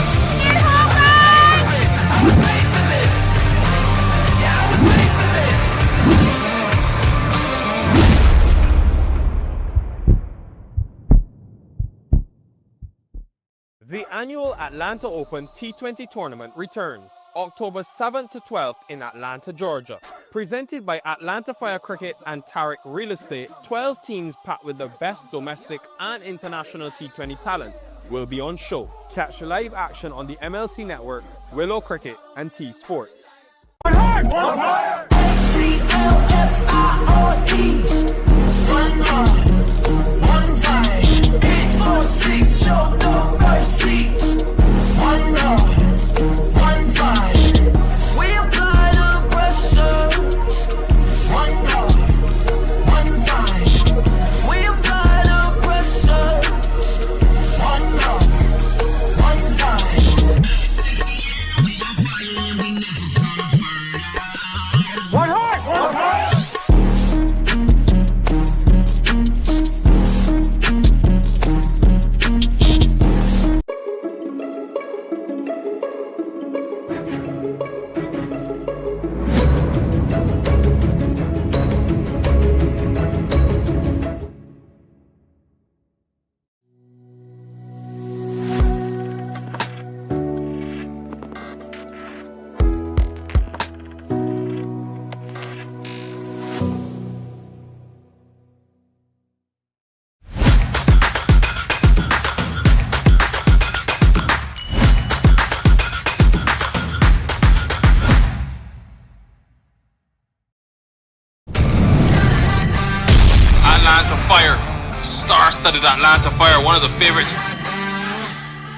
The annual Atlanta Open T20 tournament returns October 7th to 12th in Atlanta, Georgia. Presented by Atlanta Fire Cricket and Tarik Real Estate, 12 teams packed with the best domestic and international T20 talent will be on show. Catch live action on the MLC Network, Willow Cricket and T Sports.
Atlanta Fire, star-studded Atlanta Fire, one of the favorites.